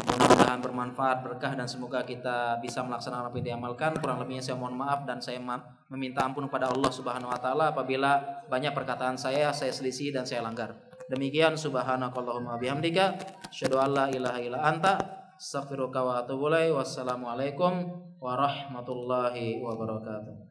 Mudah-mudahan bermanfaat, berkah dan semoga kita bisa melaksanakan apa yang diamalkan. Kurang lebihnya saya mohon maaf dan saya meminta ampun kepada Allah Subhanahu wa taala apabila banyak perkataan saya selisih dan saya langgar. Demikian subhanakallahumma bihamdika asyhadu an la ilaha illa anta astaghfiruka wa atubu ilaik. Wassalamualaikum warahmatullahi wabarakatuh.